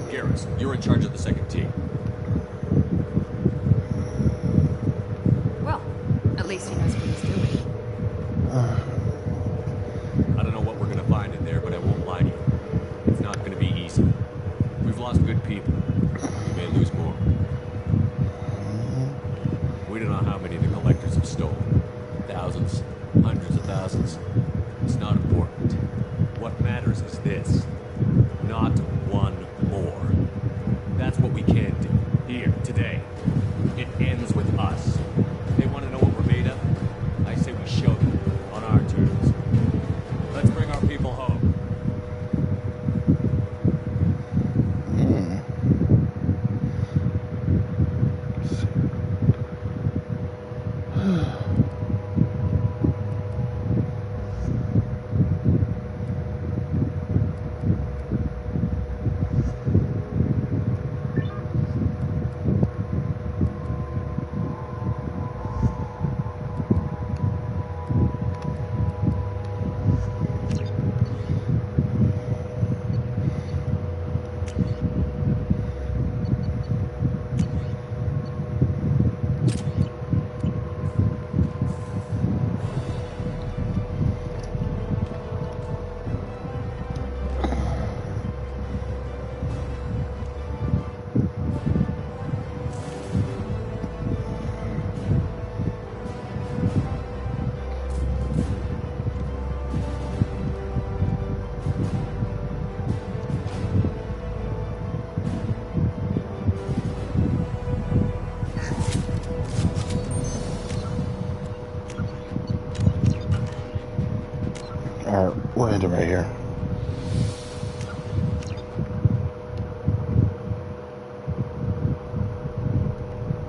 Speaker 5: Garrus, you're in charge of the second team.
Speaker 4: Well, at least he knows what he's doing.
Speaker 5: I don't know what we're gonna find in there, but I won't lie to you. It's not gonna be easy. We've lost good people. We may lose more. We don't know how many the Collectors have stolen. Thousands, hundreds of thousands. It's not important. What matters is this.